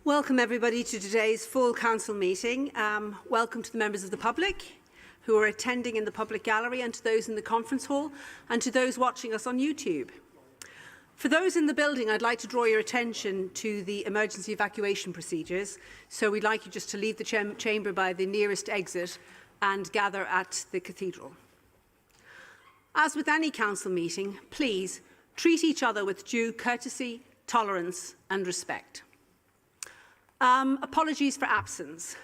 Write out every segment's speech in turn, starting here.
Welcome everybody to today's full council meeting. Welcome to the members of the public who are attending in the public gallery, and to those in the conference hall, and to those watching us on YouTube. For those in the building, I'd like to draw your attention to the emergency evacuation procedures. So we'd like you just to leave the chamber by the nearest exit and gather at the cathedral. As with any council meeting, please treat each other with due courtesy, tolerance and respect. Apologies for absence.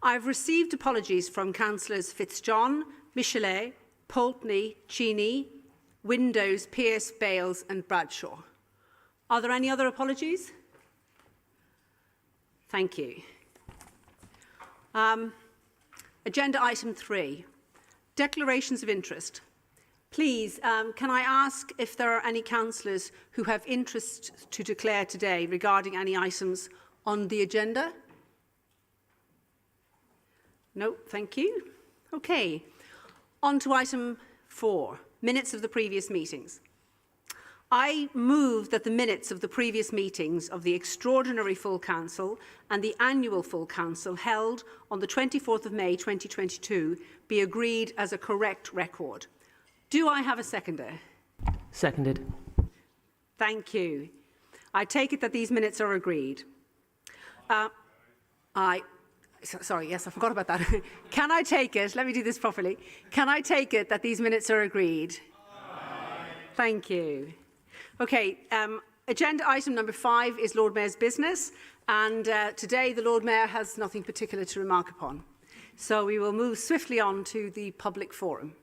I've received apologies from Councillors Fitzjohn, Michelet, Pulteney, Cheney, Windows, Pearce, Bales and Bradshaw. Are there any other apologies? Thank you. Agenda item 3, declarations of interest. Please, can I ask if there are any councillors who have interest to declare today regarding any items on the agenda? No, thank you. Okay, on to item 4, minutes of the previous meetings. I move that the minutes of the previous meetings of the Extraordinary Full Council and the Annual Full Council held on the 24th of May 2022 be agreed as a correct record. Do I have a seconder? Seconded. Thank you. I take it that these minutes are agreed. Sorry, yes, I forgot about that. Can I take it, let me do this properly. Can I take it that these minutes are agreed? Aye. Thank you. Okay, agenda item number 5 is Lord Mayor's business, and today the Lord Mayor has nothing particular to remark upon. So we will move swiftly on to the public forum.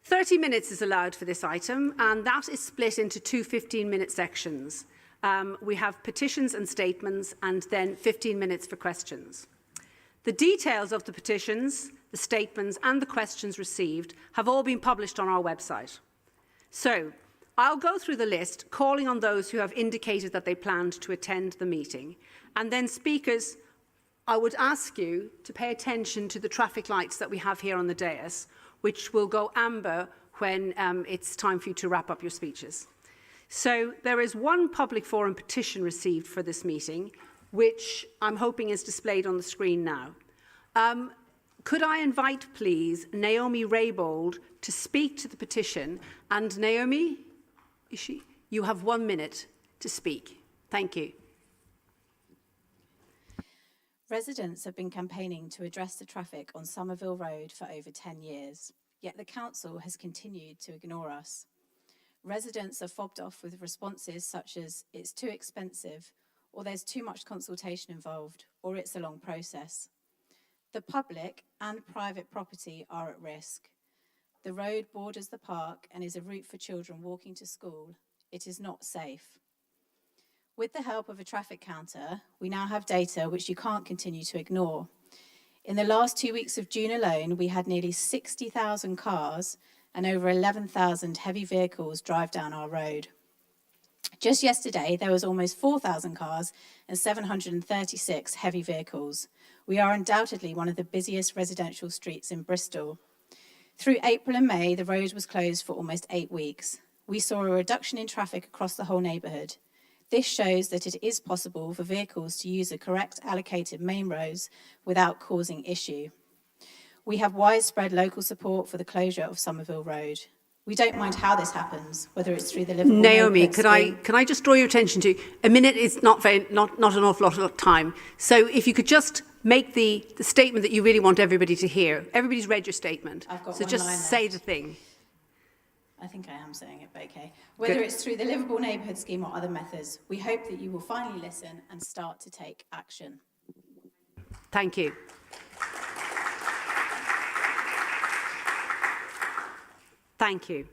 30 minutes is allowed for this item, and that is split into two 15-minute sections. We have petitions and statements, and then 15 minutes for questions. The details of the petitions, the statements and the questions received have all been published on our website. So I'll go through the list, calling on those who have indicated that they planned to attend the meeting. And then speakers, I would ask you to pay attention to the traffic lights that we have here on the dais, which will go amber when it's time for you to wrap up your speeches. So there is one public forum petition received for this meeting, which I'm hoping is displayed on the screen now. Could I invite, please, Naomi Raybould to speak to the petition? And Naomi, is she? You have 1 minute to speak. Thank you. Residents have been campaigning to address the traffic on Somerville Road for over 10 years, yet the council has continued to ignore us. Residents are fobbed off with responses such as, it's too expensive, or there's too much consultation involved, or it's a long process. The public and private property are at risk. The road borders the park and is a route for children walking to school. It is not safe. With the help of a traffic counter, we now have data which you can't continue to ignore. In the last 2 weeks of June alone, we had nearly 60,000 cars and over 11,000 heavy vehicles drive down our road. Just yesterday, there was almost 4,000 cars and 736 heavy vehicles. We are undoubtedly one of the busiest residential streets in Bristol. Through April and May, the road was closed for almost 8 weeks. We saw a reduction in traffic across the whole neighbourhood. This shows that it is possible for vehicles to use the correct allocated main roads without causing issue. We have widespread local support for the closure of Somerville Road. We don't mind how this happens, whether it's through the Liverpool Naomi, can I just draw your attention to a minute is not an awful lot of time. So if you could just make the statement that you really want everybody to hear. Everybody's read your statement. I've got so one just line say left. the thing. I think I am saying it, but okay. Whether it's through the Liverpool Neighbourhood Scheme or other methods, we hope that you will finally listen and start to take action. Thank you. Thank you.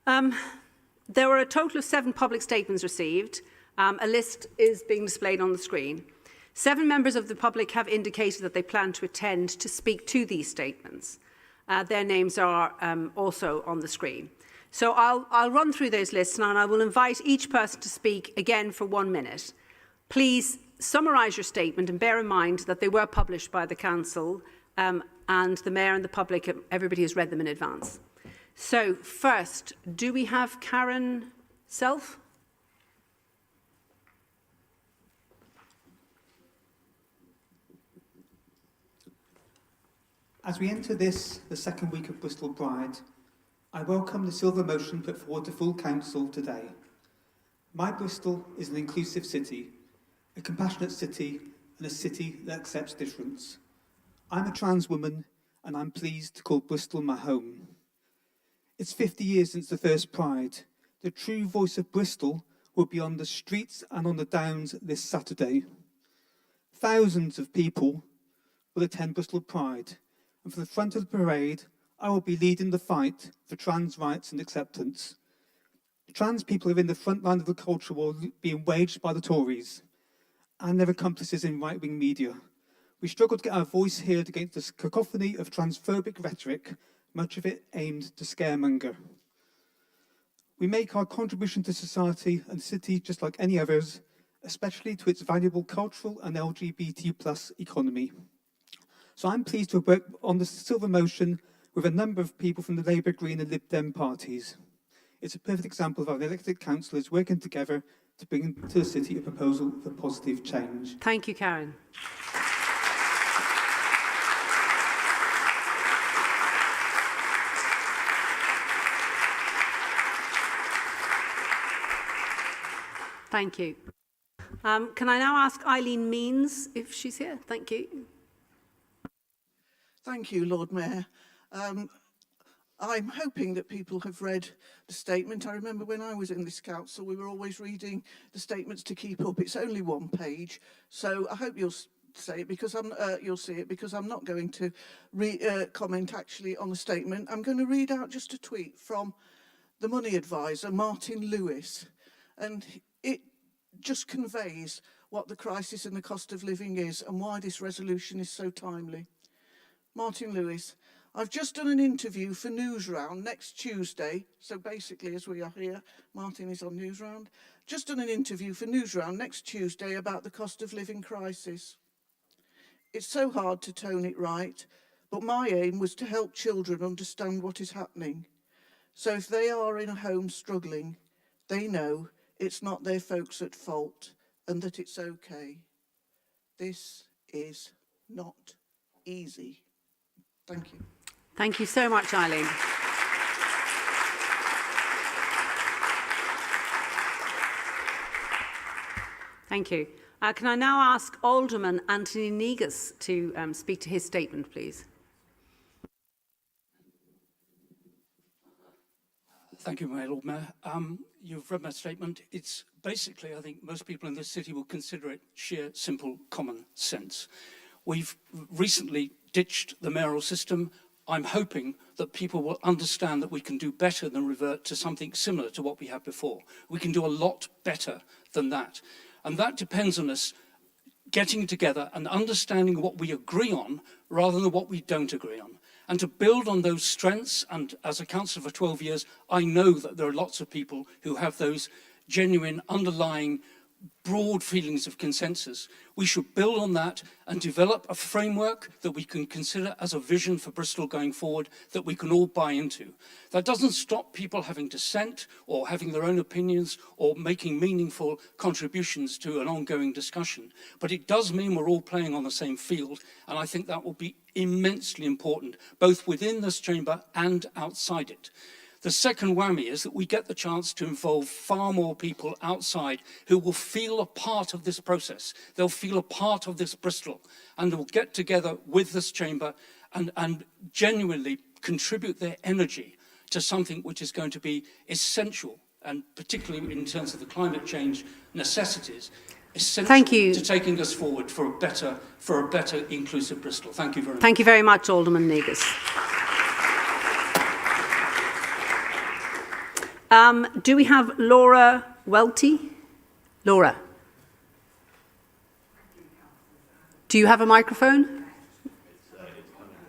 There were a total of 7 public statements received. A list is being displayed on the screen. 7 members of the public have indicated that they plan to attend to speak to these statements. Their names are also on the screen. So I'll run through those lists now, and I will invite each person to speak again for 1 minute. Please summarise your statement and bear in mind that they were published by the Council and the Mayor and the public, everybody has read them in advance. So first, do we have Karen Self? As we enter this, the second week of Bristol Pride, I welcome the silver motion put forward to full council today. My Bristol is an inclusive city, a compassionate city, and a city that accepts difference. I'm a trans woman, and I'm pleased to call Bristol my home. It's 50 years since the first Pride. The true voice of Bristol will be on the streets and on the downs this Saturday. Thousands of people will attend Bristol Pride, and from the front of the parade, I will be leading the fight for trans rights and acceptance. Trans people are in the front line of the culture war being waged by the Tories and their accomplices in right-wing media. We struggle to get our voice heard against this cacophony of transphobic rhetoric, much of it aimed to scaremonger. We make our contribution to society and city just like any others, especially to its valuable cultural and LGBT+ economy. So I'm pleased to have worked on the silver motion with a number of people from the Labour, Green and Lib Dem parties. It's a perfect example of our elected councillors working together to bring to the city a proposal for positive change. Thank you, Karen. Thank you. Can I now ask Eileen Means if she's here? Thank you. Thank you, Lord Mayor. I'm hoping that people have read the statement. I remember when I was in this council, we were always reading the statements to keep up. It's only one page, so I hope you'll say it because you'll see it because I'm not going to comment actually on the statement. I'm going to read out just a tweet from the money advisor, Martin Lewis, and it just conveys what the crisis and the cost of living is and why this resolution is so timely. Martin Lewis: I've just done an interview for Newsround next Tuesday. So basically, as we are here, Martin is on Newsround. Just done an interview for Newsround next Tuesday about the cost of living crisis. It's so hard to tone it right, but my aim was to help children understand what is happening. So if they are in a home struggling, they know it's not their folks at fault and that it's okay. This is not easy. Thank you. Thank you so much, Eileen. Thank you. Can I now ask Alderman Anthony Negus to speak to his statement, please? Thank you, my Lord Mayor. You've read my statement. It's basically, I think most people in this city will consider it sheer, simple, common sense. We've recently ditched the mayoral system. I'm hoping that people will understand that we can do better than revert to something similar to what we had before. We can do a lot better than that. And that depends on us getting together and understanding what we agree on rather than what we don't agree on. And to build on those strengths, and as a councillor for 12 years, I know that there are lots of people who have those genuine, underlying, broad feelings of consensus. We should build on that and develop a framework that we can consider as a vision for Bristol going forward that we can all buy into. That doesn't stop people having dissent or having their own opinions or making meaningful contributions to an ongoing discussion. But it does mean we're all playing on the same field, and I think that will be immensely important, both within this chamber and outside it. The second whammy is that we get the chance to involve far more people outside who will feel a part of this process. They'll feel a part of this Bristol, and they'll get together with this chamber and genuinely contribute their energy to something which is going to be essential, and particularly in terms of the climate change necessities, essential to taking us forward for a better inclusive Bristol. Thank you very much. Thank you very much, Alderman Negus. Do we have Laura Welty? Laura. Do you have a microphone?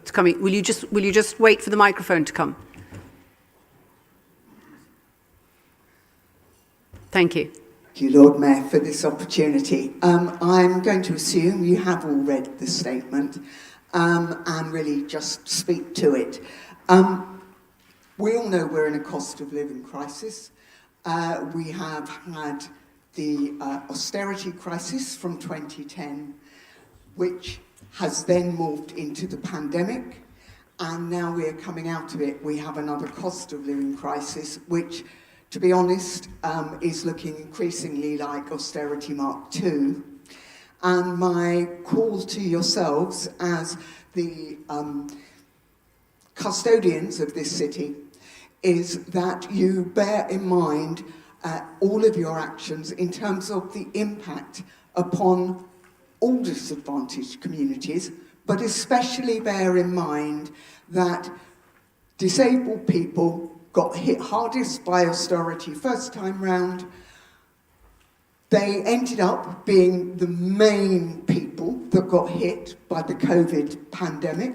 It's coming. Will you just wait for the microphone to come? Thank you. Thank you, Lord Mayor, for this opportunity. I'm going to assume you have all read the statement and really just speak to it. We all know we're in a cost of living crisis. We have had the austerity crisis from 2010, which has then morphed into the pandemic. and now we're coming out of it, we have another cost of living crisis, which, to be honest, is looking increasingly like austerity Mark II. And my call to yourselves as the custodians of this city is that you bear in mind all of your actions in terms of the impact upon all disadvantaged communities, but especially bear in mind that disabled people got hit hardest by austerity first time round. They ended up being the main people that got hit by the COVID pandemic.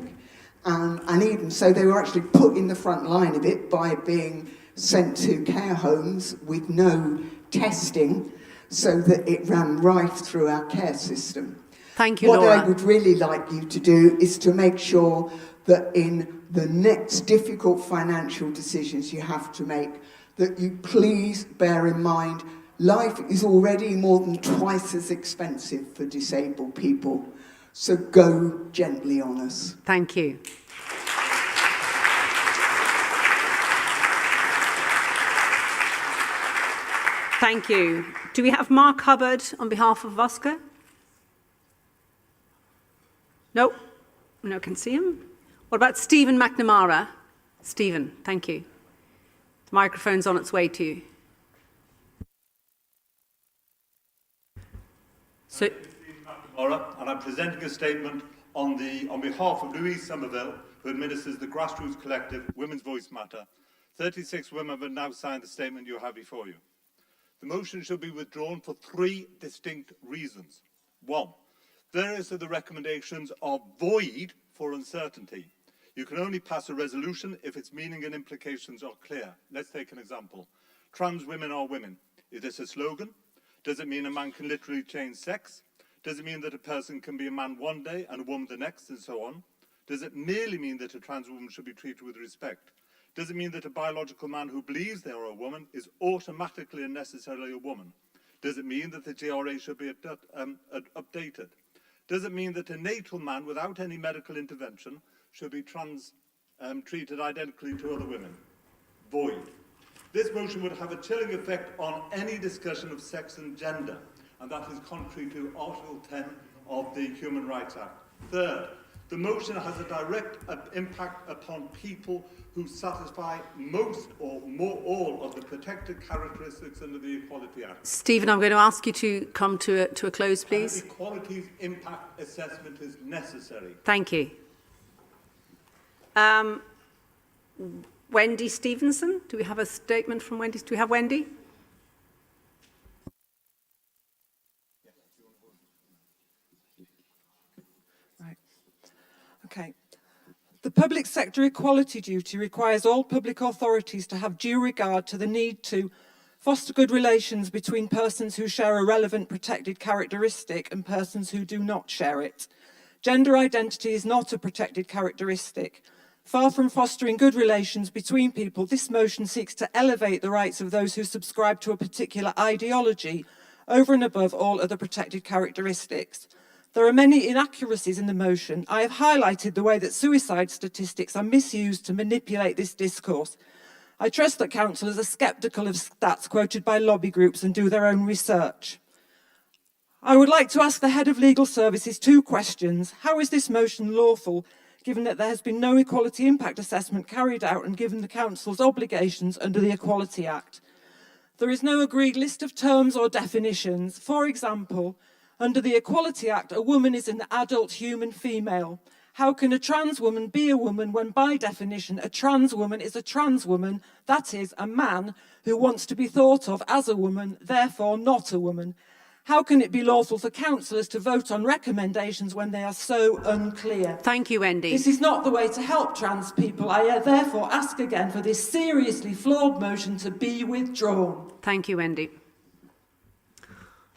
And even so, they were actually put in the front line of it by being sent to care homes with no testing, so that it ran right through our care system. Thank you, What Laura. I would really like you to do is to make sure that in the next difficult financial decisions you have to make, that you please bear in mind life is already more than twice as expensive for disabled people. So go gently on us. Thank you. Thank you. Do we have Mark Hubbard on behalf of Vosca? No? No, can see him. What about Stephen McNamara? Stephen, thank you. The microphone's on its way to you. So, And I'm presenting a statement on behalf of Louise Somerville, who administers the grassroots collective Women's Voice Matter. 36 women have now signed the statement you have before you. The motion should be withdrawn for 3 distinct reasons. 1, various of the recommendations are void for uncertainty. You can only pass a resolution if its meaning and implications are clear. Let's take an example. Trans women are women. Is this a slogan? Does it mean a man can literally change sex? Does it mean that a person can be a man one day and a woman the next, and so on? Does it merely mean that a trans woman should be treated with respect? Does it mean that a biological man who believes they are a woman is automatically and necessarily a woman? Does it mean that the GRA should be updated? Does it mean that a natal man without any medical intervention should be treated identically to other women? Void. This motion would have a chilling effect on any discussion of sex and gender, and that is contrary to Article 10 of the Human Rights Act. Third, the motion has a direct impact upon people who satisfy most or all of the protected characteristics under the Equality Act. Stephen, I'm going to ask you to come to a close, please. Equality's impact assessment is necessary. Thank you. Wendy Stevenson, do we have a statement from Wendy? Do we have Wendy? Right. Okay. The public sector equality duty requires all public authorities to have due regard to the need to foster good relations between persons who share a relevant protected characteristic and persons who do not share it. Gender identity is not a protected characteristic. Far from fostering good relations between people, this motion seeks to elevate the rights of those who subscribe to a particular ideology over and above all other protected characteristics. There are many inaccuracies in the motion. I have highlighted the way that suicide statistics are misused to manipulate this discourse. I trust that councillors are sceptical of stats quoted by lobby groups and do their own research. I would like to ask the Head of Legal Services 2 questions. How is this motion lawful, given that there has been no equality impact assessment carried out and given the Council's obligations under the Equality Act? There is no agreed list of terms or definitions. For example, under the Equality Act, a woman is an adult human female. How can a trans woman be a woman when, by definition, a trans woman is a trans woman, that is, a man who wants to be thought of as a woman, therefore not a woman? How can it be lawful for councillors to vote on recommendations when they are so unclear? Thank you, Wendy. This is not the way to help trans people. I therefore ask again for this seriously flawed motion to be withdrawn. Thank you, Wendy.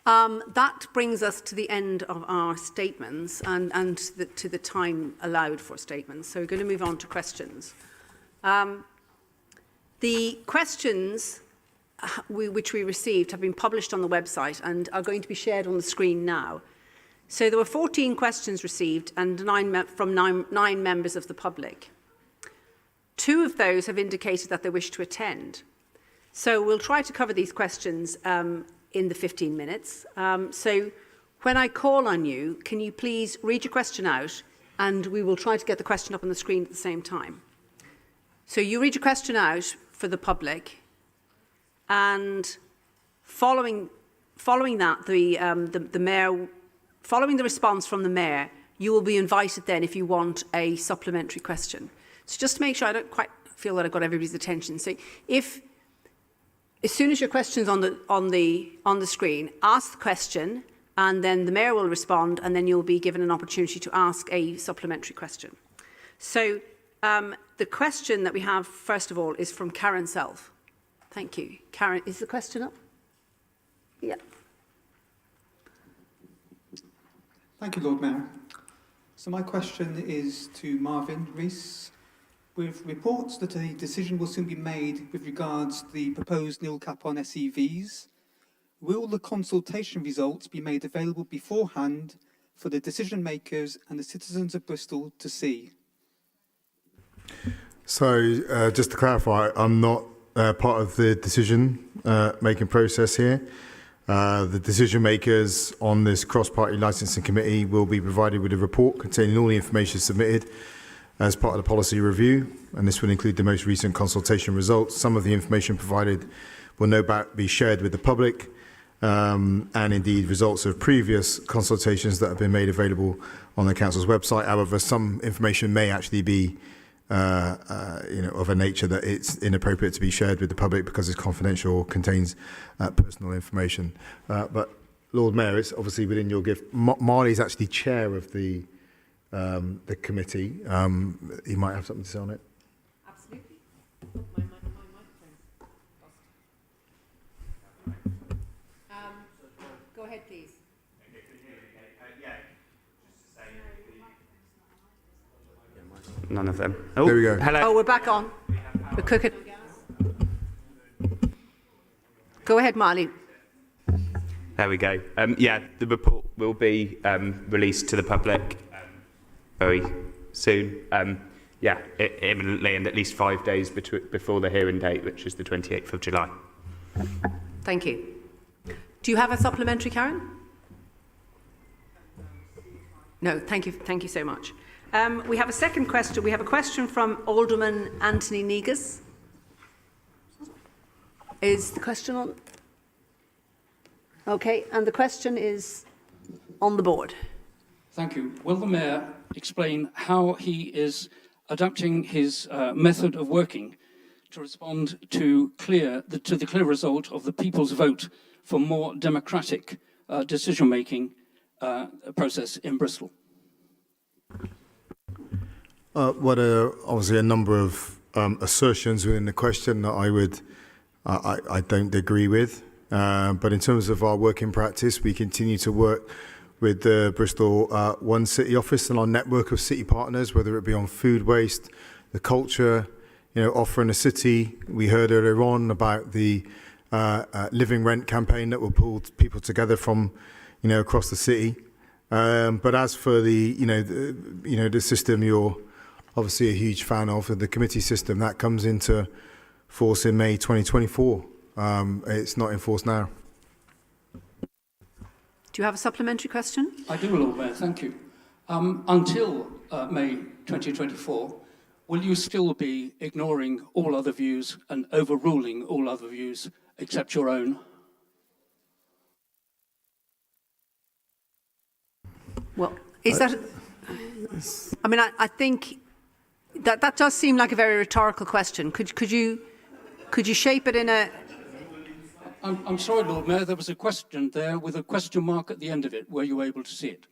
That brings us to the end of our statements and to the time allowed for statements. So we're going to move on to questions. The questions which we received have been published on the website and are going to be shared on the screen now. So there were 14 questions received and 9 members of the public. 2 of those have indicated that they wish to attend. So we'll try to cover these questions in the 15 minutes. So when I call on you, can you please read your question out, and we will try to get the question up on the screen at the same time. So you read your question out for the public, and following that, the mayor, following the response from the mayor, you will be invited then if you want a supplementary question. So just to make sure, I don't quite feel that I've got everybody's attention. So as soon as your question's on the screen, ask the question, and then the mayor will respond, and then you'll be given an opportunity to ask a supplementary question. So the question that we have, first of all, is from Karen Self. Thank you. Karen, is the question up? Yeah. Thank you, Lord Mayor. So my question is to Marvin Rees. With reports that a decision will soon be made with regards to the proposed nil cap on SEVs, will the consultation results be made available beforehand for the decision makers and the citizens of Bristol to see? So, just to clarify, I'm not part of the decision making process here. The decision makers on this cross-party licensing committee will be provided with a report containing all the information submitted as part of the policy review, and this will include the most recent consultation results. Some of the information provided will no doubt be shared with the public, and indeed results of previous consultations that have been made available on the council's website. However, some information may actually be of a nature that it's inappropriate to be shared with the public because it's confidential or contains personal information. But Lord Mayor, it's obviously within your gift. Marley's actually chair of the committee. He might have something to say on it. Absolutely. Go ahead, please. None of them. Oh, There we go. Hello. Oh, we're back on. We're cooking. Go ahead, Marley. There we go. Yeah, the report will be released to the public very soon. Yeah, imminently, and at least 5 days before the hearing date, which is the 28th of July. Thank you. Do you have a supplementary, Karen? No, thank you. Thank you so much. We have a second question. We have a question from Alderman Anthony Negus. Is the question on? Okay, and the question is on the board. Thank you. Will the Mayor explain how he is adapting his method of working to respond to the clear result of the people's vote for more democratic decision-making process in Bristol? What are obviously a number of assertions within the question that I don't agree with. But in terms of our working practice, we continue to work with the Bristol One City Office and our network of city partners, whether it be on food waste, the culture, offering a city. We heard earlier on about the living rent campaign that will pull people together from, across the city. But as for the system you're obviously a huge fan of, the committee system, that comes into force in May 2024. It's not in force now. Do you have a supplementary question? I do, Lord Mayor, thank you. Until May 2024, will you still be ignoring all other views and overruling all other views except your own? Well, is that... I mean, I think that does seem like a very rhetorical question. Could you shape it in a... I'm sorry, Lord Mayor, there was a question there with a question mark at the end of it. Were you able to see it?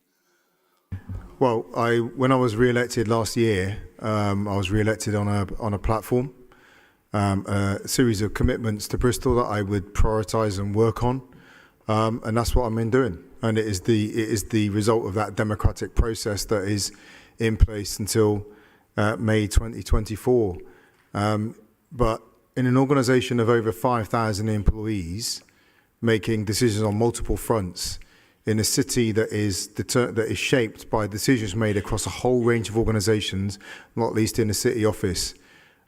Well, when I was re-elected last year, I was re-elected on a platform, a series of commitments to Bristol that I would prioritise and work on, and that's what I've been doing. And it is the result of that democratic process that is in place until May 2024. But in an organisation of over 5,000 employees, making decisions on multiple fronts, in a city that is shaped by decisions made across a whole range of organisations, not least in the city office,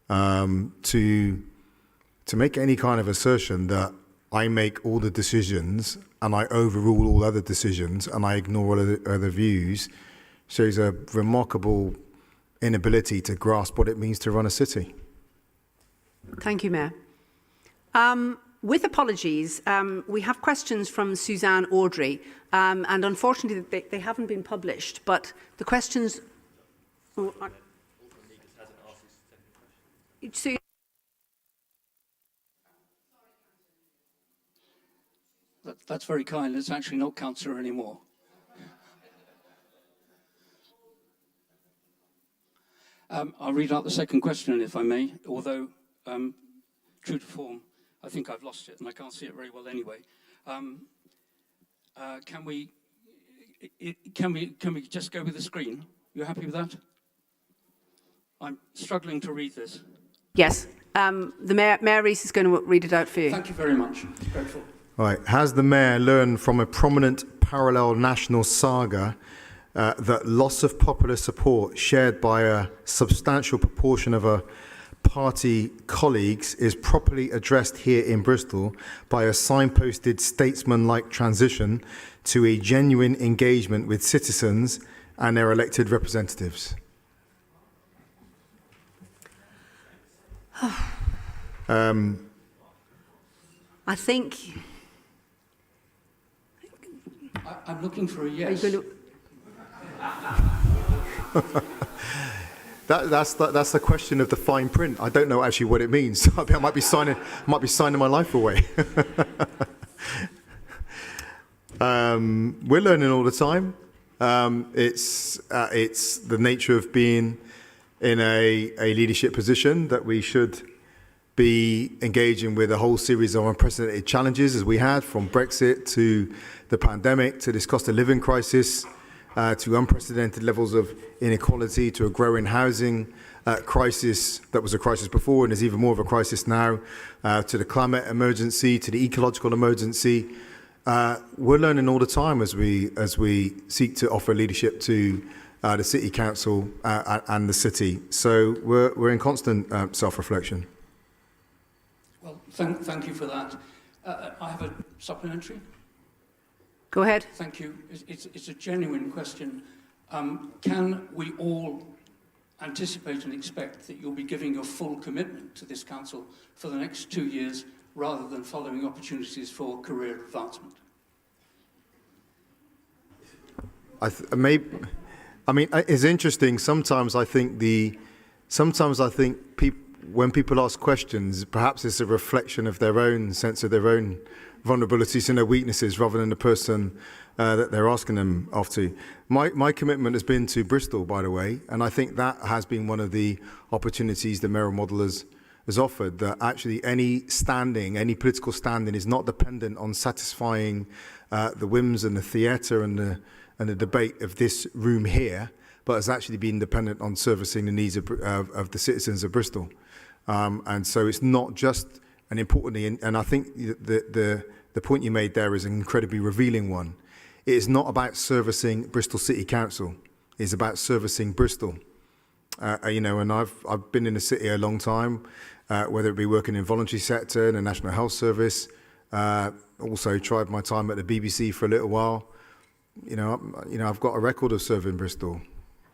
to make any kind of assertion that I make all the decisions and I overrule all other decisions and I ignore all other views shows a remarkable inability to grasp what it means to run a city. Thank you, Mayor. With apologies, we have questions from Suzanne Audrey, and unfortunately they haven't been published, but the questions... That's very kind. It's actually not Councillor anymore. I'll read out the second question, if I may, although, true to form, I think I've lost it and I can't see it very well anyway. Can we just go with the screen? You happy with that? I'm struggling to read this. Yes. The Mayor Rees is going to read it out for you. Thank you very much. Grateful. Right. Has the Mayor learned from a prominent parallel national saga that loss of popular support shared by a substantial proportion of her party colleagues is properly addressed here in Bristol by a signposted statesman-like transition to a genuine engagement with citizens and their elected representatives? I think... I'm looking for a yes. That's the question of the fine print. I don't know actually what it means. I might be signing my life away. We're learning all the time. It's the nature of being in a leadership position that we should be engaging with a whole series of unprecedented challenges as we had, from Brexit to the pandemic to this cost of living crisis, to unprecedented levels of inequality, to a growing housing crisis that was a crisis before and is even more of a crisis now, to the climate emergency, to the ecological emergency. We're learning all the time as we seek to offer leadership to the City Council and the city. So we're in constant self-reflection. Well, thank you for that. I have a supplementary. Go ahead. Thank you. It's a genuine question. Can we all anticipate and expect that you'll be giving your full commitment to this council for the next 2 years rather than following opportunities for career advancement? It's interesting. Sometimes I think when people ask questions, perhaps it's a reflection of their own sense of their own vulnerabilities and their weaknesses rather than the person that they're asking them off to. My commitment has been to Bristol, by the way, and I think that has been one of the opportunities the mayoral model has offered, that actually any political standing is not dependent on satisfying the whims and the theatre and the debate of this room here, but has actually been dependent on servicing the needs of the citizens of Bristol. And so it's not just an importantly, and I think the point you made there is an incredibly revealing one. It is not about servicing Bristol City Council. It's about servicing Bristol. And I've been in the city a long time, whether it be working in voluntary sector, in the National Health Service. Also tried my time at the BBC for a little while. I've got a record of serving Bristol.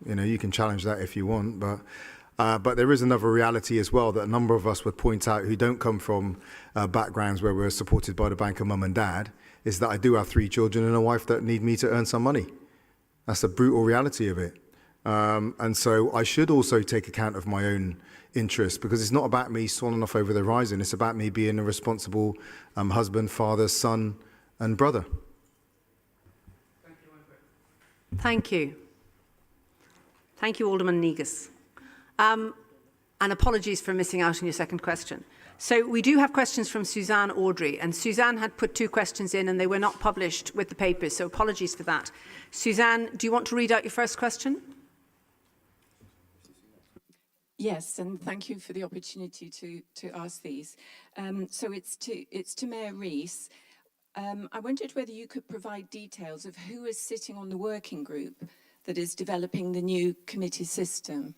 You can challenge that if you want, but there is another reality as well that a number of us would point out who don't come from backgrounds where we're supported by the bank of mum and dad, is that I do have 3 children and a wife that need me to earn some money. That's the brutal reality of it. And so I should also take account of my own interests, because it's not about me swanning off over the horizon. It's about me being a responsible husband, father, son and brother. Thank you. Thank you, Alderman Negus. And apologies for missing out on your second question. So we do have questions from Suzanne Audrey, and Suzanne had put 2 questions in and they were not published with the papers, so apologies for that. Suzanne, do you want to read out your first question? Yes, and thank you for the opportunity to ask these. So it's to Mayor Rees. I wondered whether you could provide details of who is sitting on the working group that is developing the new committee system.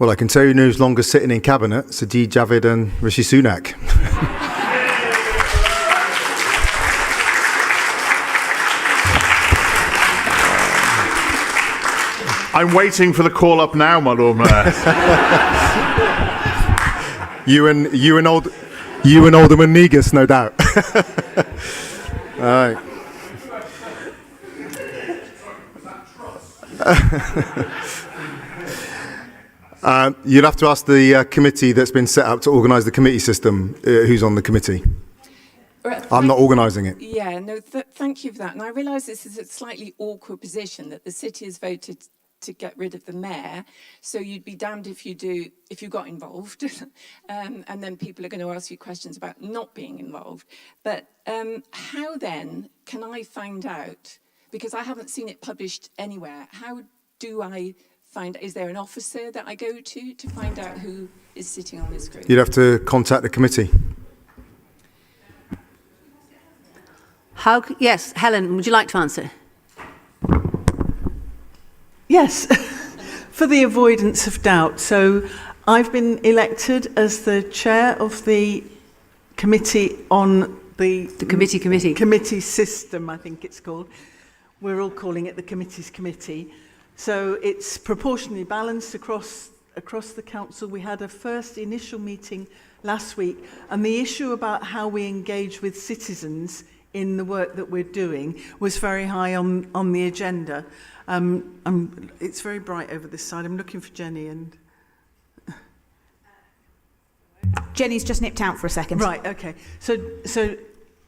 Well, I can tell you who's longer sitting in cabinet, Sajid Javid and Rishi Sunak. I'm waiting for the call up now, my Lord Mayor. You and Alderman Negus, no doubt. All right. You'd have to ask the committee that's been set up to organise the committee system, who's on the committee. I'm not organising it. Yeah, no, thank you for that. And I realise this is a slightly awkward position that the city has voted to get rid of the mayor. So you'd be damned if you got involved. And then people are going to ask you questions about not being involved. But how then can I find out, because I haven't seen it published anywhere, how do I find, is there an officer that I go to find out who is sitting on this group? You'd have to contact the committee. Yes, Helen, would you like to answer? Yes, for the avoidance of doubt. So I've been elected as the chair of the committee on the committee system, I think it's called. We're all calling it the committees committee. So it's proportionally balanced across the council. We had a first initial meeting last week, and the issue about how we engage with citizens in the work that we're doing was very high on the agenda. It's very bright over this side. I'm looking for Jenny and... Jenny's just nipped out for a second. Right, okay. So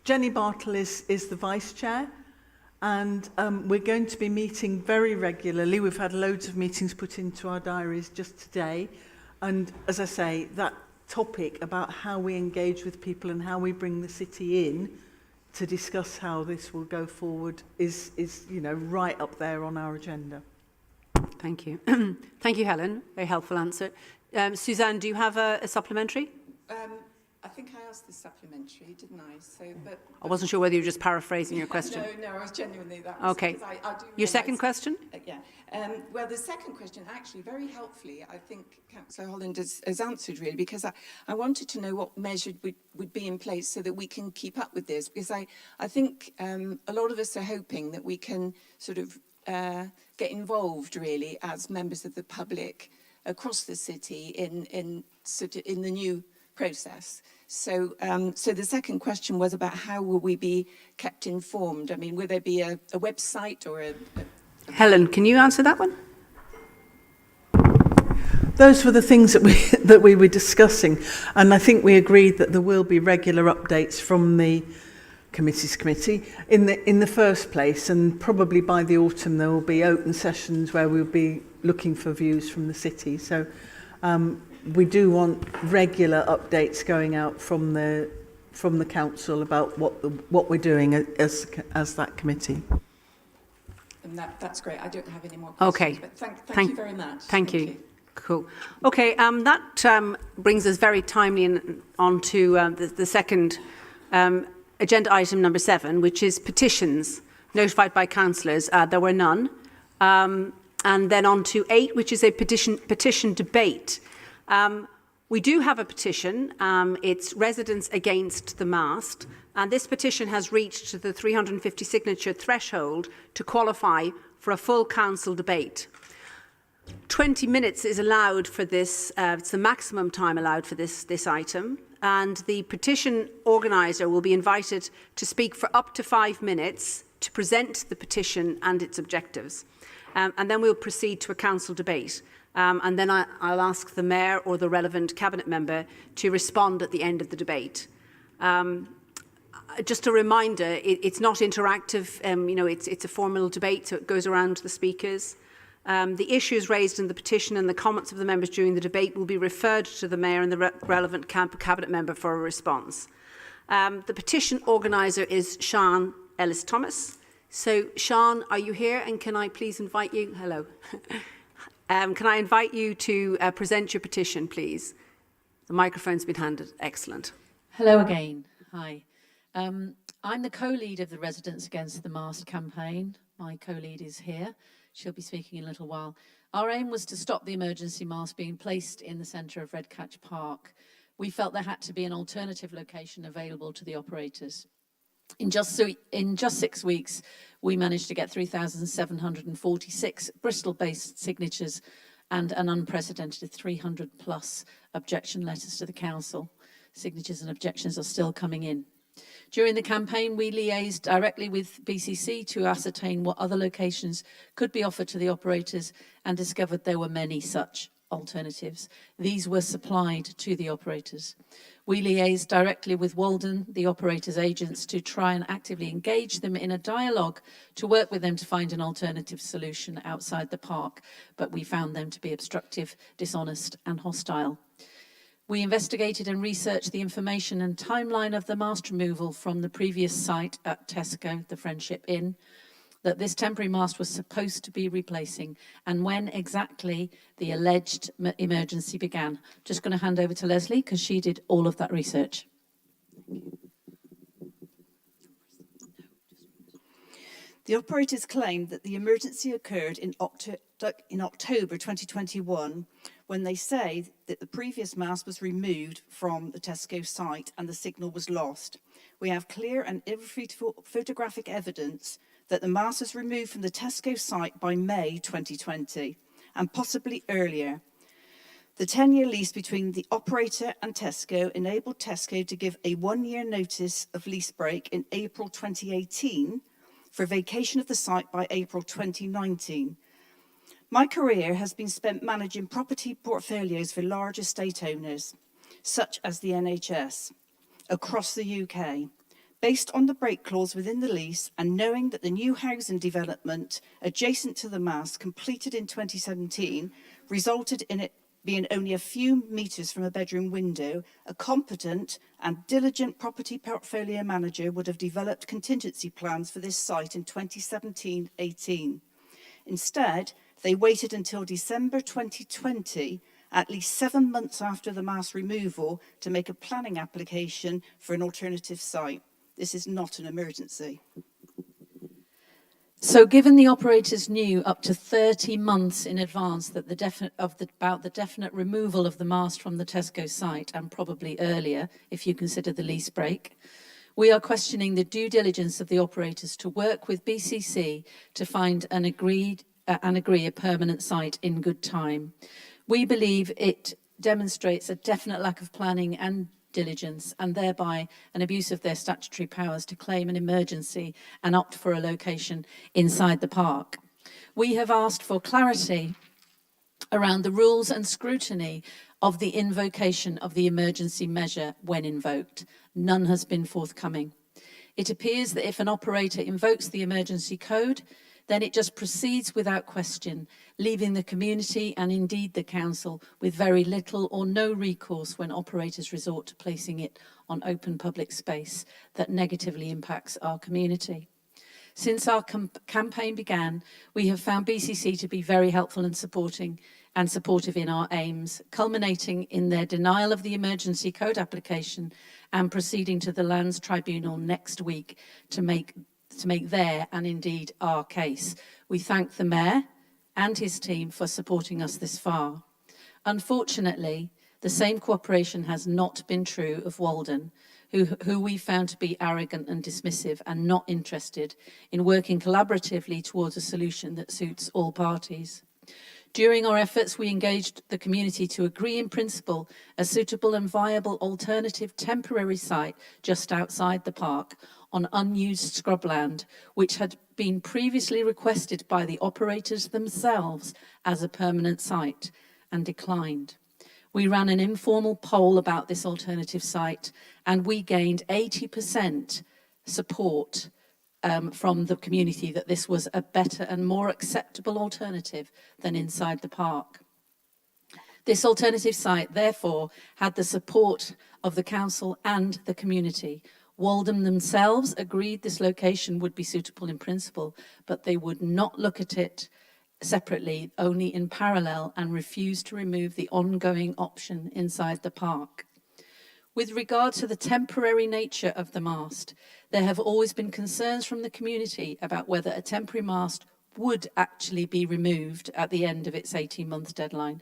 Jenny Bartle is the vice chair, and we're going to be meeting very regularly. We've had loads of meetings put into our diaries just today. And as I say, that topic about how we engage with people and how we bring the city in to discuss how this will go forward is right up there on our agenda. Thank you. Thank you, Helen. Very helpful answer. Suzanne, do you have a supplementary? I think I asked the supplementary, didn't I? But I wasn't sure whether you were just paraphrasing your question. No, I was genuinely that. Okay. Your second question? Yeah. Well, the second question, actually, very helpfully, I think Councillor Holland has answered, really, because I wanted to know what measure would be in place so that we can keep up with this, because I think a lot of us are hoping that we can sort of get involved, really, as members of the public across the city in the new process. So the second question was about how will we be kept informed? I mean, will there be a website or a Helen, can you answer that one? Those were the things that we were discussing, and I think we agreed that there will be regular updates from the committees committee in the first place, and probably by the autumn there will be open sessions where we'll be looking for views from the city. So we do want regular updates going out from the council about what we're doing as that committee. And that's great. I don't have any more questions. Okay. But thank you very much. Thank you. Cool. Okay, that brings us very timely on to the second agenda item number 7, which is petitions notified by councillors. There were none. And then on to 8, which is a petition debate. We do have a petition. It's Residents Against the Mast. And this petition has reached the 350 signature threshold to qualify for a full council debate. 20 minutes is allowed for this. It's the maximum time allowed for this item. And the petition organiser will be invited to speak for up to 5 minutes to present the petition and its objectives. And then we'll proceed to a council debate. And then I'll ask the mayor or the relevant cabinet member to respond at the end of the debate. Just a reminder, it's not interactive. It's a formal debate, so it goes around the speakers. The issues raised in the petition and the comments of the members during the debate will be referred to the mayor and the relevant cabinet member for a response. The petition organiser is Sian Ellis-Thomas. So, Sian, are you here? And can I please invite you? Hello. Can I invite you to present your petition, please? The microphone's been handed. Excellent. Hello again. Hi. I'm the co-lead of the Residents Against the Mast campaign. My co-lead is here. She'll be speaking in a little while. Our aim was to stop the emergency mast being placed in the centre of Redcatch Park. We felt there had to be an alternative location available to the operators. In just 6 weeks, we managed to get 3,746 Bristol-based signatures and an unprecedented 300 plus objection letters to the council. Signatures and objections are still coming in. During the campaign, we liaised directly with BCC to ascertain what other locations could be offered to the operators and discovered there were many such alternatives. These were supplied to the operators. We liaised directly with Walden, the operators' agents, to try and actively engage them in a dialogue to work with them to find an alternative solution outside the park, but we found them to be obstructive, dishonest and hostile. We investigated and researched the information and timeline of the mast removal from the previous site at Tesco, the Friendship Inn, that this temporary mast was supposed to be replacing, and when exactly the alleged emergency began. Just going to hand over to Leslie because she did all of that research. The operators claimed that the emergency occurred in October 2021, when they say that the previous mast was removed from the Tesco site and the signal was lost. We have clear and irrefutable photographic evidence that the mast was removed from the Tesco site by May 2020, and possibly earlier. The 10-year lease between the operator and Tesco enabled Tesco to give a 1-year notice of lease break in April 2018 for vacation of the site by April 2019. My career has been spent managing property portfolios for large estate owners, such as the NHS, across the UK. Based on the break clause within the lease and knowing that the new housing development adjacent to the mast completed in 2017 resulted in it being only a few metres from a bedroom window, a competent and diligent property portfolio manager would have developed contingency plans for this site in 2017-18. Instead, they waited until December 2020, at least 7 months after the mast removal, to make a planning application for an alternative site. This is not an emergency. So given the operators knew up to 30 months in advance that about the definite removal of the mast from the Tesco site, and probably earlier if you consider the lease break, we are questioning the due diligence of the operators to work with BCC to find and agree a permanent site in good time. We believe it demonstrates a definite lack of planning and diligence, and thereby an abuse of their statutory powers to claim an emergency and opt for a location inside the park. We have asked for clarity around the rules and scrutiny of the invocation of the emergency measure when invoked. None has been forthcoming. It appears that if an operator invokes the emergency code, then it just proceeds without question, leaving the community and indeed the council with very little or no recourse when operators resort to placing it on open public space that negatively impacts our community. Since our campaign began, we have found BCC to be very helpful and supportive in our aims, culminating in their denial of the emergency code application and proceeding to the Lands Tribunal next week to make their and indeed our case. We thank the Mayor and his team for supporting us this far. Unfortunately, the same cooperation has not been true of Walden, who we found to be arrogant and dismissive and not interested in working collaboratively towards a solution that suits all parties. During our efforts, we engaged the community to agree in principle a suitable and viable alternative temporary site just outside the park on unused scrubland, which had been previously requested by the operators themselves as a permanent site and declined. We ran an informal poll about this alternative site and we gained 80% support from the community that this was a better and more acceptable alternative than inside the park. This alternative site, therefore, had the support of the council and the community. Walden themselves agreed this location would be suitable in principle, but they would not look at it separately, only in parallel, and refused to remove the ongoing option inside the park. With regard to the temporary nature of the mast, there have always been concerns from the community about whether a temporary mast would actually be removed at the end of its 18-month deadline.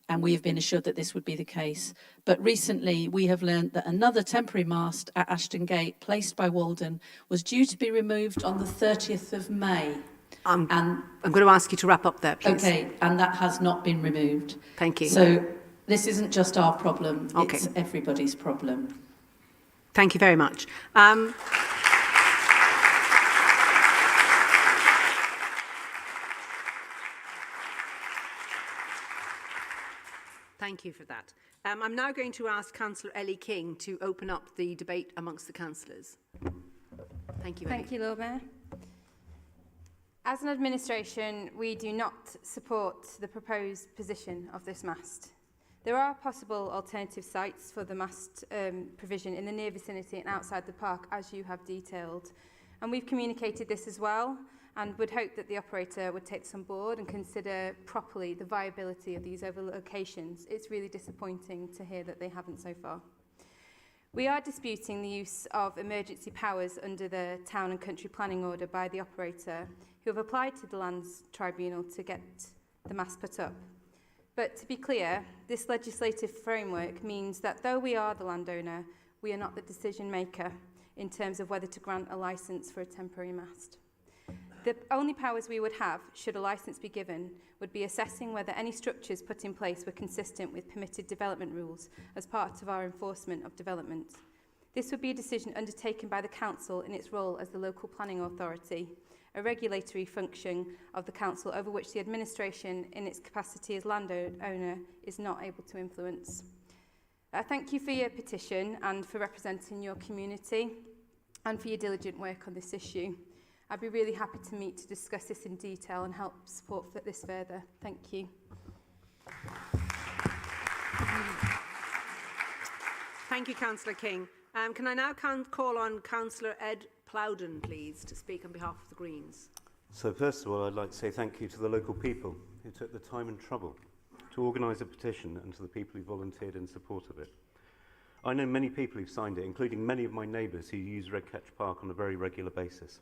And we have been assured that this would be the case. But recently, we have learned that another temporary mast at Ashton Gate, placed by Walden, was due to be removed on the 30th of May. I'm going to ask you to wrap up there, please. Okay, and that has not been removed. Thank you. So this isn't just our problem, Okay. it's everybody's problem. Thank you very much. Thank you for that. I'm now going to ask Councillor Ellie King to open up the debate amongst the councillors. Thank you, Ellie. Thank you, Lord Mayor. As an administration, we do not support the proposed position of this mast. There are possible alternative sites for the mast provision in the near vicinity and outside the park, as you have detailed. And we've communicated this as well, and would hope that the operator would take this on board and consider properly the viability of these other locations. It's really disappointing to hear that they haven't so far. We are disputing the use of emergency powers under the Town and Country Planning Order by the operator, who have applied to the Lands Tribunal to get the mast put up. But to be clear, this legislative framework means that though we are the landowner, we are not the decision maker in terms of whether to grant a licence for a temporary mast. The only powers we would have, should a licence be given, would be assessing whether any structures put in place were consistent with permitted development rules as part of our enforcement of development. This would be a decision undertaken by the Council in its role as the local planning authority, a regulatory function of the Council over which the administration, in its capacity as landowner, is not able to influence. Thank you for your petition and for representing your community and for your diligent work on this issue. I'd be really happy to meet to discuss this in detail and help support this further. Thank you. Thank you, Councillor King. Can I now call on Councillor Ed Plowden, please, to speak on behalf of the Greens? So first of all, I'd like to say thank you to the local people who took the time and trouble to organise a petition and to the people who volunteered in support of it. I know many people who've signed it, including many of my neighbours who use Redcatch Park on a very regular basis.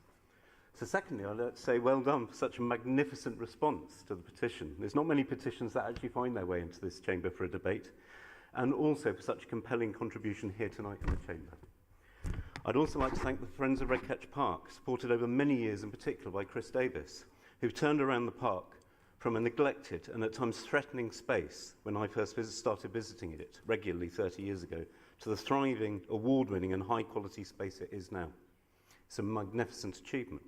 So secondly, I'd like to say well done for such a magnificent response to the petition. There's not many petitions that actually find their way into this chamber for a debate, and also for such a compelling contribution here tonight in the chamber. I'd also like to thank the Friends of Redcatch Park, supported over many years in particular by Chris Davis, who've turned around the park from a neglected and at times threatening space when I first started visiting it regularly 30 years ago, to the thriving, award-winning and high-quality space it is now. It's a magnificent achievement.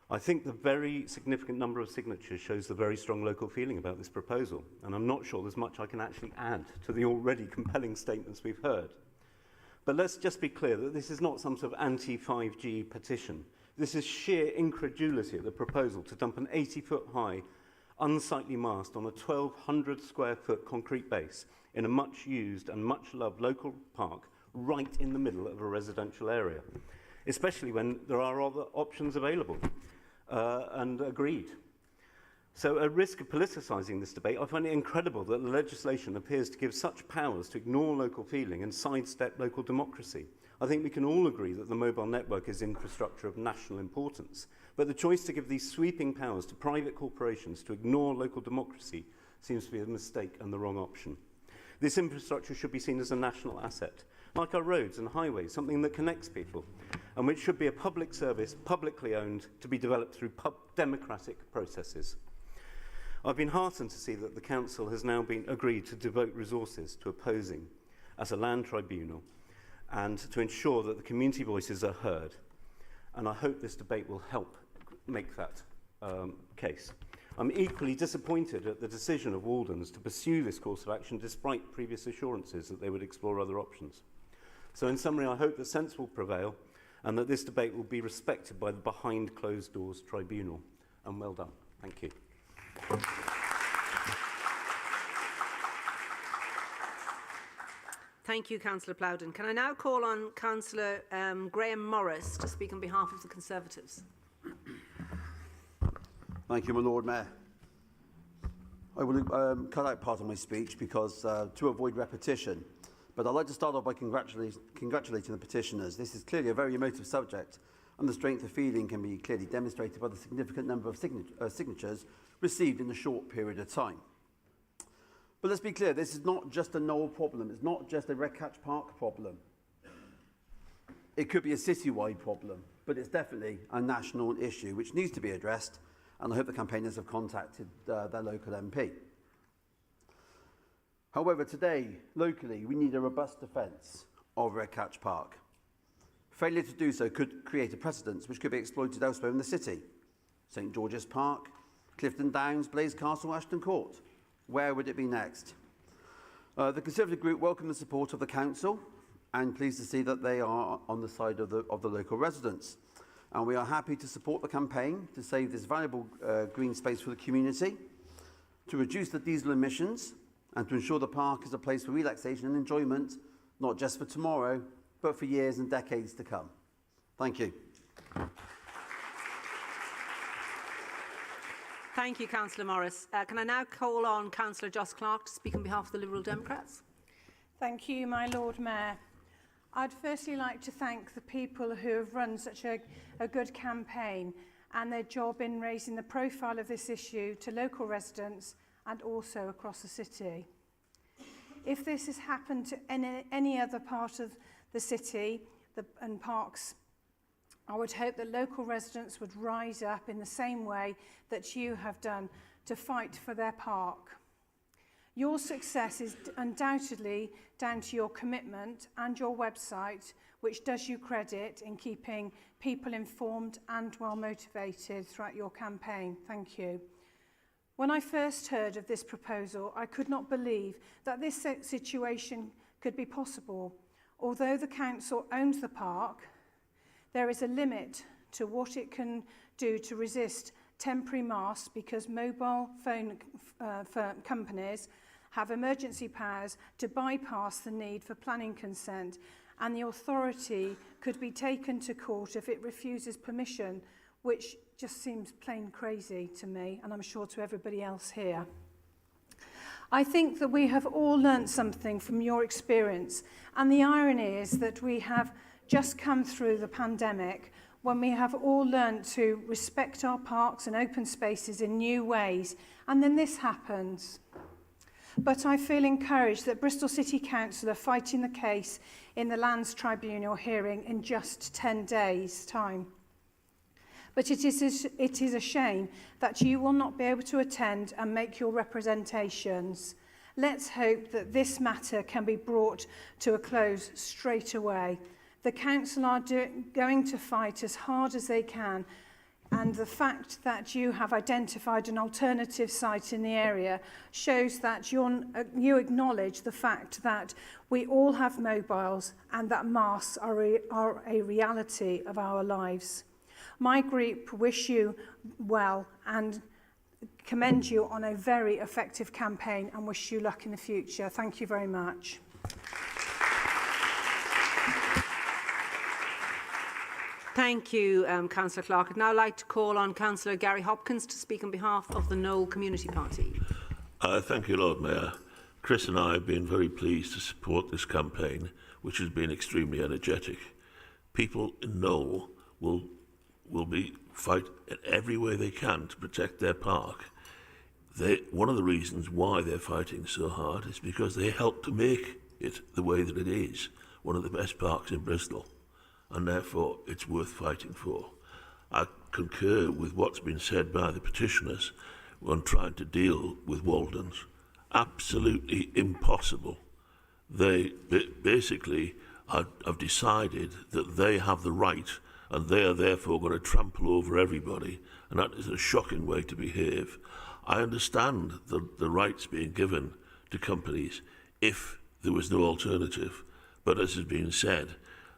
I think the very significant number of signatures shows the very strong local feeling about this proposal, and I'm not sure there's much I can actually add to the already compelling statements we've heard. But let's just be clear that this is not some sort of anti-5G petition. This is sheer incredulity at the proposal to dump an 80-foot high, unsightly mast on a 1,200 square foot concrete base in a much used and much loved local park right in the middle of a residential area, especially when there are other options available. And agreed. So at risk of politicising this debate, I find it incredible that the legislation appears to give such powers to ignore local feeling and sidestep local democracy. I think we can all agree that the mobile network is infrastructure of national importance, but the choice to give these sweeping powers to private corporations to ignore local democracy seems to be a mistake and the wrong option. This infrastructure should be seen as a national asset, like our roads and highways, something that connects people, and which should be a public service, publicly owned, to be developed through democratic processes. I've been heartened to see that the Council has now been agreed to devote resources to opposing as a land tribunal and to ensure that the community voices are heard. And I hope this debate will help make that case. I'm equally disappointed at the decision of Waldens to pursue this course of action despite previous assurances that they would explore other options. So in summary, I hope that sense will prevail and that this debate will be respected by the behind closed doors tribunal. And well done. Thank you. Thank you, Councillor Plowden. Can I now call on Councillor Graham Morris to speak on behalf of the Conservatives? Thank you, my Lord Mayor. I will cut out part of my speech because to avoid repetition, but I'd like to start off by congratulating the petitioners. This is clearly a very emotive subject, and the strength of feeling can be clearly demonstrated by the significant number of signatures received in a short period of time. But let's be clear, this is not just a Knoll problem, it's not just a Redcatch Park problem. It could be a citywide problem, but it's definitely a national issue which needs to be addressed, and I hope the campaigners have contacted their local MP. However, today, locally, we need a robust defence of Redcatch Park. Failure to do so could create a precedent which could be exploited elsewhere in the city. St George's Park, Clifton Downs, Blaise Castle, Ashton Court. Where would it be next? The Conservative group welcome the support of the council and pleased to see that they are on the side of the local residents. And we are happy to support the campaign to save this valuable green space for the community, to reduce the diesel emissions, and to ensure the park is a place for relaxation and enjoyment, not just for tomorrow, but for years and decades to come. Thank you. Thank you, Councillor Morris. Can I now call on Councillor Joss Clark to speak on behalf of the Liberal Democrats? Thank you, my Lord Mayor. I'd firstly like to thank the people who have run such a good campaign and their job in raising the profile of this issue to local residents and also across the city. If this has happened to any other part of the city and parks, I would hope that local residents would rise up in the same way that you have done to fight for their park. Your success is undoubtedly down to your commitment and your website, which does you credit in keeping people informed and well motivated throughout your campaign. Thank you. When I first heard of this proposal, I could not believe that this situation could be possible. Although the council owns the park, there is a limit to what it can do to resist temporary masts because mobile phone companies have emergency powers to bypass the need for planning consent, and the authority could be taken to court if it refuses permission, which just seems plain crazy to me, and I'm sure to everybody else here. I think that we have all learnt something from your experience, and the irony is that we have just come through the pandemic when we have all learnt to respect our parks and open spaces in new ways, and then this happens. But I feel encouraged that Bristol City Council are fighting the case in the Lands Tribunal hearing in just 10 days' time. But it is a shame that you will not be able to attend and make your representations. Let's hope that this matter can be brought to a close straight away. The council are going to fight as hard as they can, and the fact that you have identified an alternative site in the area shows that you acknowledge the fact that we all have mobiles and that masts are a reality of our lives. My group wish you well and commend you on a very effective campaign and wish you luck in the future. Thank you very much. Thank you, Councillor Clark. I'd now like to call on Councillor Gary Hopkins to speak on behalf of the Knoll Community Party. Thank you, Lord Mayor. Chris and I have been very pleased to support this campaign, which has been extremely energetic. People in Knoll will fight in every way they can to protect their park. One of the reasons why they're fighting so hard is because they helped to make it the way that it is, one of the best parks in Bristol, and therefore it's worth fighting for. I concur with what's been said by the petitioners when trying to deal with Waldens. Absolutely impossible. They basically have decided that they have the right and they are therefore going to trample over everybody, and that is a shocking way to behave. I understand the rights being given to companies if there was no alternative, but as has been said,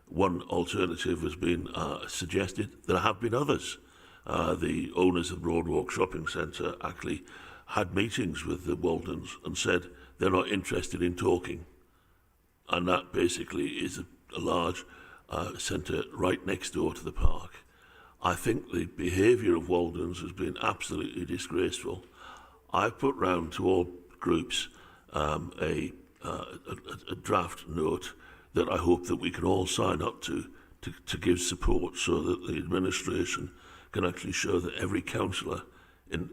one alternative has been suggested. There have been others. The owners of Broadwalk Shopping Centre actually had meetings with the Waldens and said they're not interested in talking. And that basically is a large centre right next door to the park. I think the behaviour of Waldens has been absolutely disgraceful. I've put round to all groups a draft note that I hope that we can all sign up to to give support so that the administration can actually show that every councillor in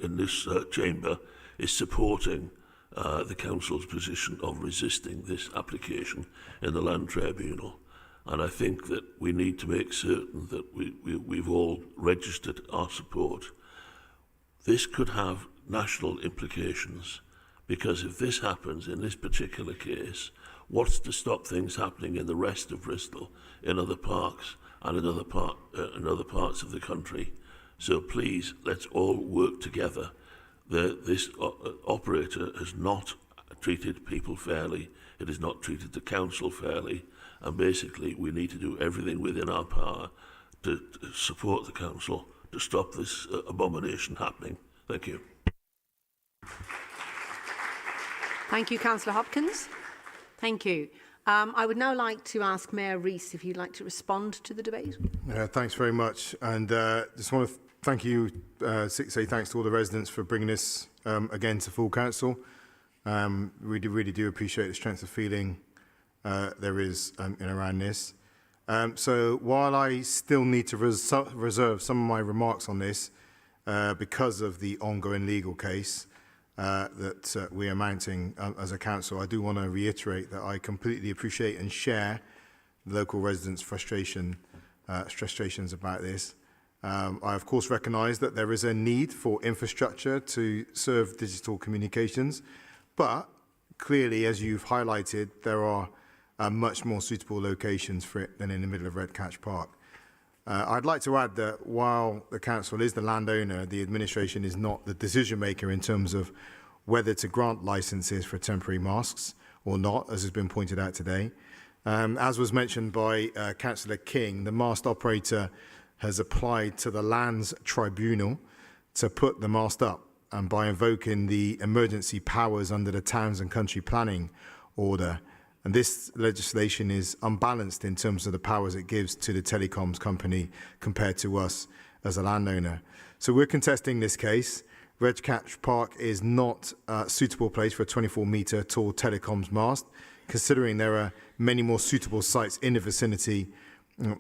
this chamber is supporting the council's position of resisting this application in the Land Tribunal. And I think that we need to make certain that we've all registered our support. This could have national implications, because if this happens in this particular case, what's to stop things happening in the rest of Bristol, in other parks and in other parts of the country? So please, let's all work together. This operator has not treated people fairly. It has not treated the council fairly. And basically, we need to do everything within our power to support the council to stop this abomination happening. Thank you. Thank you, Councillor Hopkins. Thank you. I would now like to ask Mayor Rees if he'd like to respond to the debate. Thanks very much. And just want to thank you, say thanks to all the residents for bringing this again to full council. We really do appreciate the strength of feeling there is in around this. So while I still need to reserve some of my remarks on this because of the ongoing legal case that we are mounting as a council, I do want to reiterate that I completely appreciate and share local residents' frustrations about this. I, of course, recognise that there is a need for infrastructure to serve digital communications, but clearly, as you've highlighted, there are much more suitable locations for it than in the middle of Redcatch Park. I'd like to add that while the council is the landowner, the administration is not the decision maker in terms of whether to grant licences for temporary masts or not, as has been pointed out today. As was mentioned by Councillor King, the mast operator has applied to the Lands Tribunal to put the mast up, and by invoking the emergency powers under the Towns and Country Planning Order. And this legislation is unbalanced in terms of the powers it gives to the telecoms company compared to us as a landowner. So we're contesting this case. Redcatch Park is not a suitable place for a 24-metre tall telecoms mast, considering there are many more suitable sites in the vicinity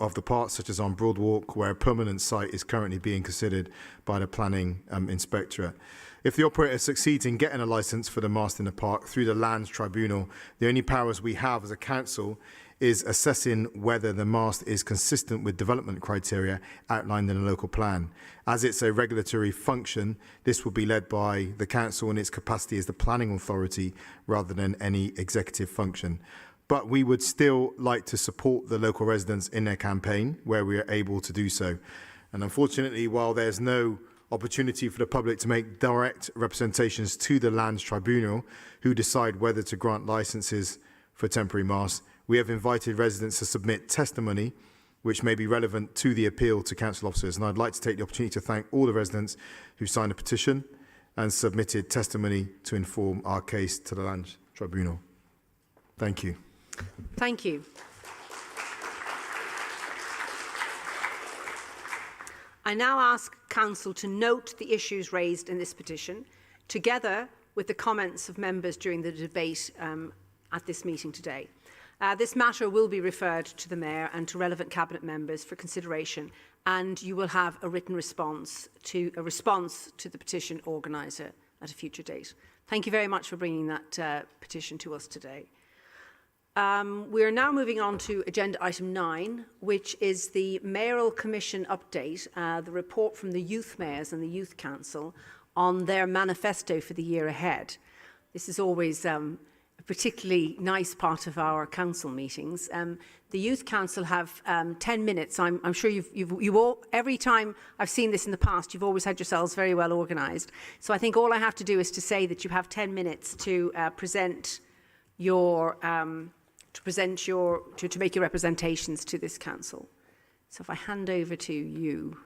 of the park, such as on Broadwalk, where a permanent site is currently being considered by the planning inspectorate. If the operator succeeds in getting a licence for the mast in the park through the Lands Tribunal, the only powers we have as a council is assessing whether the mast is consistent with development criteria outlined in the local plan. As it's a regulatory function, this will be led by the council in its capacity as the planning authority rather than any executive function. But we would still like to support the local residents in their campaign where we are able to do so. And unfortunately, while there's no opportunity for the public to make direct representations to the Lands Tribunal, who decide whether to grant licences for temporary masts, we have invited residents to submit testimony which may be relevant to the appeal to council officers. And I'd like to take the opportunity to thank all the residents who signed a petition and submitted testimony to inform our case to the Lands Tribunal. Thank you. Thank you. I now ask Council to note the issues raised in this petition, together with the comments of members during the debate at this meeting today. This matter will be referred to the Mayor and to relevant Cabinet members for consideration, and you will have a written response to the petition organiser at a future date. Thank you very much for bringing that petition to us today. We are now moving on to agenda item 9, which is the Mayoral Commission update, the report from the Youth Mayors and the Youth Council on their manifesto for the year ahead. This is always a particularly nice part of our council meetings. The Youth Council have 10 minutes. I'm sure you've all, every time I've seen this in the past, you've always had yourselves very well organised. So I think all I have to do is to say that you have 10 minutes to present your to make your representations to this council. So if I hand over to you,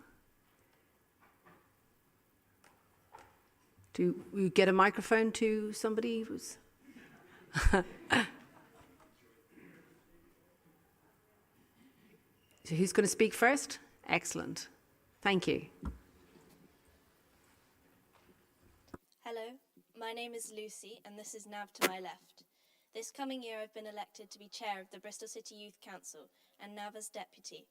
do we get a microphone to somebody who's so who's going to speak first? Excellent. Thank you. Hello, my name is Lucy and this is Nav to my left. This coming year I've been elected to be chair of the Bristol City Youth Council and now as deputy.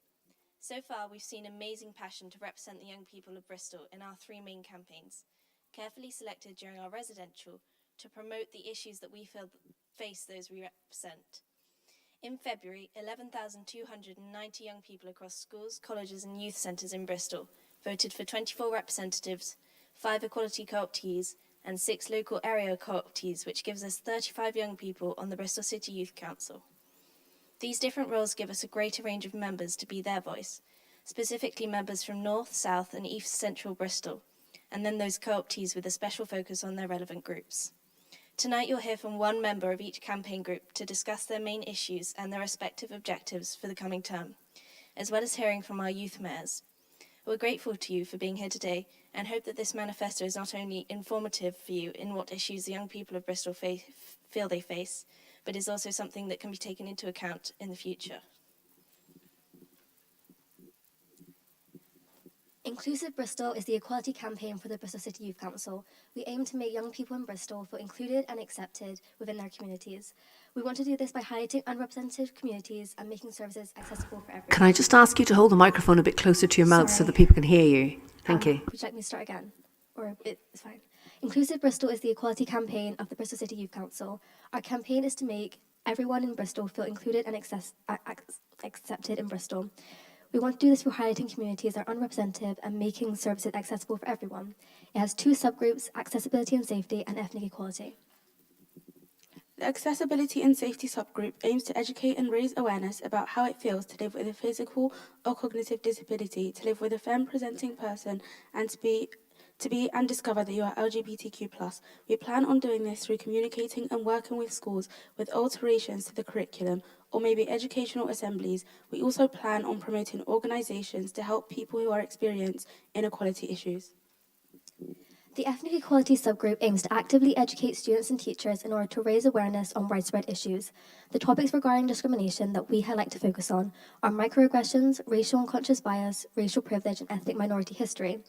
So far we've seen amazing passion to represent the young people of Bristol in our 3 main campaigns, carefully selected during our residential to promote the issues that we feel face those we represent. In February, 11,290 young people across schools, colleges and youth centres in Bristol voted for 24 representatives, 5 equality co-optees and 6 local area co-optees, which gives us 35 young people on the Bristol City Youth Council. These different roles give us a greater range of members to be their voice, specifically members from North, South and East Central Bristol, and then those co-optees with a special focus on their relevant groups. Tonight you'll hear from one member of each campaign group to discuss their main issues and their respective objectives for the coming term, as well as hearing from our youth mayors. We're grateful to you for being here today and hope that this manifesto is not only informative for you in what issues the young people of Bristol feel they face, but is also something that can be taken into account in the future. Inclusive Bristol is the equality campaign for the Bristol City Youth Council. We aim to make young people in Bristol feel included and accepted within their communities. We want to do this by highlighting unrepresented communities and making services accessible for everyone. Can I just ask you to hold the microphone a bit closer to your mouth so that people can hear you? Thank you. Would you like me to start again? Or it's fine. Inclusive Bristol is the equality campaign of the Bristol City Youth Council. Our campaign is to make everyone in Bristol feel included and accepted in Bristol. We want to do this through highlighting communities that are unrepresented and making services accessible for everyone. It has 2 subgroups, accessibility and safety, and ethnic equality. The Accessibility and Safety subgroup aims to educate and raise awareness about how it feels to live with a physical or cognitive disability, to live with a femme-presenting person, and to be and discover that you are LGBTQ+. We plan on doing this through communicating and working with schools with alterations to the curriculum or maybe educational assemblies. We also plan on promoting organisations to help people who are experiencing inequality issues. The ethnic equality subgroup aims to actively educate students and teachers in order to raise awareness on widespread issues. The topics regarding discrimination that we highlight to focus on are microaggressions, racial unconscious bias, racial privilege, and ethnic minority history.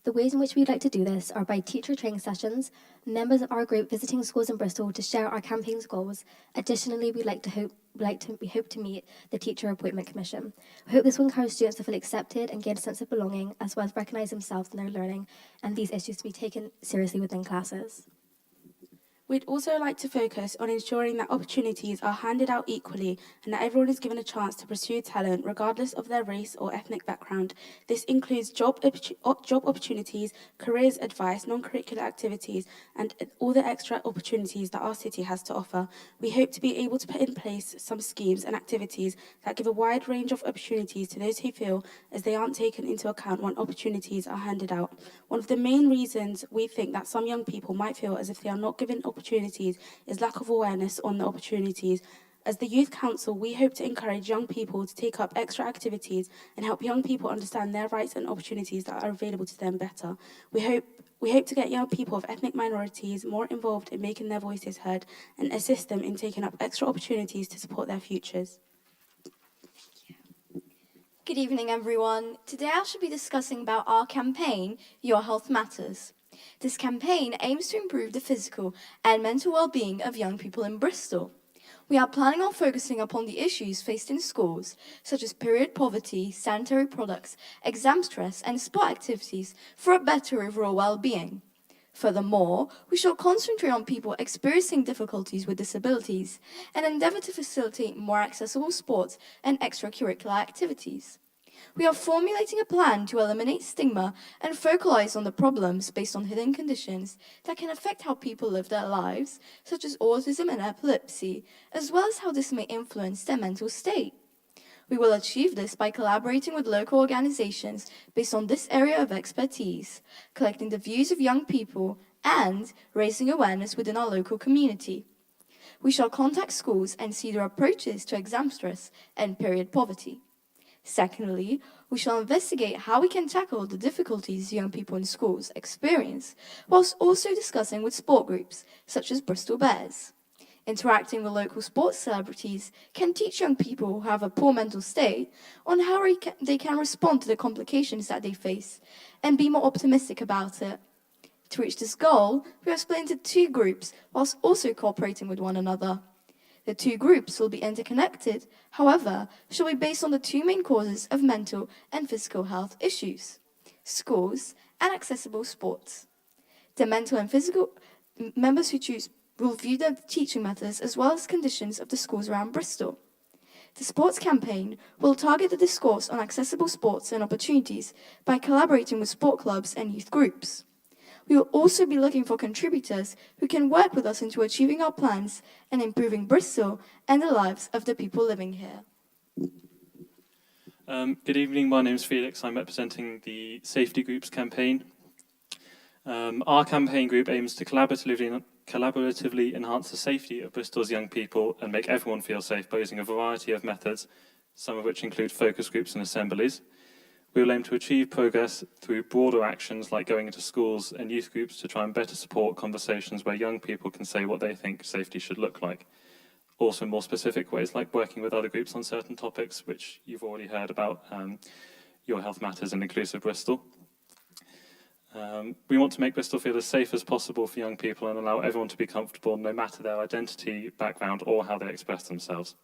The ways in which we'd like to do this are by teacher training sessions, members of our group visiting schools in Bristol to share our campaign's goals. Additionally, we hope to meet the Teacher Appointment Commission. We hope this will encourage students to feel accepted and gain a sense of belonging, as well as recognise themselves in their learning and these issues to be taken seriously within classes. We'd also like to focus on ensuring that opportunities are handed out equally and that everyone is given a chance to pursue talent regardless of their race or ethnic background. This includes job opportunities, careers advice, non-curricular activities and all the extra opportunities that our city has to offer. We hope to be able to put in place some schemes and activities that give a wide range of opportunities to those who feel as they aren't taken into account when opportunities are handed out. One of the main reasons we think that some young people might feel as if they are not given opportunities is lack of awareness on the opportunities. As the Youth Council, we hope to encourage young people to take up extra activities and help young people understand their rights and opportunities that are available to them better. We hope to get young people of ethnic minorities more involved in making their voices heard and assist them in taking up extra opportunities to support their futures. Good evening, everyone. Today I shall be discussing about our campaign, Your Health Matters. This campaign aims to improve the physical and mental well-being of young people in Bristol. We are planning on focusing upon the issues faced in schools, such as period poverty, sanitary products, exam stress, and sport activities for a better overall well-being. Furthermore, we shall concentrate on people experiencing difficulties with disabilities and endeavour to facilitate more accessible sports and extracurricular activities. We are formulating a plan to eliminate stigma and focalise on the problems based on hidden conditions that can affect how people live their lives, such as autism and epilepsy, as well as how this may influence their mental state. We will achieve this by collaborating with local organisations based on this area of expertise, collecting the views of young people, and raising awareness within our local community. We shall contact schools and see their approaches to exam stress and period poverty. Secondly, we shall investigate how we can tackle the difficulties young people in schools experience, whilst also discussing with sport groups, such as Bristol Bears. Interacting with local sports celebrities can teach young people who have a poor mental state on how they can respond to the complications that they face and be more optimistic about it. To reach this goal, we are split into 2 groups whilst also cooperating with one another. The two groups will be interconnected, however, shall be based on the two main causes of mental and physical health issues: schools and accessible sports. The mental and physical members who choose will view the teaching methods as well as conditions of the schools around Bristol. The sports campaign will target the discourse on accessible sports and opportunities by collaborating with sport clubs and youth groups. We will also be looking for contributors who can work with us into achieving our plans and improving Bristol and the lives of the people living here. Good evening, my name is Felix. I'm representing the Safety Groups campaign. Our campaign group aims to collaboratively enhance the safety of Bristol's young people and make everyone feel safe by using a variety of methods, some of which include focus groups and assemblies. We will aim to achieve progress through broader actions like going into schools and youth groups to try and better support conversations where young people can say what they think safety should look like. Also in more specific ways like working with other groups on certain topics which you've already heard about, Your Health Matters and Inclusive Bristol. We want to make Bristol feel as safe as possible for young people and allow everyone to be comfortable no matter their identity, background or how they express themselves.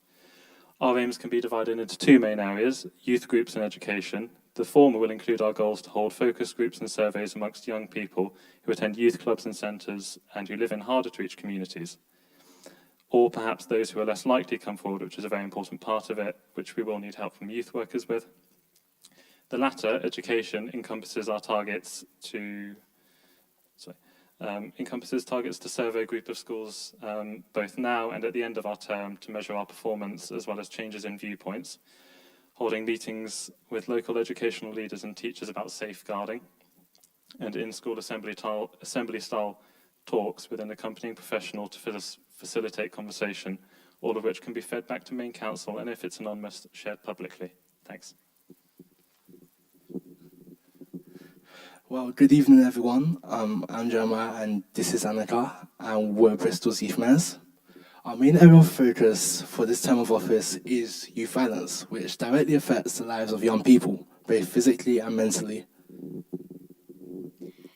Our aims can be divided into two main areas: youth groups and education. The former will include our goals to hold focus groups and surveys amongst young people who attend youth clubs and centres and who live in harder to reach communities. Or perhaps those who are less likely to come forward, which is a very important part of it, which we will need help from youth workers with. The latter, education, encompasses targets to survey a group of schools both now and at the end of our term to measure our performance as well as changes in viewpoints, holding meetings with local educational leaders and teachers about safeguarding, and in-school assembly-style talks with an accompanying professional to facilitate conversation, all of which can be fed back to main council and, if it's anonymous, shared publicly. Thanks. Well, good evening, everyone. I'm Jeremiah, and this is Annika, and we're Bristol's Youth Mayors. Our main area of focus for this term of office is youth violence, which directly affects the lives of young people, both physically and mentally.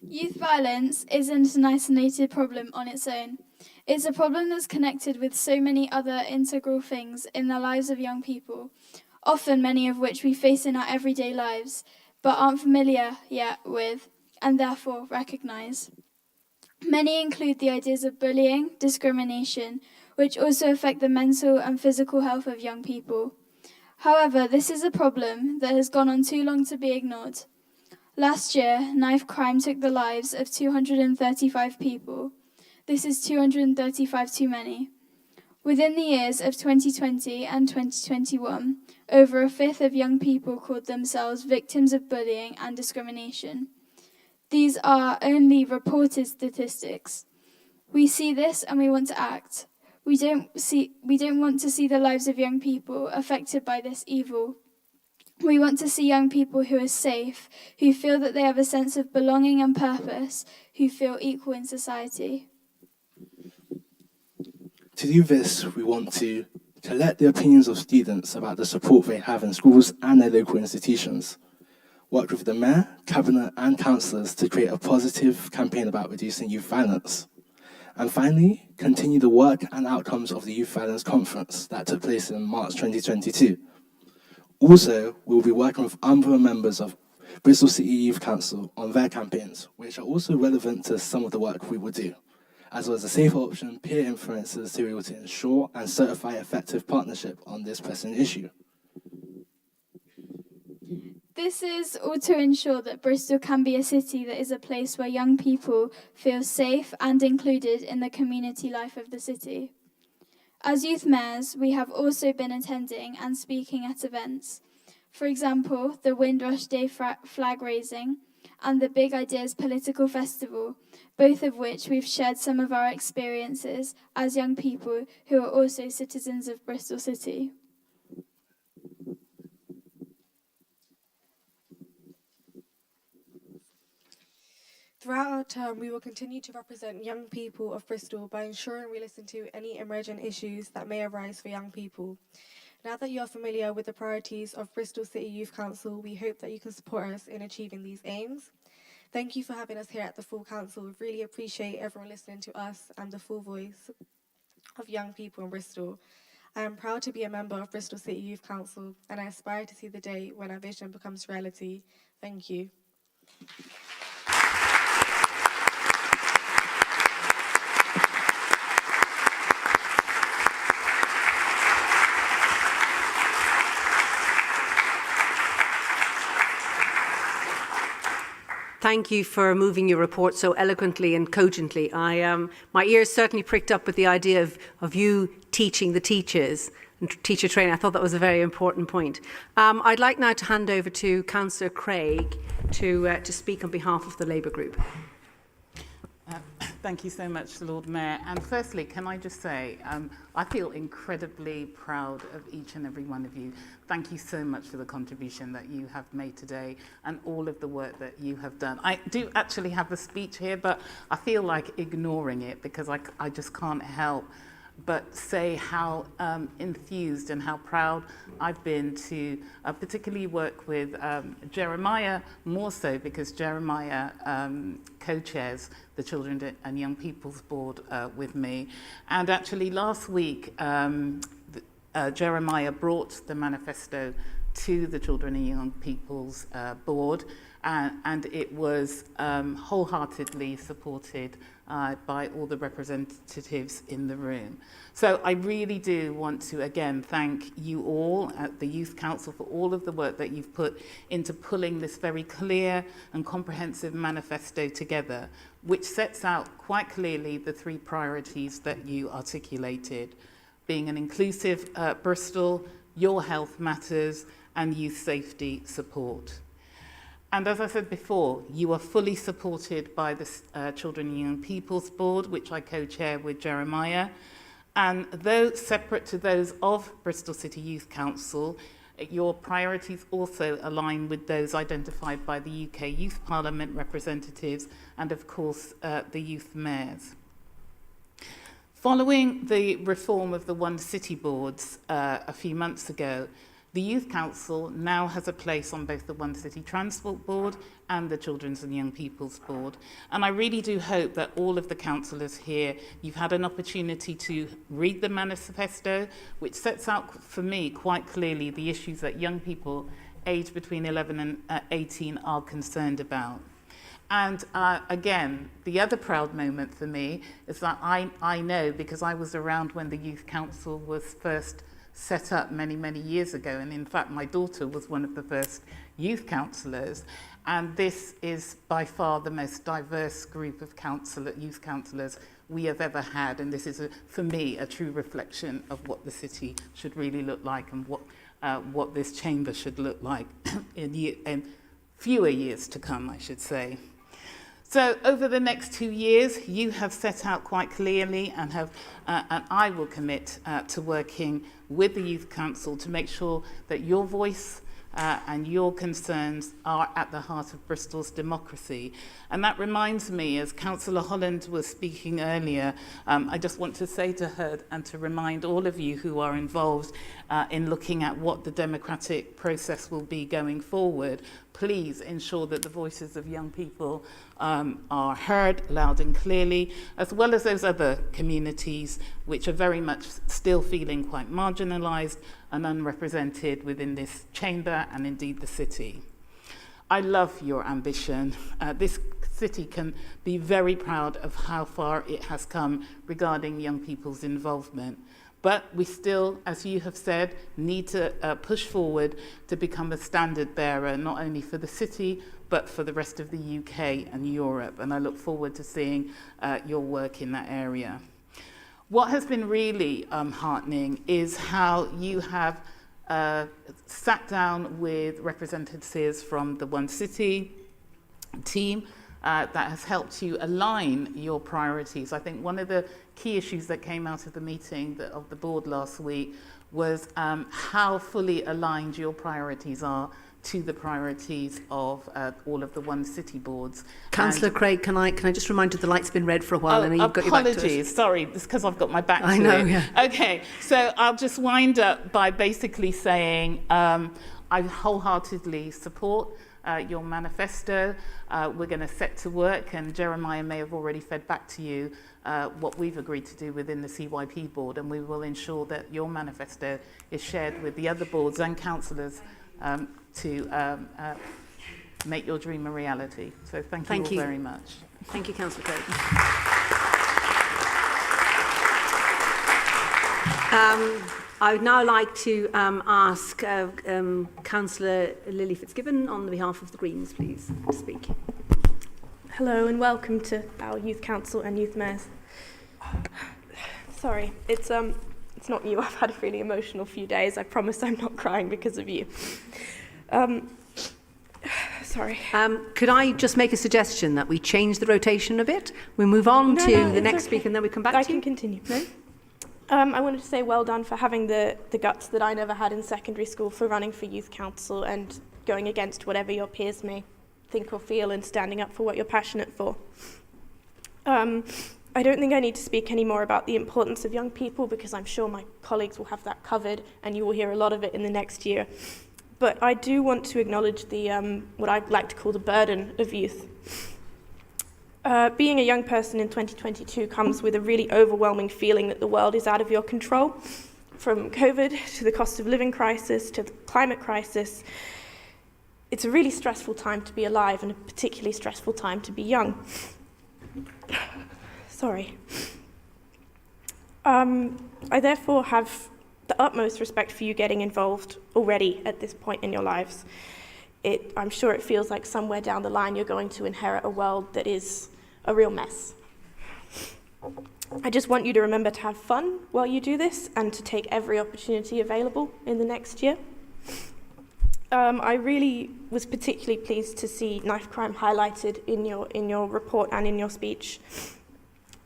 Youth violence isn't an isolated problem on its own. It's a problem that's connected with so many other integral things in the lives of young people, often many of which we face in our everyday lives, but aren't familiar yet with, and therefore recognise. Many include the ideas of bullying, discrimination, which also affect the mental and physical health of young people. However, this is a problem that has gone on too long to be ignored. Last year, knife crime took the lives of 235 people. This is 235 too many. Within the years of 2020 and 2021, over a fifth of young people called themselves victims of bullying and discrimination. These are only reported statistics. We see this and we want to act. We don't want to see the lives of young people affected by this evil. We want to see young people who are safe, who feel that they have a sense of belonging and purpose, who feel equal in society. To do this, we want to collect the opinions of students about the support they have in schools and their local institutions, work with the Mayor, Cabinet and Councillors to create a positive campaign about reducing youth violence, and finally, continue the work and outcomes of the Youth Violence Conference that took place in March 2022. Also, we'll be working with other members of Bristol City Youth Council on their campaigns, which are also relevant to some of the work we will do, as well as a safer option, peer influencers to be able to ensure and certify effective partnership on this pressing issue. This is all to ensure that Bristol can be a city that is a place where young people feel safe and included in the community life of the city. As youth mayors, we have also been attending and speaking at events. For example, the Windrush Day flag raising and the Big Ideas Political Festival, both of which we've shared some of our experiences as young people who are also citizens of Bristol City. Throughout our term, we will continue to represent young people of Bristol by ensuring we listen to any emergent issues that may arise for young people. Now that you are familiar with the priorities of Bristol City Youth Council, we hope that you can support us in achieving these aims. Thank you for having us here at the full council. We really appreciate everyone listening to us and the full voice. of young people in Bristol. I am proud to be a member of Bristol City Youth Council, and I aspire to see the day when our vision becomes reality. Thank you. Thank you for moving your report so eloquently and cogently. My ears certainly pricked up with the idea of you teaching the teachers and teacher training. I thought that was a very important point. I'd like now to hand over to Councillor Craig to speak on behalf of the Labour Group. Thank you so much, Lord Mayor. And firstly, can I just say, I feel incredibly proud of each and every one of you. Thank you so much for the contribution that you have made today and all of the work that you have done. I do actually have a speech here, but I feel like ignoring it because I just can't help but say how enthused and how proud I've been to particularly work with Jeremiah, more so because Jeremiah co-chairs the Children and Young People's Board with me. And actually last week, Jeremiah brought the manifesto to the Children and Young People's Board, and it was wholeheartedly supported by all the representatives in the room. So I really do want to again thank you all at the Youth Council for all of the work that you've put into pulling this very clear and comprehensive manifesto together, which sets out quite clearly the three priorities that you articulated: being an inclusive Bristol, your health matters, and youth safety support. And as I said before, you are fully supported by the Children and Young People's Board, which I co-chair with Jeremiah. And though separate to those of Bristol City Youth Council, your priorities also align with those identified by the UK Youth Parliament representatives and, of course, the youth mayors. Following the reform of the One City boards a few months ago, the Youth Council now has a place on both the One City Transport Board and the Children's and Young People's Board. And I really do hope that all of the councillors here, you've had an opportunity to read the manifesto, which sets out for me quite clearly the issues that young people aged between 11 and 18 are concerned about. And again, the other proud moment for me is that I know, because I was around when the Youth Council was first set up many, many years ago. And in fact, my daughter was one of the first youth councillors. And this is by far the most diverse group of youth councillors we have ever had. And this is, for me, a true reflection of what the city should really look like and what this chamber should look like in fewer years to come, I should say. So over the next 2 years, you have set out quite clearly and I will commit to working with the Youth Council to make sure that your voice and your concerns are at the heart of Bristol's democracy. And that reminds me, as Councillor Holland was speaking earlier, I just want to say to her and to remind all of you who are involved in looking at what the democratic process will be going forward, please ensure that the voices of young people are heard loud and clearly, as well as those other communities which are very much still feeling quite marginalised and unrepresented within this chamber and indeed the city. I love your ambition. This city can be very proud of how far it has come regarding young people's involvement. But we still, as you have said, need to push forward to become a standard bearer, not only for the city, but for the rest of the UK and Europe. And I look forward to seeing your work in that area. What has been really heartening is how you have sat down with representatives from the One City team that has helped you align your priorities. I think one of the key issues that came out of the meeting of the board last week was how fully aligned your priorities are to the priorities of all of the One City boards. Councillor Craig, can I just remind you the light's been red for a while and then you've got your back to it. Apologies, sorry, it's because I've got my back to it. I know, yeah. Okay, so I'll just wind up by basically saying I wholeheartedly support your manifesto. We're going to set to work, and Jeremiah may have already fed back to you what we've agreed to do within the CYP board, and we will ensure that your manifesto is shared with the other boards and councillors to make your dream a reality. So thank you all very much. Thank you, Councillor Craig. I would now like to ask Councillor Lily Fitzgibbon on behalf of the Greens, please, to speak. Hello and welcome to our Youth Council and Youth Mayors. Sorry, it's not you. I've had a really emotional few days. I promise I'm not crying because of you. Sorry. Could I just make a suggestion that we change the rotation a bit? We move on to the next speaker and then we come back to you? I can continue. No? I wanted to say well done for having the guts that I never had in secondary school for running for Youth Council and going against whatever your peers may think or feel and standing up for what you're passionate for. I don't think I need to speak any more about the importance of young people because I'm sure my colleagues will have that covered and you will hear a lot of it in the next year. But I do want to acknowledge the what I like to call the burden of youth. Being a young person in 2022 comes with a really overwhelming feeling that the world is out of your control. From COVID to the cost of living crisis to the climate crisis, it's a really stressful time to be alive and a particularly stressful time to be young. Sorry. I therefore have the utmost respect for you getting involved already at this point in your lives. I'm sure it feels like somewhere down the line you're going to inherit a world that is a real mess. I just want you to remember to have fun while you do this and to take every opportunity available in the next year. I really was particularly pleased to see knife crime highlighted in your report and in your speech,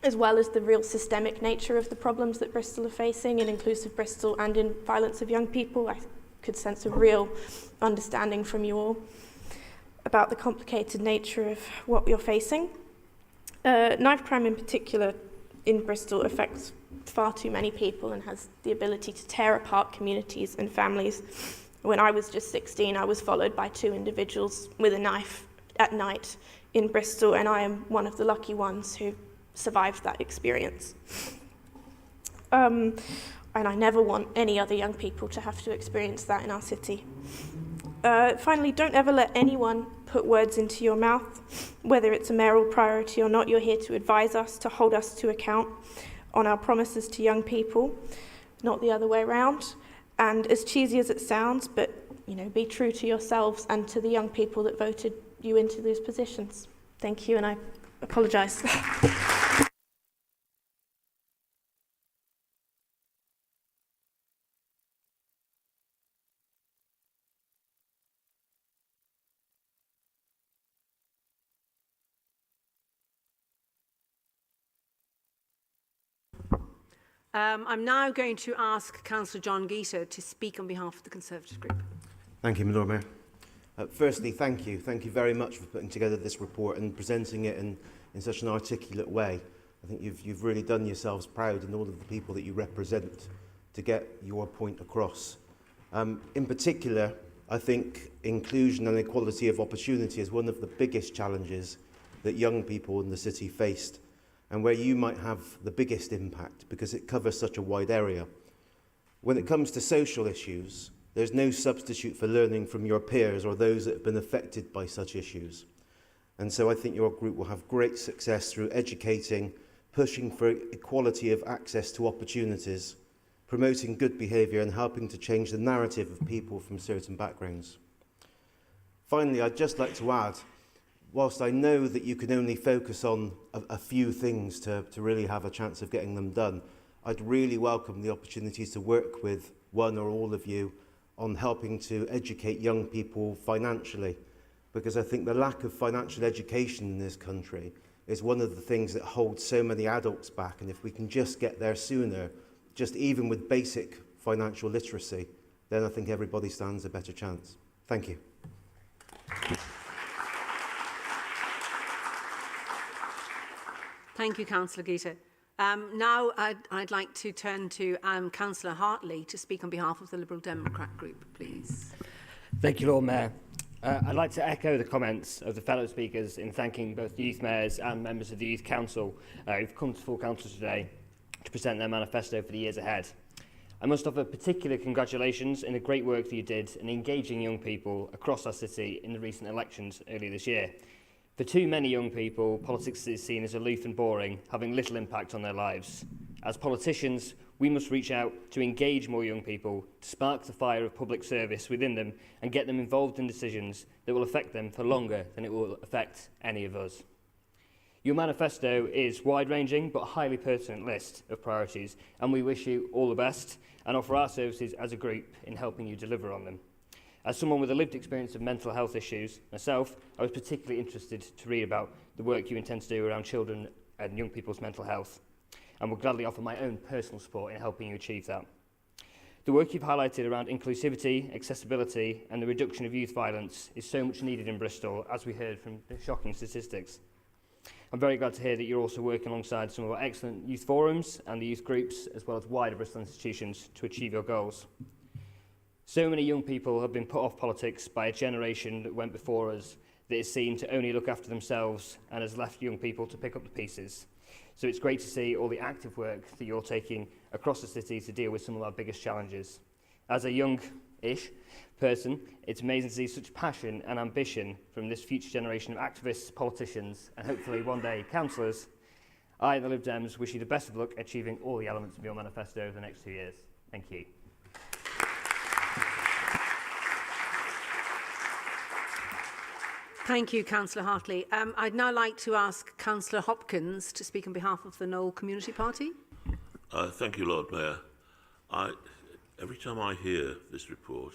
as well as the real systemic nature of the problems that Bristol are facing in Inclusive Bristol and in violence of young people. I could sense a real understanding from you all about the complicated nature of what you're facing. Knife crime in particular in Bristol affects far too many people and has the ability to tear apart communities and families. When I was just 16, I was followed by 2 individuals with a knife at night in Bristol, and I am one of the lucky ones who survived that experience. And I never want any other young people to have to experience that in our city. Finally, don't ever let anyone put words into your mouth. Whether it's a mayoral priority or not, you're here to advise us, to hold us to account on our promises to young people, not the other way around. And as cheesy as it sounds, but be true to yourselves and to the young people that voted you into those positions. Thank you, and I apologise. I'm now going to ask Councillor John Geeter to speak on behalf of the Conservative group. Thank you, Lord Mayor. Firstly, thank you. Thank you very much for putting together this report and presenting it in such an articulate way. I think you've really done yourselves proud and all of the people that you represent to get your point across. In particular, I think inclusion and equality of opportunity is one of the biggest challenges that young people in the city faced, and where you might have the biggest impact because it covers such a wide area. When it comes to social issues, there's no substitute for learning from your peers or those that have been affected by such issues. And so I think your group will have great success through educating, pushing for equality of access to opportunities, promoting good behaviour and helping to change the narrative of people from certain backgrounds. Finally, I'd just like to add, whilst I know that you can only focus on a few things to really have a chance of getting them done, I'd really welcome the opportunities to work with one or all of you on helping to educate young people financially, because I think the lack of financial education in this country is one of the things that holds so many adults back, and if we can just get there sooner, just even with basic financial literacy, then I think everybody stands a better chance. Thank you. Thank you, Councillor Geeter. Now I'd like to turn to Councillor Hartley to speak on behalf of the Liberal Democrat group, please. Thank you, Lord Mayor. I'd like to echo the comments of the fellow speakers in thanking both the youth mayors and members of the Youth Council who've come to full council today to present their manifesto for the years ahead. I must offer particular congratulations in the great work that you did in engaging young people across our city in the recent elections earlier this year. For too many young people, politics is seen as aloof and boring, having little impact on their lives. As politicians, we must reach out to engage more young people, to spark the fire of public service within them and get them involved in decisions that will affect them for longer than it will affect any of us. Your manifesto is wide-ranging but highly pertinent list of priorities, and we wish you all the best and offer our services as a group in helping you deliver on them. As someone with a lived experience of mental health issues myself, I was particularly interested to read about the work you intend to do around children and young people's mental health, and will gladly offer my own personal support in helping you achieve that. The work you've highlighted around inclusivity, accessibility and the reduction of youth violence is so much needed in Bristol, as we heard from the shocking statistics. I'm very glad to hear that you're also working alongside some of our excellent youth forums and the youth groups, as well as wider Bristol institutions, to achieve your goals. So many young people have been put off politics by a generation that went before us that is seen to only look after themselves and has left young people to pick up the pieces. So it's great to see all the active work that you're taking across the city to deal with some of our biggest challenges. As a young-ish person, it's amazing to see such passion and ambition from this future generation of activists, politicians, and hopefully one day councillors. I, the Lib Dems, wish you the best of luck achieving all the elements of your manifesto over the next 2 years. Thank you. Thank you, Councillor Hartley. I'd now like to ask Councillor Hopkins to speak on behalf of the Knoll Community Party. Thank you, Lord Mayor. Every time I hear this report,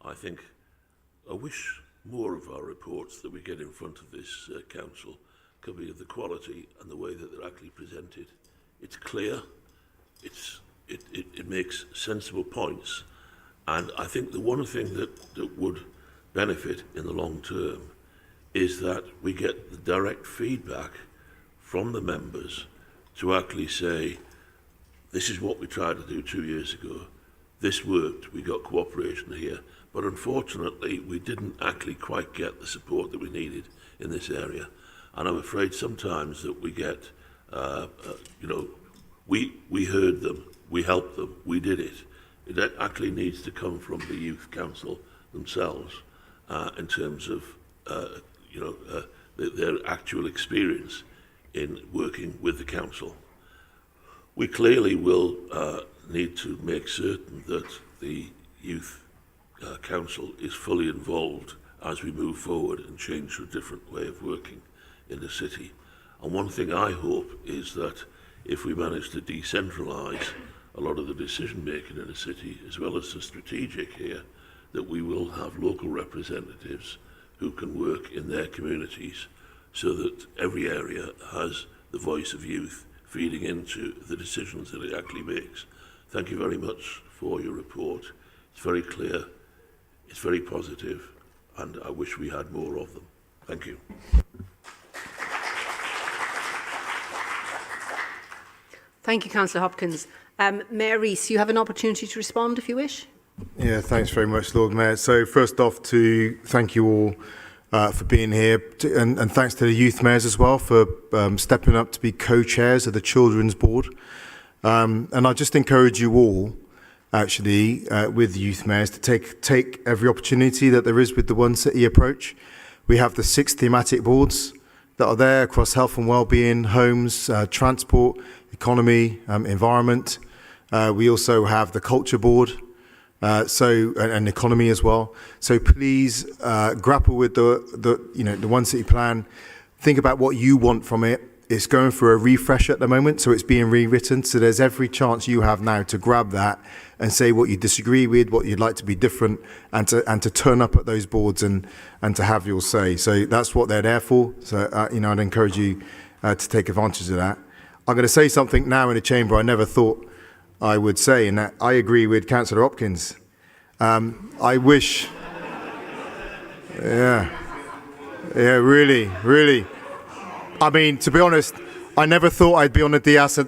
I think I wish more of our reports that we get in front of this council could be of the quality and the way that they're actually presented. It's clear, it makes sensible points, and I think the one thing that would benefit in the long term is that we get the direct feedback from the members to actually say, this is what we tried to do 2 years ago, this worked, we got cooperation here, but unfortunately we didn't actually quite get the support that we needed in this area. And I'm afraid sometimes that we get, we heard them, we helped them, we did it. It actually needs to come from the Youth Council themselves in terms of their actual experience in working with the council. We clearly will need to make certain that the Youth Council is fully involved as we move forward and change to a different way of working in the city. And one thing I hope is that if we manage to decentralise a lot of the decision making in the city, as well as the strategic here, that we will have local representatives who can work in their communities so that every area has the voice of youth feeding into the decisions that it actually makes. Thank you very much for your report. It's very clear, it's very positive, and I wish we had more of them. Thank you. Thank you, Councillor Hopkins. Mayor Rees, you have an opportunity to respond if you wish. Yeah, thanks very much, Lord Mayor. So first off, to thank you all for being here, and thanks to the youth mayors as well for stepping up to be co-chairs of the Children's Board. And I just encourage you all, actually, with the youth mayors, to take every opportunity that there is with the One City approach. We have the 6 thematic boards that are there across health and well-being, homes, transport, economy, environment. We also have the culture board, and economy as well. So please grapple with the One City plan. Think about what you want from it. It's going for a refresh at the moment, so it's being rewritten. So there's every chance you have now to grab that and say what you disagree with, what you'd like to be different, and to turn up at those boards and to have your say. So that's what they're there for. So I'd encourage you to take advantage of that. I'm going to say something now in the chamber I never thought I would say, and that I agree with Councillor Hopkins. I wish, really. I mean, to be honest, I never thought I'd be on the DS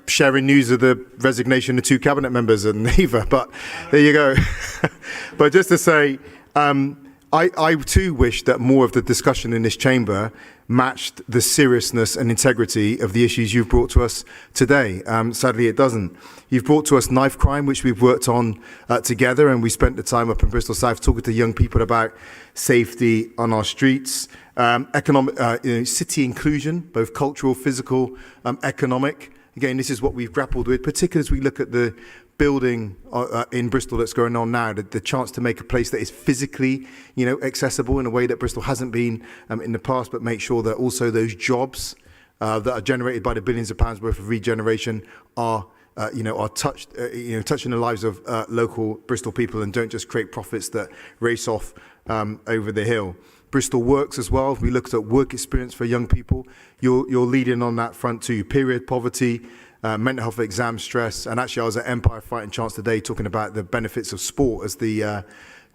sharing news of the resignation of 2 cabinet members and either, but there you go. But just to say, I too wish that more of the discussion in this chamber matched the seriousness and integrity of the issues you've brought to us today. Sadly, it doesn't. You've brought to us knife crime, which we've worked on together, and we spent the time up in Bristol South talking to young people about safety on our streets, economic, city inclusion, both cultural, physical, economic. Again, this is what we've grappled with, particularly as we look at the building in Bristol that's going on now, the chance to make a place that is physically, accessible in a way that Bristol hasn't been in the past, but make sure that also those jobs that are generated by the billions of pounds worth of regeneration are touching the lives of local Bristol people and don't just create profits that race off over the hill. Bristol Works as well. If we looked at work experience for young people, you're leading on that front too. Period poverty, mental health, exam stress, and actually I was at Empire Fighting Chance today talking about the benefits of sport as the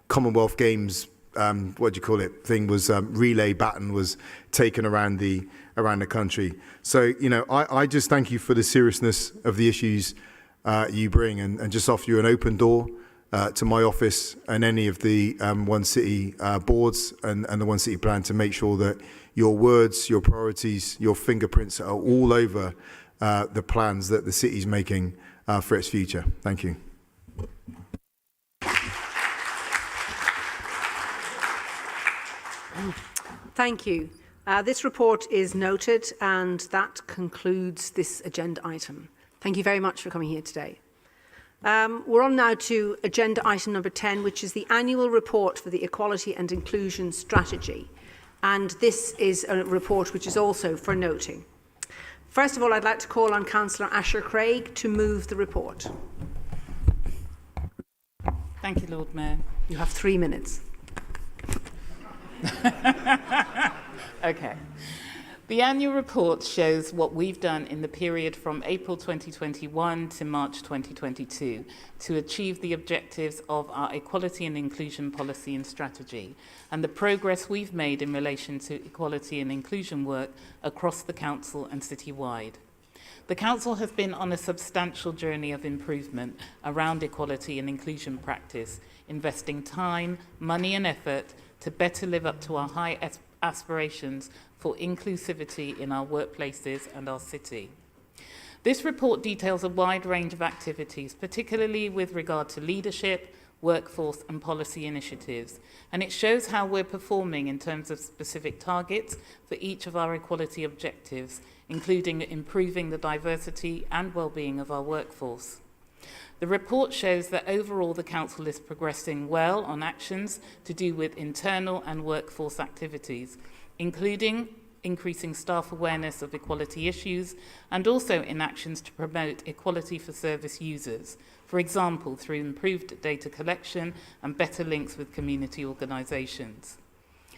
Commonwealth Games, thing was relay baton was taken around the country. So I just thank you for the seriousness of the issues you bring, and just offer you an open door to my office and any of the One City boards and the One City plan to make sure that your words, your priorities, your fingerprints are all over the plans that the city's making for its future. Thank you. Thank you. This report is noted, and that concludes this agenda item. Thank you very much for coming here today. We're on now to agenda item number 10, which is the annual report for the Equality and Inclusion Strategy. And this is a report which is also for noting. First of all, I'd like to call on Councillor Asher Craig to move the report. Thank you, Lord Mayor. You have 3 minutes. Okay. The annual report shows what we've done in the period from April 2021 to March 2022 to achieve the objectives of our equality and inclusion policy and strategy, and the progress we've made in relation to equality and inclusion work across the council and citywide. The council has been on a substantial journey of improvement around equality and inclusion practice, investing time, money and effort to better live up to our high aspirations for inclusivity in our workplaces and our city. This report details a wide range of activities, particularly with regard to leadership, workforce and policy initiatives, and it shows how we're performing in terms of specific targets for each of our equality objectives, including improving the diversity and well-being of our workforce. The report shows that overall the Council is progressing well on actions to do with internal and workforce activities, including increasing staff awareness of equality issues and also in actions to promote equality for service users, for example, through improved data collection and better links with community organisations.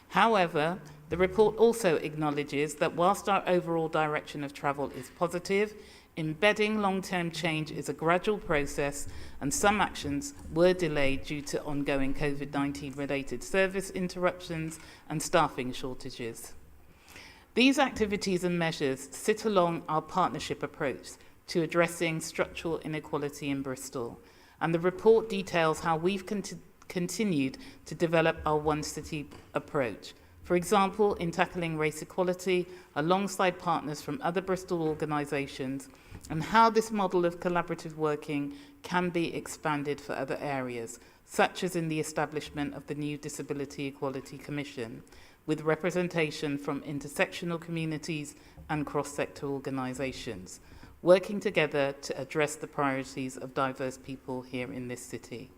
However, the report also acknowledges that whilst our overall direction of travel is positive, embedding long-term change is a gradual process and some actions were delayed due to ongoing COVID-19 related service interruptions and staffing shortages. These activities and measures sit along our partnership approach to addressing structural inequality in Bristol, and the report details how we've continued to develop our One City approach. For example, in tackling race equality alongside partners from other Bristol organisations, and how this model of collaborative working can be expanded for other areas, such as in the establishment of the new Disability Equality Commission, with representation from intersectional communities and cross-sector organisations, working together to address the priorities of diverse people here in this city.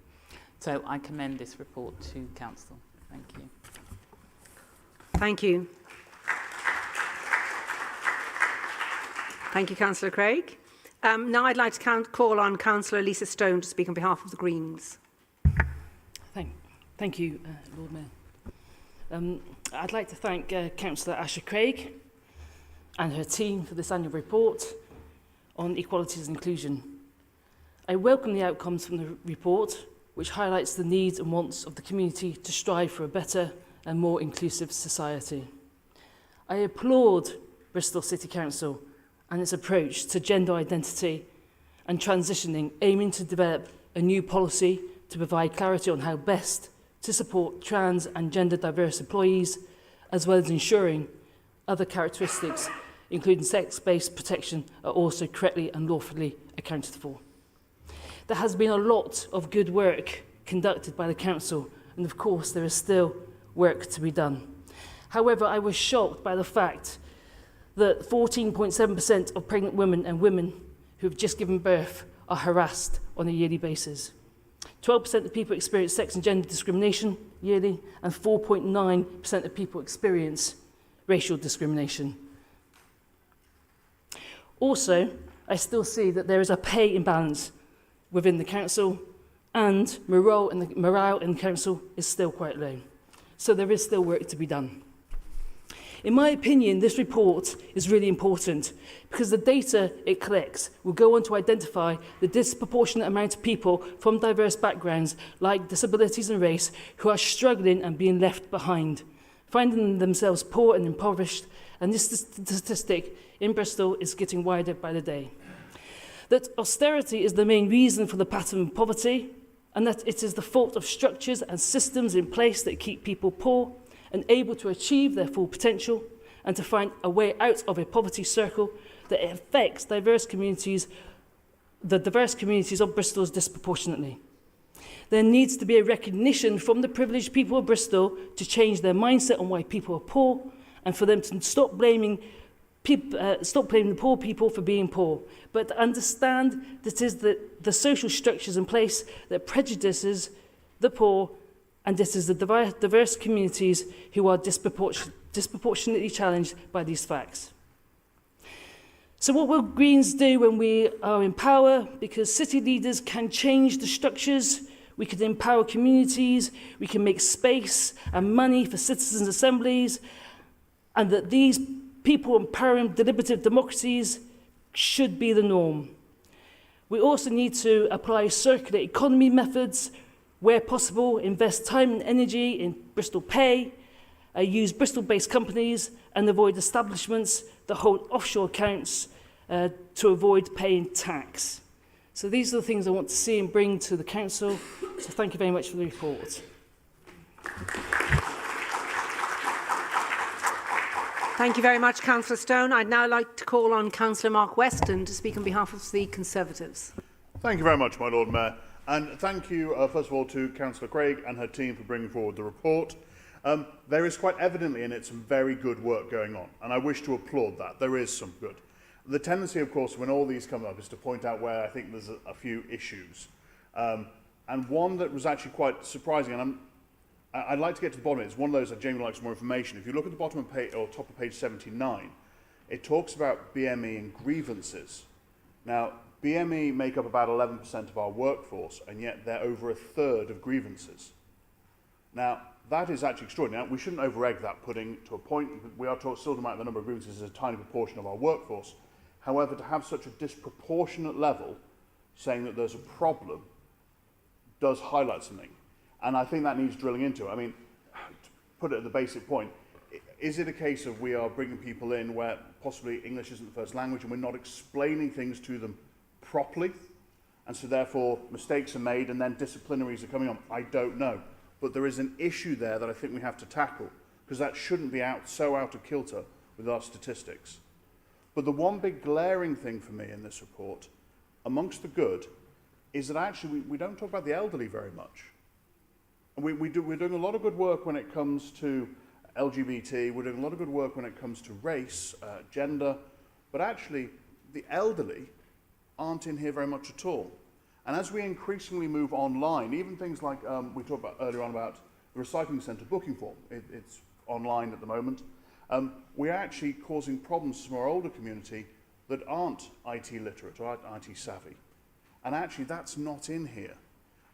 So I commend this report to Council. Thank you. Thank you. Thank you, Councillor Craig. Now I'd like to call on Councillor Lisa Stone to speak on behalf of the Greens. Thank you, Lord Mayor. I'd like to thank Councillor Asher Craig and her team for this annual report on equality and inclusion. I welcome the outcomes from the report, which highlights the needs and wants of the community to strive for a better and more inclusive society. I applaud Bristol City Council and its approach to gender identity and transitioning, aiming to develop a new policy to provide clarity on how best to support trans and gender diverse employees, as well as ensuring other characteristics, including sex-based protection, are also correctly and lawfully accounted for. There has been a lot of good work conducted by the Council, and of course there is still work to be done. However, I was shocked by the fact that 14.7% of pregnant women and women who have just given birth are harassed on a yearly basis. 12% of people experience sex and gender discrimination yearly, and 4.9% of people experience racial discrimination. Also, I still see that there is a pay imbalance within the council, and morale in the council is still quite low. So there is still work to be done. In my opinion, this report is really important because the data it collects will go on to identify the disproportionate amount of people from diverse backgrounds like disabilities and race who are struggling and being left behind, finding themselves poor and impoverished, and this statistic in Bristol is getting wider by the day. That austerity is the main reason for the pattern of poverty, and that it is the fault of structures and systems in place that keep people poor and able to achieve their full potential and to find a way out of a poverty circle that affects the diverse communities of Bristol disproportionately. There needs to be a recognition from the privileged people of Bristol to change their mindset on why people are poor, and for them to stop blaming the poor people for being poor, but understand that it is the social structures in place that prejudices the poor, and it is the diverse communities who are disproportionately challenged by these facts. So what will Greens do when we are in power? Because city leaders can change the structures, we can empower communities, we can make space and money for citizens' assemblies, and that these people empowering deliberative democracies should be the norm. We also need to apply circular economy methods, where possible, invest time and energy in Bristol Pay, use Bristol-based companies, and avoid establishments that hold offshore accounts to avoid paying tax. So these are the things I want to see and bring to the Council. So thank you very much for the report. Thank you very much, Councillor Stone. I'd now like to call on Councillor Mark Weston to speak on behalf of the Conservatives. Thank you very much, my Lord Mayor. And thank you, first of all, to Councillor Craig and her team for bringing forward the report. There is quite evidently in it some very good work going on, and I wish to applaud that. There is some good. The tendency, of course, when all these come up is to point out where I think there's a few issues. And one that was actually quite surprising, and I'd like to get to the bottom of it. It's one of those I genuinely like some more information. If you look at the bottom of page, or top of page 79, it talks about BME and grievances. Now, BME make up about 11% of our workforce, and yet they're over a third of grievances. Now, that is actually extraordinary. Now, we shouldn't over-egg that pudding to a point. We are still talking about the number of grievances as a tiny proportion of our workforce. However, to have such a disproportionate level saying that there's a problem does highlight something. And I think that needs drilling into. I mean, to put it at the basic point, is it a case of we are bringing people in where possibly English isn't the first language and we're not explaining things to them properly, and so therefore mistakes are made and then disciplinaries are coming on? I don't know. But there is an issue there that I think we have to tackle, because that shouldn't be so out of kilter with our statistics. But the one big glaring thing for me in this report, amongst the good, is that actually we don't talk about the elderly very much. And we're doing a lot of good work when it comes to LGBT, we're doing a lot of good work when it comes to race, gender, but actually the elderly aren't in here very much at all. And as we increasingly move online, even things like we talked about earlier on about the recycling centre booking form, it's online at the moment, we're actually causing problems to our older community that aren't IT literate or aren't IT savvy. And actually that's not in here.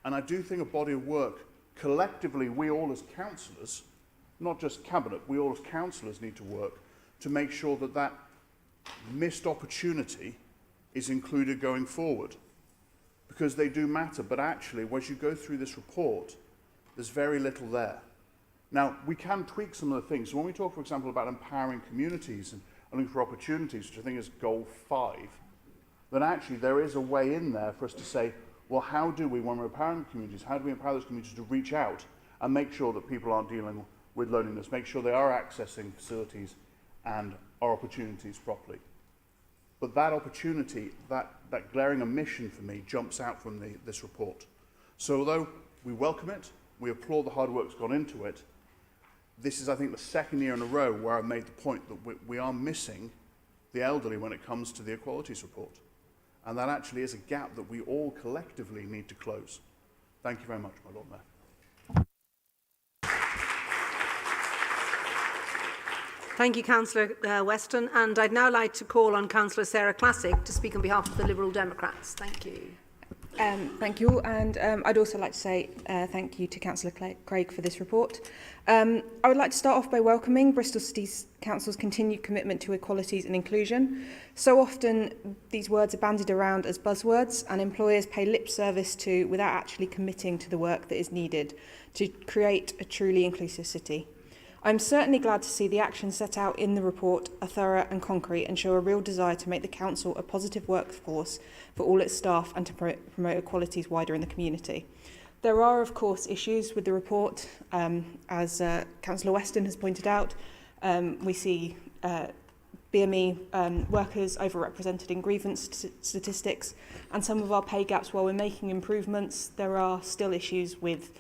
And I do think a body of work, collectively we all as councillors, not just cabinet, we all as councillors need to work to make sure that that missed opportunity is included going forward, because they do matter. But actually, as you go through this report, there's very little there. Now, we can tweak some of the things. So when we talk, for example, about empowering communities and looking for opportunities, which I think is goal 5, then actually there is a way in there for us to say, well, how do we, when we're empowering communities, how do we empower those communities to reach out and make sure that people aren't dealing with loneliness, make sure they are accessing facilities and our opportunities properly. But that opportunity, that glaring omission for me jumps out from this report. So although we welcome it, we applaud the hard work that's gone into it, this is, I think, the second year in a row where I've made the point that we are missing the elderly when it comes to the equalities report. And that actually is a gap that we all collectively need to close. Thank you very much, my Lord Mayor. Thank you, Councillor Weston. And I'd now like to call on Councillor Sarah Classic to speak on behalf of the Liberal Democrats. Thank you. Thank you, and I'd also like to say thank you to Councillor Craig for this report. I would like to start off by welcoming Bristol City Council's continued commitment to equalities and inclusion. So often these words are bandied around as buzzwords, and employers pay lip service to without actually committing to the work that is needed to create a truly inclusive city. I'm certainly glad to see the actions set out in the report are thorough and concrete and show a real desire to make the council a positive workforce for all its staff and to promote equalities wider in the community. There are, of course, issues with the report. As Councillor Weston has pointed out, we see BME workers overrepresented in grievance statistics, and some of our pay gaps, while we're making improvements, there are still issues with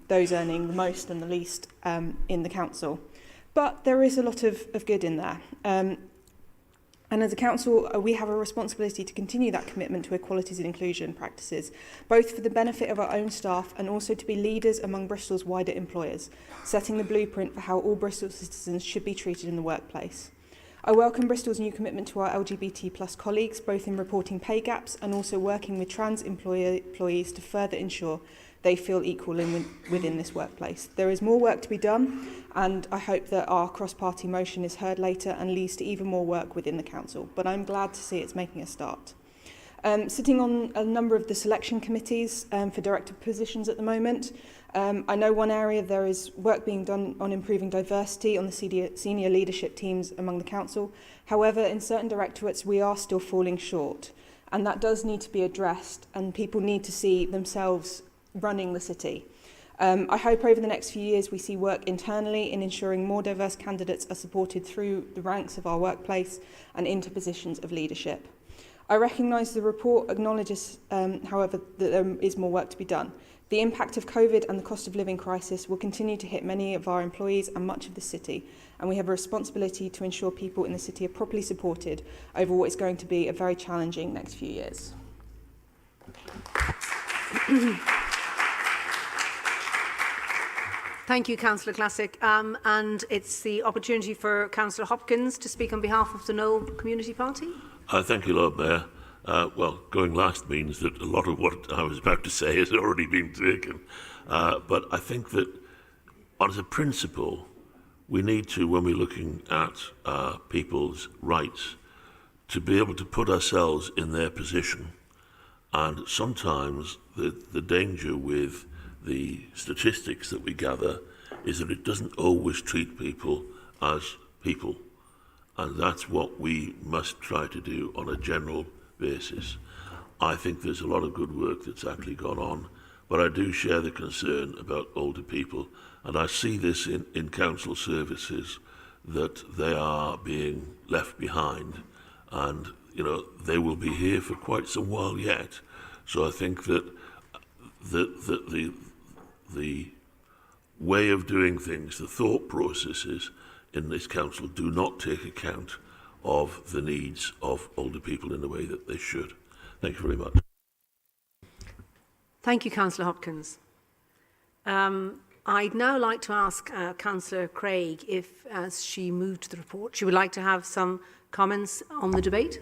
those earning the most and the least in the council. But there is a lot of good in there. And as a council, we have a responsibility to continue that commitment to equalities and inclusion practices, both for the benefit of our own staff and also to be leaders among Bristol's wider employers, setting the blueprint for how all Bristol citizens should be treated in the workplace. I welcome Bristol's new commitment to our LGBT+ colleagues, both in reporting pay gaps and also working with trans employees to further ensure they feel equal within this workplace. There is more work to be done, and I hope that our cross-party motion is heard later and leads to even more work within the council, but I'm glad to see it's making a start. Sitting on a number of the selection committees for director positions at the moment, I know one area there is work being done on improving diversity on the senior leadership teams among the council. However, in certain directorates, we are still falling short, and that does need to be addressed, and people need to see themselves running the city. I hope over the next few years we see work internally in ensuring more diverse candidates are supported through the ranks of our workplace and into positions of leadership. I recognise the report acknowledges, however, that there is more work to be done. The impact of COVID and the cost of living crisis will continue to hit many of our employees and much of the city, and we have a responsibility to ensure people in the city are properly supported over what is going to be a very challenging next few years. Thank you, Councillor Classic. And it's the opportunity for Councillor Hopkins to speak on behalf of the Knoll Community Party. Thank you, Lord Mayor. Well, going last means that a lot of what I was about to say has already been taken. But I think that, as a principle, we need to, when we're looking at people's rights, to be able to put ourselves in their position. And sometimes the danger with the statistics that we gather is that it doesn't always treat people as people. And that's what we must try to do on a general basis. I think there's a lot of good work that's actually gone on, but I do share the concern about older people, and I see this in council services, that they are being left behind, and they will be here for quite some while yet. So I think that the way of doing things, the thought processes in this council do not take account of the needs of older people in the way that they should. Thank you very much. Thank you, Councillor Hopkins. I'd now like to ask Councillor Craig if, as she moved the report, she would like to have some comments on the debate.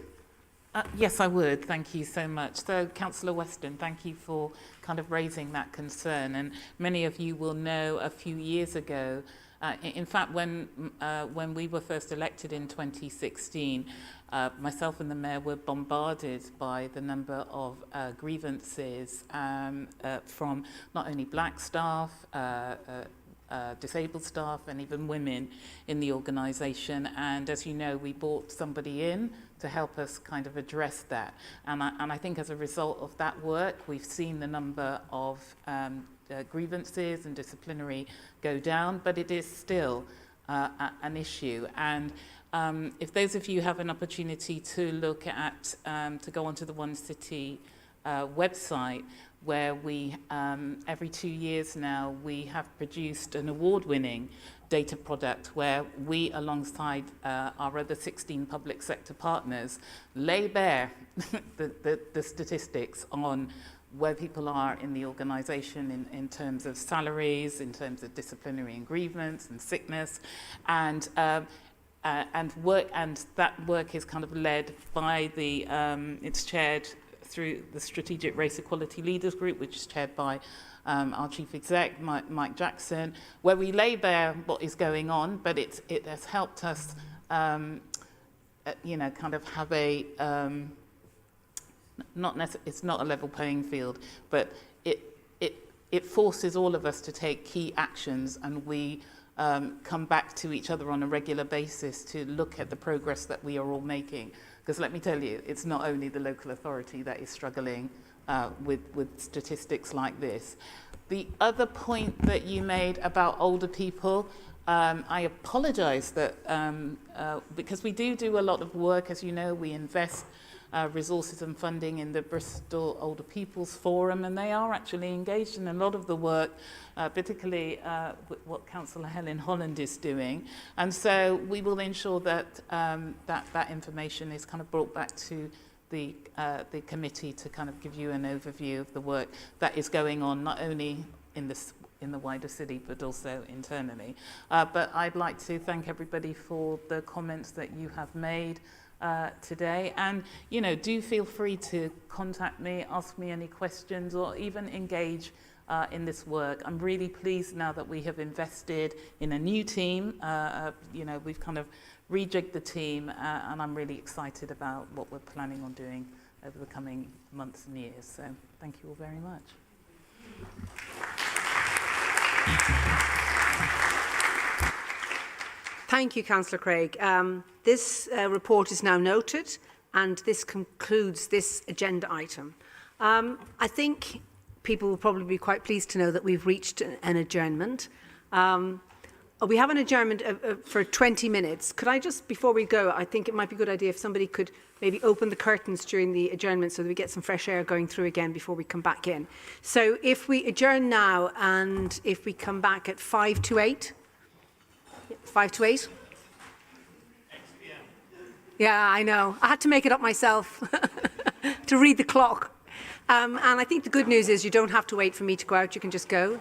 Yes, I would. Thank you so much. So, Councillor Weston, thank you for kind of raising that concern. And many of you will know a few years ago, in fact, when we were first elected in 2016, myself and the Mayor were bombarded by the number of grievances from not only black staff, disabled staff and even women in the organisation. And as you know, we brought somebody in to help us kind of address that. And I think as a result of that work, we've seen the number of grievances and disciplinary go down, but it is still an issue. And if those of you have an opportunity to look at, to go onto the One City website, where we, every 2 years now, we have produced an award-winning data product where we, alongside our other 16 public sector partners, lay bare the statistics on where people are in the organisation in terms of salaries, in terms of disciplinary and grievance and sickness, and work, and that work is kind of led by the, it's chaired through the Strategic Race Equality Leaders Group, which is chaired by our Chief Exec, Mike Jackson, where we lay bare what is going on, but it has helped us, you know, kind of have a, it's not a level playing field, but it forces all of us to take key actions, and we come back to each other on a regular basis to look at the progress that we are all making. Because let me tell you, it's not only the local authority that is struggling with statistics like this. The other point that you made about older people, I apologise that, because we do a lot of work, as you know, we invest resources and funding in the Bristol Older People's Forum, and they are actually engaged in a lot of the work, particularly what Councillor Helen Holland is doing. And so we will ensure that that information is kind of brought back to the committee to kind of give you an overview of the work that is going on, not only in the wider city, but also internally. But I'd like to thank everybody for the comments that you have made today, and you know, do feel free to contact me, ask me any questions, or even engage in this work. I'm really pleased now that we have invested in a new team. You know, we've kind of rejigged the team, and I'm really excited about what we're planning on doing over the coming months and years. So thank you all very much. Thank you, Councillor Craig. This report is now noted, and this concludes this agenda item. I think people will probably be quite pleased to know that we've reached an adjournment. We have an adjournment for 20 minutes. Could I just, before we go, I think it might be a good idea if somebody could maybe open the curtains during the adjournment so that we get some fresh air going through again before we come back in. So if we adjourn now, and if we come back at 5 to 8? 5 to 8? Yeah, I know. I had to make it up myself to read the clock. And I think the good news is you don't have to wait for me to go out. You can just go.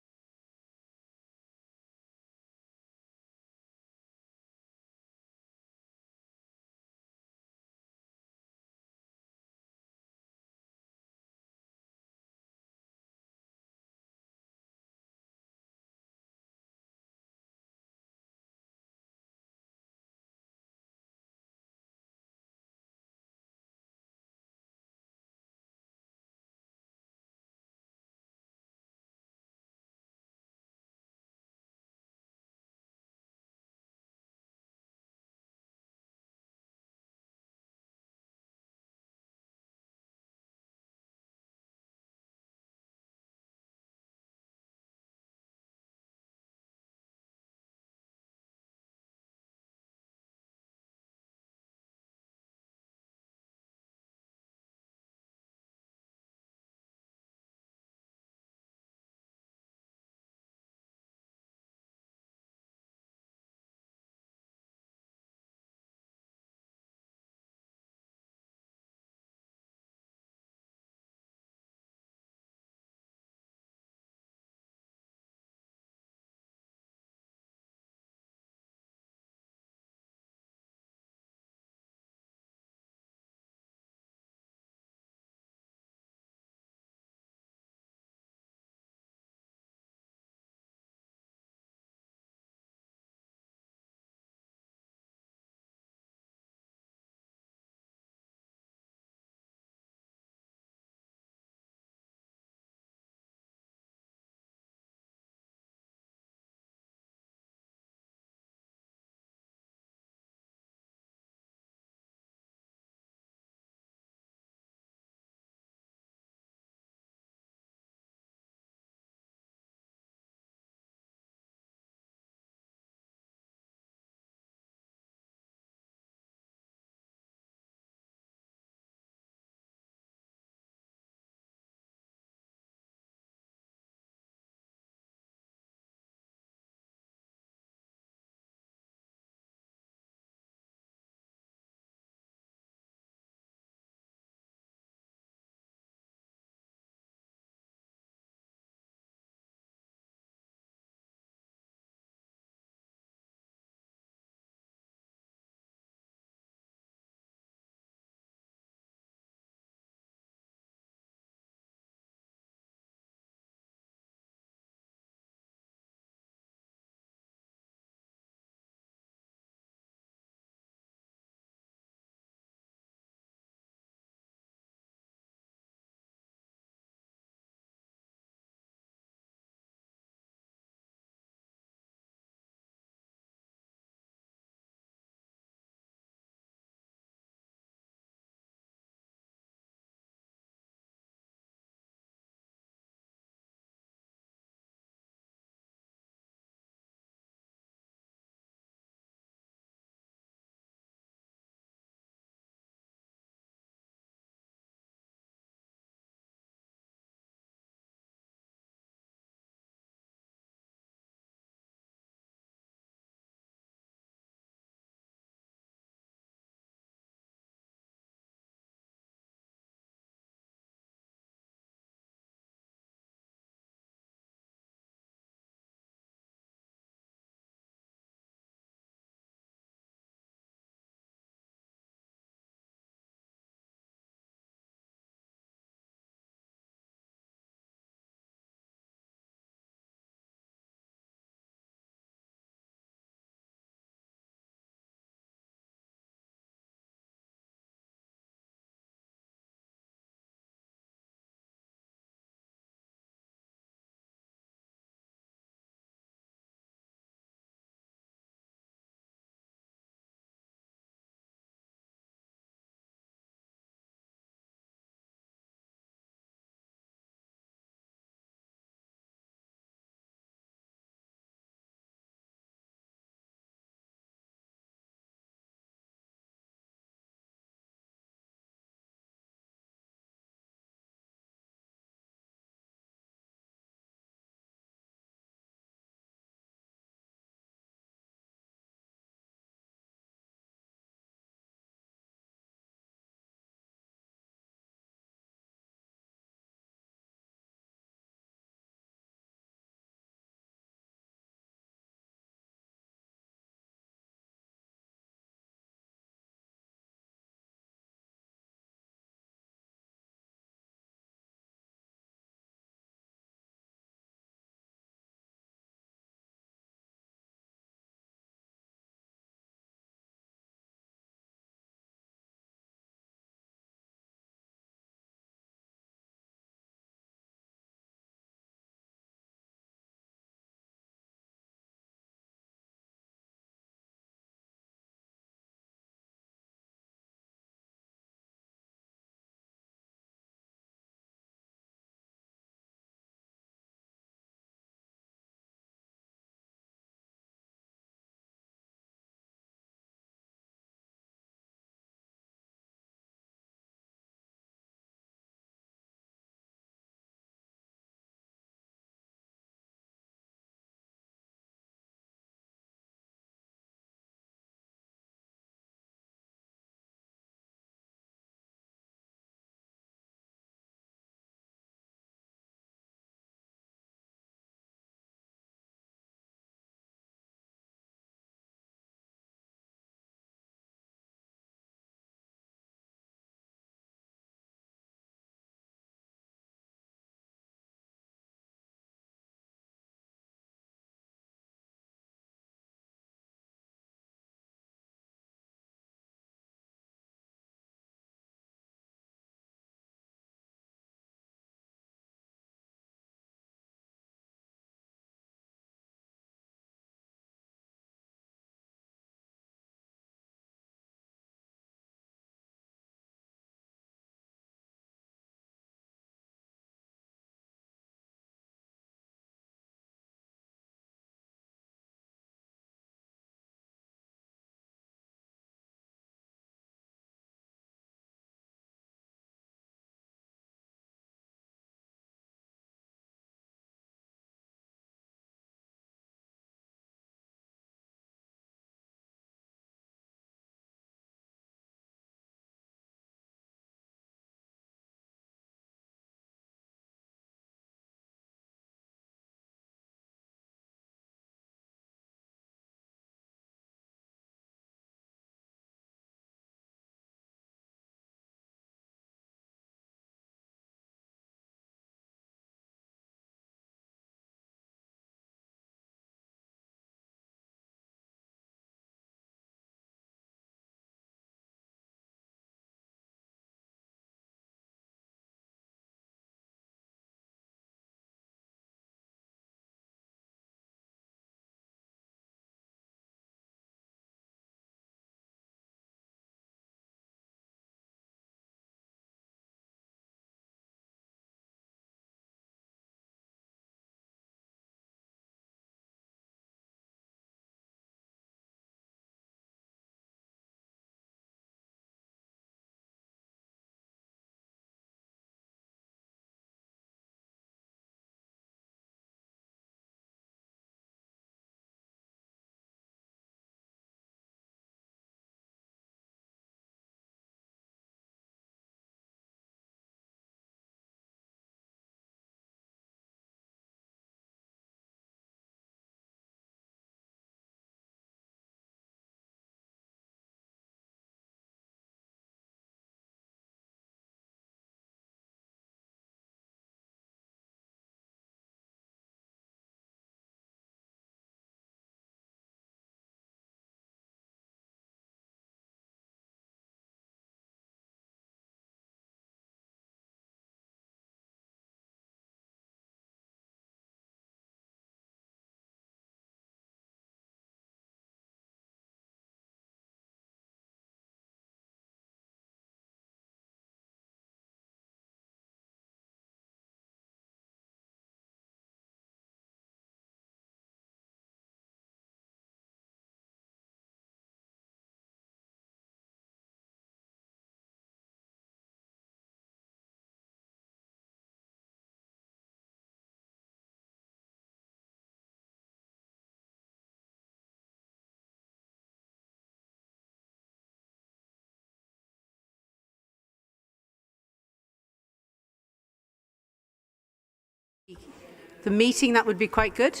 the meeting, that would be quite good.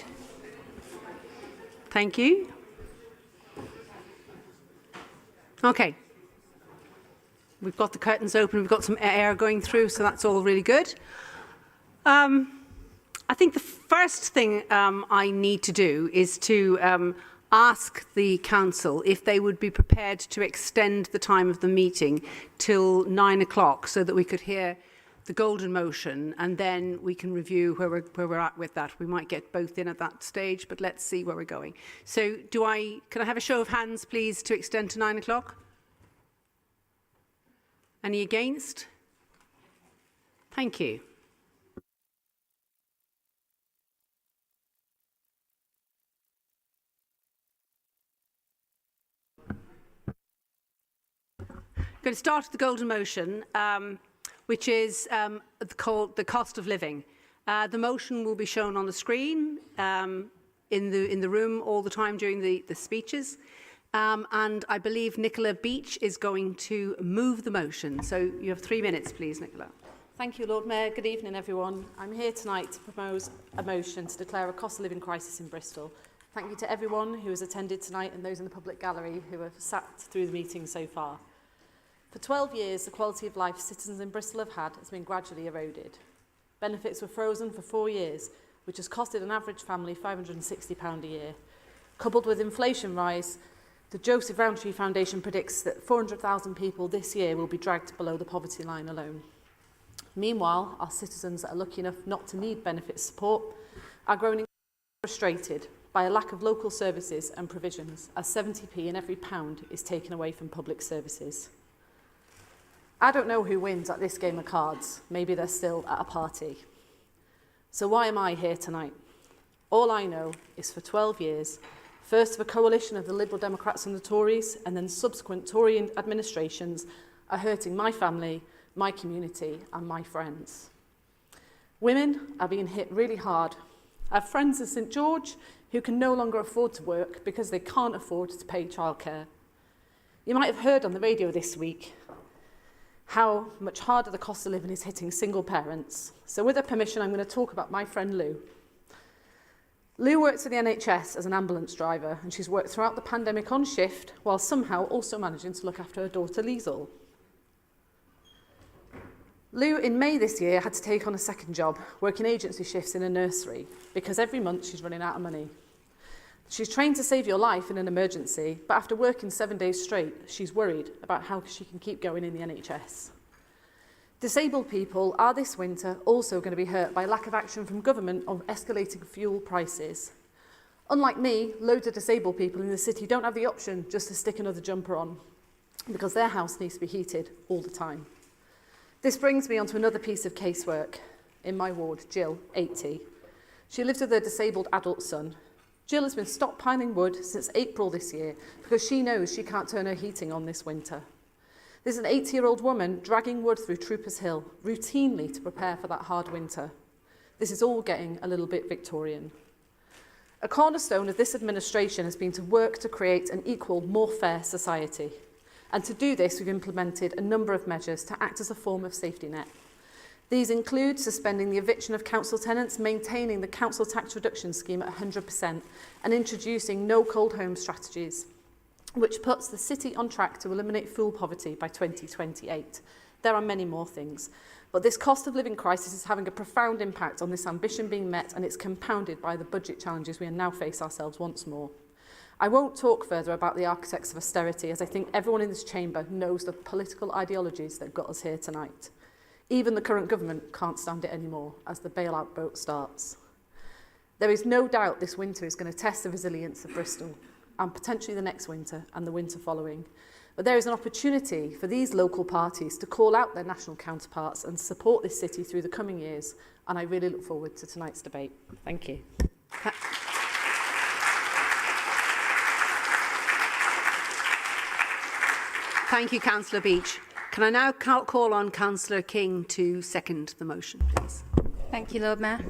Thank you. Okay. We've got the curtains open, we've got some air going through, so that's all really good. I think the first thing I need to do is to ask the council if they would be prepared to extend the time of the meeting till 9 o'clock so that we could hear the golden motion, and then we can review where we're at with that. We might get both in at that stage, but let's see where we're going. So can I have a show of hands, please, to extend to 9 o'clock? Any against? Thank you. I'm going to start with the golden motion, which is called the cost of living. The motion will be shown on the screen in the room all the time during the speeches. And I believe Nicola Beach is going to move the motion. So you have 3 minutes, please, Nicola. Thank you, Lord Mayor. Good evening, everyone. I'm here tonight to propose a motion to declare a cost of living crisis in Bristol. Thank you to everyone who has attended tonight and those in the public gallery who have sat through the meeting so far. For 12 years, the quality of life citizens in Bristol have had has been gradually eroded. Benefits were frozen for 4 years, which has costed an average family £560 a year. Coupled with inflation rise, the Joseph Rowntree Foundation predicts that 400,000 people this year will be dragged below the poverty line alone. Meanwhile, our citizens that are lucky enough not to need benefit support are growing frustrated by a lack of local services and provisions, as 70p in every pound is taken away from public services. I don't know who wins at this game of cards. Maybe they're still at a party. So why am I here tonight? All I know is for 12 years, first of a coalition of the Liberal Democrats and the Tories, and then subsequent Tory administrations are hurting my family, my community, and my friends. Women are being hit really hard. I have friends in St George who can no longer afford to work because they can't afford to pay childcare. You might have heard on the radio this week how much harder the cost of living is hitting single parents. So with their permission, I'm going to talk about my friend Lou. Lou works for the NHS as an ambulance driver, and she's worked throughout the pandemic on shift while somehow also managing to look after her daughter Liesl. Lou, in May this year, had to take on a second job, working agency shifts in a nursery, because every month she's running out of money. She's trained to save your life in an emergency, but after working 7 days straight, she's worried about how she can keep going in the NHS. Disabled people are this winter also going to be hurt by lack of action from government on escalating fuel prices. Unlike me, loads of disabled people in the city don't have the option just to stick another jumper on, because their house needs to be heated all the time. This brings me on to another piece of casework. In my ward, Jill, 80. She lives with her disabled adult son. Jill has been stockpiling wood since April this year because she knows she can't turn her heating on this winter. There's an 80-year-old woman dragging wood through Troopers Hill routinely to prepare for that hard winter. This is all getting a little bit Victorian. A cornerstone of this administration has been to work to create an equal, more fair society. And to do this, we've implemented a number of measures to act as a form of safety net. These include suspending the eviction of council tenants, maintaining the council tax reduction scheme at 100%, and introducing no cold home strategies, which puts the city on track to eliminate fuel poverty by 2028. There are many more things, but this cost of living crisis is having a profound impact on this ambition being met, and it's compounded by the budget challenges we now face ourselves once more. I won't talk further about the architects of austerity, as I think everyone in this chamber knows the political ideologies that got us here tonight. Even the current government can't stand it anymore as the bailout boat starts. There is no doubt this winter is going to test the resilience of Bristol, and potentially the next winter and the winter following. But there is an opportunity for these local parties to call out their national counterparts and support this city through the coming years, and I really look forward to tonight's debate. Thank you. Thank you, Councillor Beach. Can I now call on Councillor King to second the motion, please? Thank you, Lord Mayor.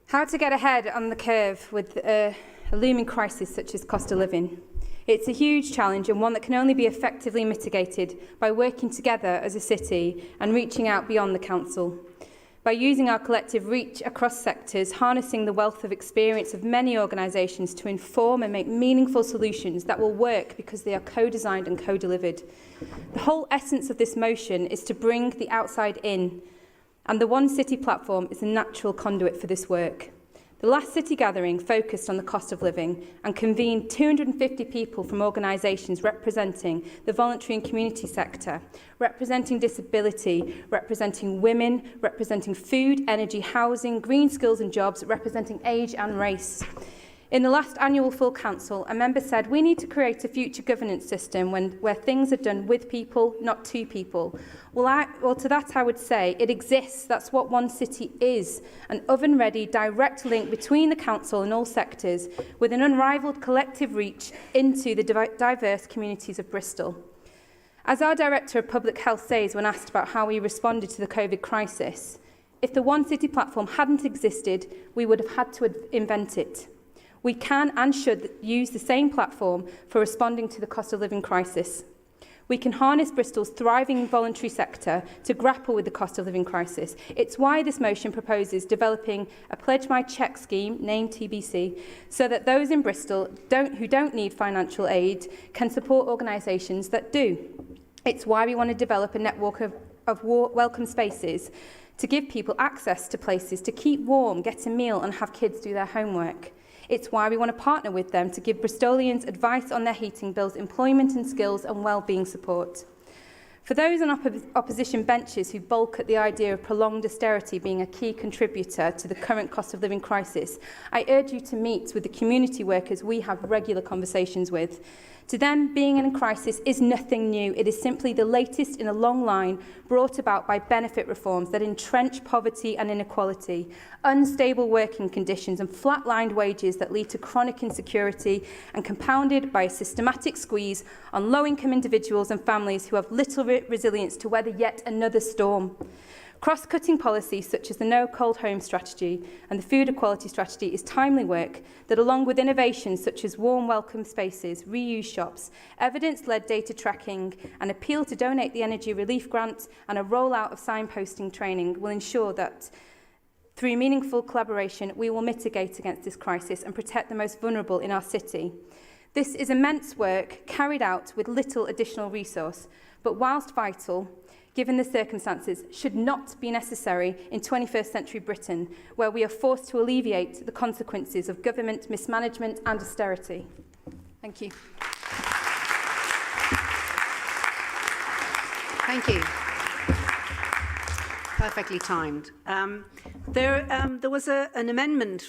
How to get ahead on the curve with a looming crisis such as cost of living. It's a huge challenge, and one that can only be effectively mitigated by working together as a city and reaching out beyond the council. by using our collective reach across sectors, harnessing the wealth of experience of many organisations to inform and make meaningful solutions that will work because they are co-designed and co-delivered. The whole essence of this motion is to bring the outside in, and the One City platform is a natural conduit for this work. The last City gathering focused on the cost of living and convened 250 people from organisations representing the voluntary and community sector, representing disability, representing women, representing food, energy, housing, green skills and jobs, representing age and race. In the last annual full council, a member said we need to create a future governance system where things are done with people, not to people. Well, to that I would say it exists. That's what One City is, an oven-ready direct link between the council and all sectors with an unrivalled collective reach into the diverse communities of Bristol. As our Director of Public Health says when asked about how we responded to the COVID crisis, if the One City platform hadn't existed, we would have had to invent it. We can and should use the same platform for responding to the cost of living crisis. We can harness Bristol's thriving voluntary sector to grapple with the cost of living crisis. It's why this motion proposes developing a Pledge My Cheque scheme, named TBC, so that those in Bristol who don't need financial aid can support organisations that do. It's why we want to develop a network of welcome spaces to give people access to places to keep warm, get a meal and have kids do their homework. It's why we want to partner with them to give Bristolians advice on their heating bills, employment and skills and wellbeing support. For those on opposition benches who balk at the idea of prolonged austerity being a key contributor to the current cost of living crisis, I urge you to meet with the community workers we have regular conversations with. To them, being in a crisis is nothing new. It is simply the latest in a long line brought about by benefit reforms that entrench poverty and inequality, unstable working conditions and flatlined wages that lead to chronic insecurity and compounded by a systematic squeeze on low-income individuals and families who have little resilience to weather yet another storm. Cross-cutting policies such as the No Cold Home strategy and the food equality strategy is timely work that, along with innovations such as warm welcome spaces, reuse shops, evidence-led data tracking, an appeal to donate the energy relief grant and a rollout of signposting training will ensure that through meaningful collaboration we will mitigate against this crisis and protect the most vulnerable in our city. This is immense work carried out with little additional resource, but whilst vital, given the circumstances, should not be necessary in 21st century Britain, where we are forced to alleviate the consequences of government mismanagement and austerity. Thank you. Thank you. Perfectly timed. There was an amendment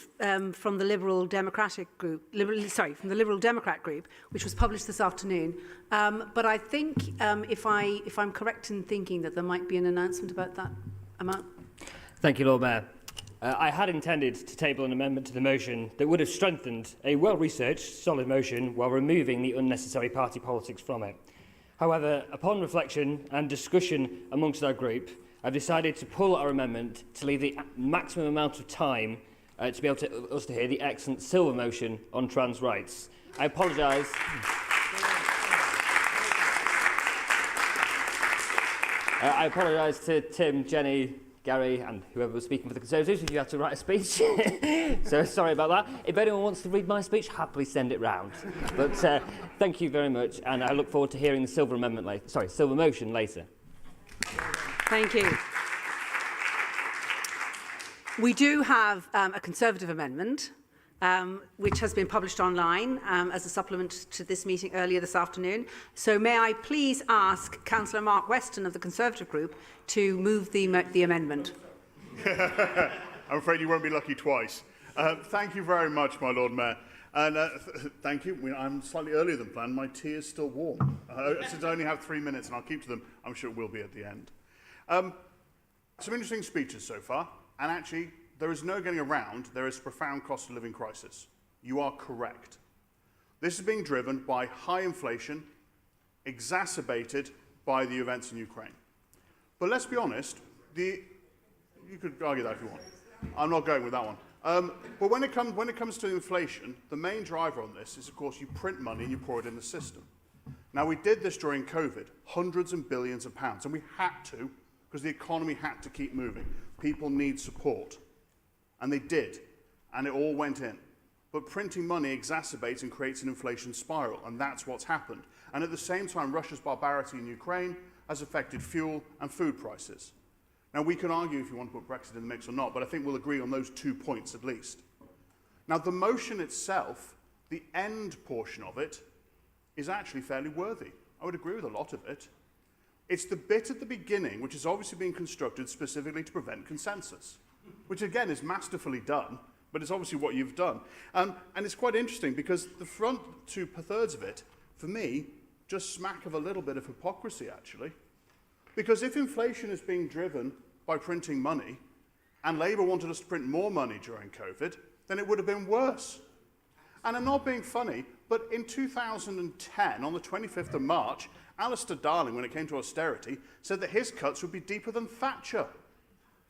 from the Liberal Democrat group, which was published this afternoon. But I think, if I'm correct in thinking, that there might be an announcement about that amount. Thank you, Lord Mayor. I had intended to table an amendment to the motion that would have strengthened a well-researched, solid motion while removing the unnecessary party politics from it. However, upon reflection and discussion amongst our group, I've decided to pull our amendment to leave the maximum amount of time to be able to us to hear the excellent Silver motion on trans rights. I apologise. I apologise to Tim, Jenny, Gary and whoever was speaking for the Conservatives if you had to write a speech. So sorry about that. If anyone wants to read my speech, happily send it round. But thank you very much, and I look forward to hearing the Silver motion later. Thank you. We do have a Conservative amendment, which has been published online as a supplement to this meeting earlier this afternoon. So may I please ask Councillor Mark Weston of the Conservative group to move the amendment. I'm afraid you won't be lucky twice. Thank you very much, my Lord Mayor. And thank you. I'm slightly earlier than planned. My tea is still warm. Since I only have 3 minutes and I'll keep to them, I'm sure it will be at the end. Some interesting speeches so far, and actually there is no getting around there is a profound cost of living crisis. You are correct. This is being driven by high inflation, exacerbated by the events in Ukraine. But let's be honest, you could argue that if you want. I'm not going with that one. But when it comes to inflation, the main driver on this is, of course, you print money and you pour it in the system. Now, we did this during COVID, hundreds and billions of pounds, and we had to, because the economy had to keep moving. people need support. And they did, and it all went in. But printing money exacerbates and creates an inflation spiral, and that's what's happened. And at the same time, Russia's barbarity in Ukraine has affected fuel and food prices. Now, we can argue if you want to put Brexit in the mix or not, but I think we'll agree on those 2 points at least. Now, the motion itself, the end portion of it, is actually fairly worthy. I would agree with a lot of it. It's the bit at the beginning, which is obviously being constructed specifically to prevent consensus, which again is masterfully done, but it's obviously what you've done. And it's quite interesting because the front 2/3 of it, for me, just smack of a little bit of hypocrisy, actually. Because if inflation is being driven by printing money, and Labour wanted us to print more money during COVID, then it would have been worse. And I'm not being funny, but in 2010, on the 25th of March, Alistair Darling, when it came to austerity, said that his cuts would be deeper than Thatcher.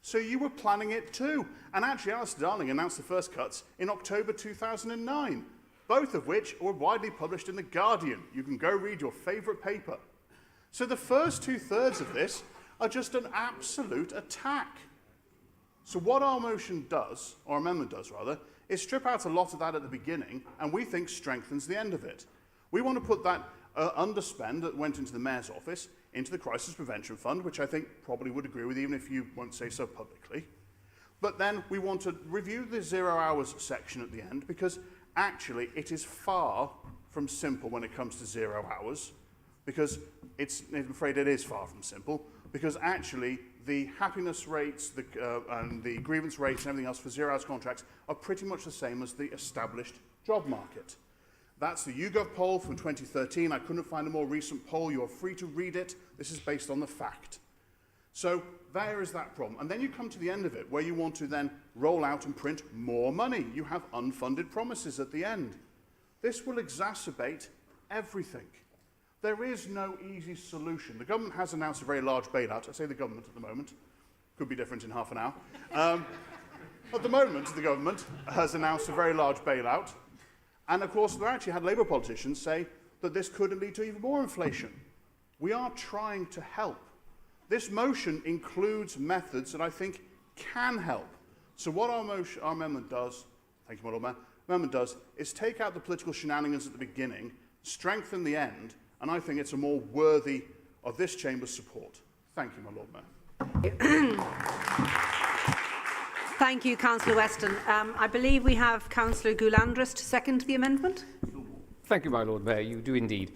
So you were planning it too. And actually, Alistair Darling announced the first cuts in October 2009, both of which were widely published in The Guardian. You can go read your favourite paper. So the first 2/3 of this are just an absolute attack. So what our motion does, or amendment does rather, is strip out a lot of that at the beginning, and we think strengthens the end of it. We want to put that underspend that went into the Mayor's office into the Crisis Prevention Fund, which I think probably would agree with, even if you won't say so publicly. But then we want to review the 0 hours section at the end, because actually it is far from simple when it comes to 0 hours, because I'm afraid it is far from simple, because actually the happiness rates and the grievance rates and everything else for 0 hours contracts are pretty much the same as the established job market. That's the YouGov poll from 2013. I couldn't find a more recent poll. You're free to read it. This is based on the fact. So there is that problem. And then you come to the end of it, where you want to then roll out and print more money. You have unfunded promises at the end. This will exacerbate everything. There is no easy solution. The government has announced a very large bailout. I say the government at the moment. Could be different in half an hour. At the moment, the government has announced a very large bailout. And of course, we actually had Labour politicians say that this could lead to even more inflation. We are trying to help. This motion includes methods that I think can help. So what our amendment does, thank you, my Lord Mayor, amendment does is take out the political shenanigans at the beginning, strengthen the end, and I think it's a more worthy of this Chamber's support. Thank you, my Lord Mayor. Thank you, Councillor Weston. I believe we have Councillor Goulandris to second the amendment. Thank you, my Lord Mayor. You do indeed.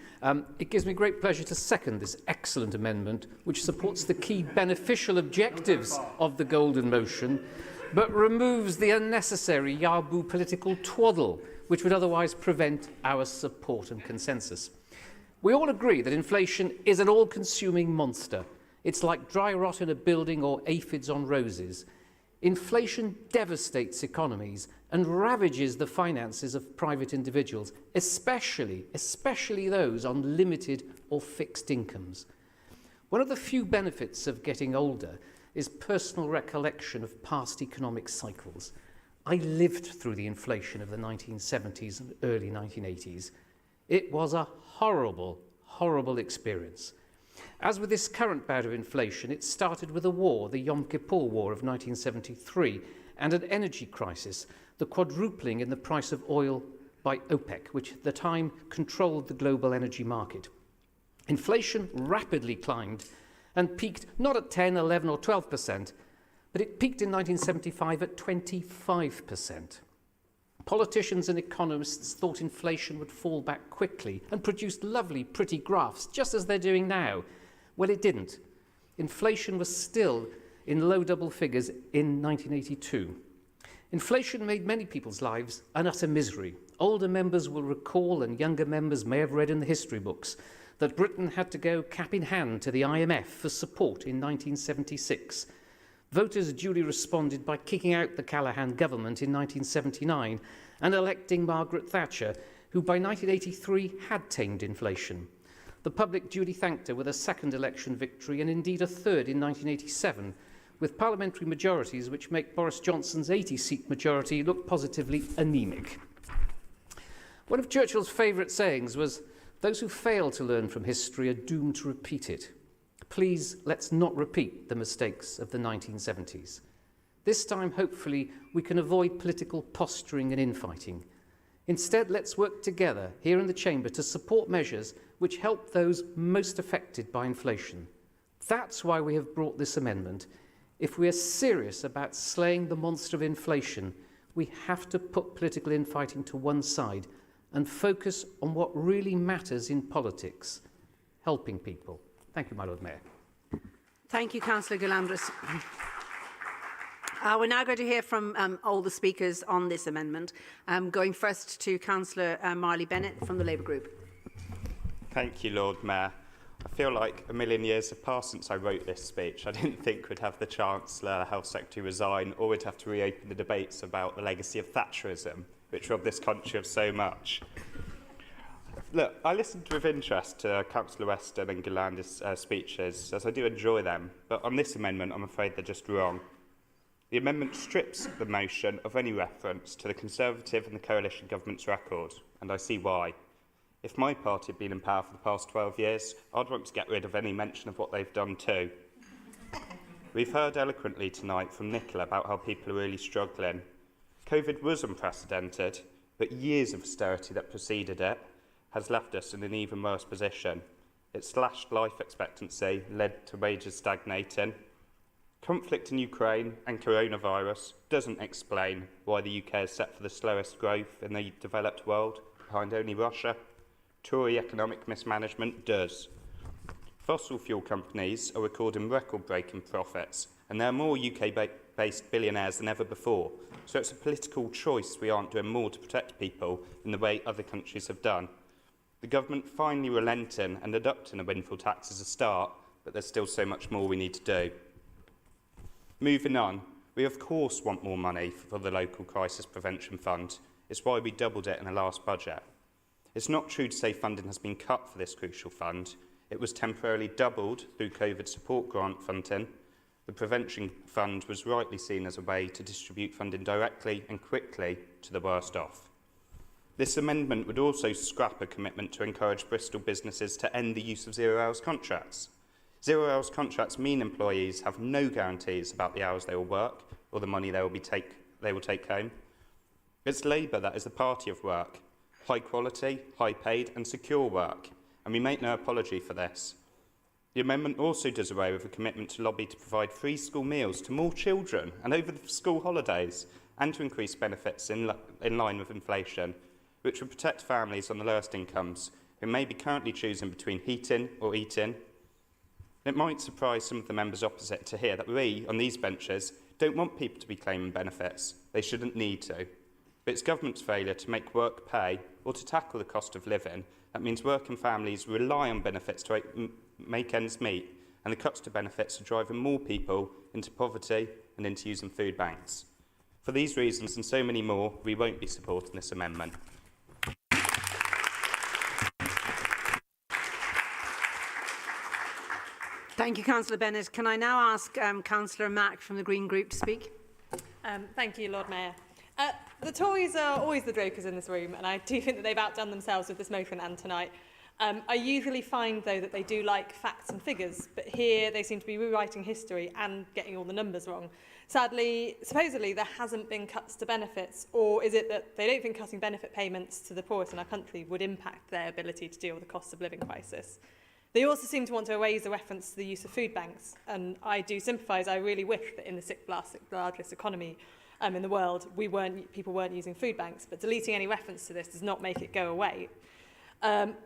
It gives me great pleasure to second this excellent amendment, which supports the key beneficial objectives of the Golden Motion, but removes the unnecessary Yahoo political twaddle, which would otherwise prevent our support and consensus. We all agree that inflation is an all-consuming monster. It's like dry rot in a building or aphids on roses. Inflation devastates economies and ravages the finances of private individuals, especially those on limited or fixed incomes. One of the few benefits of getting older is personal recollection of past economic cycles. I lived through the inflation of the 1970s and early 1980s. It was a horrible, horrible experience. As with this current bout of inflation, it started with a war, the Yom Kippur War of 1973, and an energy crisis, the quadrupling in the price of oil by OPEC, which at the time controlled the global energy market. Inflation rapidly climbed and peaked not at 10, 11 or 12%, but it peaked in 1975 at 25%. Politicians and economists thought inflation would fall back quickly and produced lovely, pretty graphs, just as they're doing now. Well, it didn't. Inflation was still in low double figures in 1982. Inflation made many people's lives an utter misery. Older members will recall, and younger members may have read in the history books, that Britain had to go cap in hand to the IMF for support in 1976. Voters duly responded by kicking out the Callaghan government in 1979 and electing Margaret Thatcher, who by 1983 had tamed inflation. The public duly thanked her with a second election victory and indeed a third in 1987, with parliamentary majorities which make Boris Johnson's 80-seat majority look positively anaemic. One of Churchill's favourite sayings was, "Those who fail to learn from history are doomed to repeat it." Please, let's not repeat the mistakes of the 1970s. This time, hopefully, we can avoid political posturing and infighting. Instead, let's work together here in the Chamber to support measures which help those most affected by inflation. That's why we have brought this amendment. If we are serious about slaying the monster of inflation, we have to put political infighting to one side and focus on what really matters in politics, helping people. Thank you, my Lord Mayor. Thank you, Councillor Galambris. We're now going to hear from all the speakers on this amendment. Going first to Councillor Marley Bennett from the Labour Group. Thank you, Lord Mayor. I feel like a million years have passed since I wrote this speech. I didn't think we'd have the Chancellor, the Health Secretary resign, or we'd have to reopen the debates about the legacy of Thatcherism, which robbed this country of so much. Look, I listened with interest to Councillor Weston and Galanda's speeches, as I do enjoy them, but on this amendment, I'm afraid they're just wrong. The amendment strips the motion of any reference to the Conservative and the Coalition Government's record, and I see why. If my party had been in power for the past 12 years, I'd want to get rid of any mention of what they've done too. We've heard eloquently tonight from Nicola about how people are really struggling. COVID was unprecedented, but years of austerity that preceded it has left us in an even worse position. It slashed life expectancy, led to wages stagnating. Conflict in Ukraine and coronavirus doesn't explain why the UK is set for the slowest growth in the developed world, behind only Russia. Tory economic mismanagement does. Fossil fuel companies are recording record-breaking profits, and there are more UK-based billionaires than ever before, so it's a political choice we aren't doing more to protect people in the way other countries have done. The government finally relenting and adopting a windfall tax as a start, but there's still so much more we need to do. Moving on, we of course want more money for the local crisis prevention fund. It's why we doubled it in the last budget. It's not true to say funding has been cut for this crucial fund. It was temporarily doubled through COVID support grant funding. The prevention fund was rightly seen as a way to distribute funding directly and quickly to the worst off. This amendment would also scrap a commitment to encourage Bristol businesses to end the use of zero-hours contracts. Zero-hours contracts mean employees have no guarantees about the hours they will work or the money they will take home. It's Labour that is the party of work. High quality, high paid and secure work, and we make no apology for this. The amendment also does away with a commitment to lobby to provide free school meals to more children and over the school holidays, and to increase benefits in line with inflation, which would protect families on the lowest incomes who may be currently choosing between heating or eating. It might surprise some of the members opposite to hear that we, on these benches, don't want people to be claiming benefits. They shouldn't need to. But it's government's failure to make work pay or to tackle the cost of living that means working families rely on benefits to make ends meet, and the cuts to benefits are driving more people into poverty and into using food banks. For these reasons and so many more, we won't be supporting this amendment. Thank you, Councillor Bennett. Can I now ask Councillor Mack from the Green Group to speak? Thank you, Lord Mayor. The Tories are always the jokers in this room, and I do think that they've outdone themselves with this motion and tonight. I usually find, though, that they do like facts and figures, but here they seem to be rewriting history and getting all the numbers wrong. Sadly, supposedly, there hasn't been cuts to benefits, or is it that they don't think cutting benefit payments to the poorest in our country would impact their ability to deal with the cost of living crisis? They also seem to want to erase the reference to the use of food banks, and I do sympathise. I really wish that in the sixth largest economy in the world, people weren't using food banks, but deleting any reference to this does not make it go away.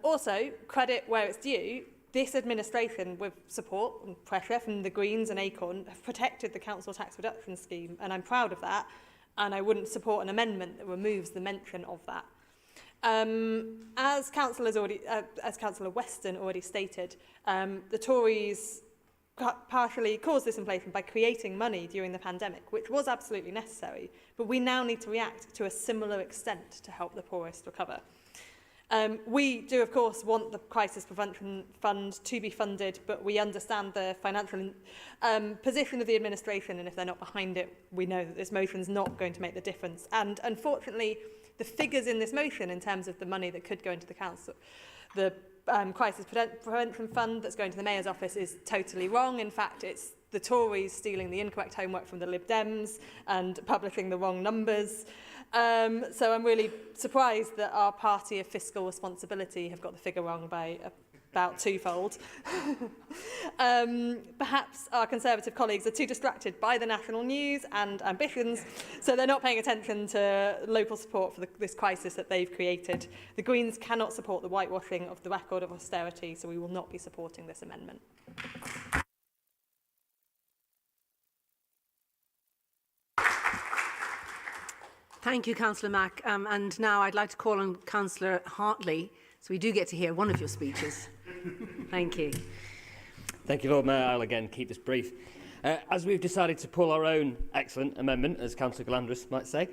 Also, credit where it's due, this administration, with support and pressure from the Greens and Acorn, have protected the council tax reduction scheme, and I'm proud of that, and I wouldn't support an amendment that removes the mention of that. As Councillor Weston already stated, the Tories partially caused this inflation by creating money during the pandemic, which was absolutely necessary, but we now need to react to a similar extent to help the poorest recover. We do, of course, want the Crisis Prevention Fund to be funded, but we understand the financial position of the administration, and if they're not behind it, we know that this motion is not going to make the difference. And unfortunately, the figures in this motion in terms of the money that could go into the council, the Crisis Prevention Fund that's going to the Mayor's office is totally wrong. In fact, it's the Tories stealing the incorrect homework from the Lib Dems and publishing the wrong numbers. So I'm really surprised that our party of fiscal responsibility have got the figure wrong by about twofold. Perhaps our Conservative colleagues are too distracted by the national news and ambitions, so they're not paying attention to local support for this crisis that they've created. The Greens cannot support the whitewashing of the record of austerity, so we will not be supporting this amendment. Thank you, Councillor Mack. And now I'd like to call on Councillor Hartley, so we do get to hear one of your speeches. Thank you. Thank you, Lord Mayor. I'll again keep this brief. As we've decided to pull our own excellent amendment, as Councillor Galandris might say,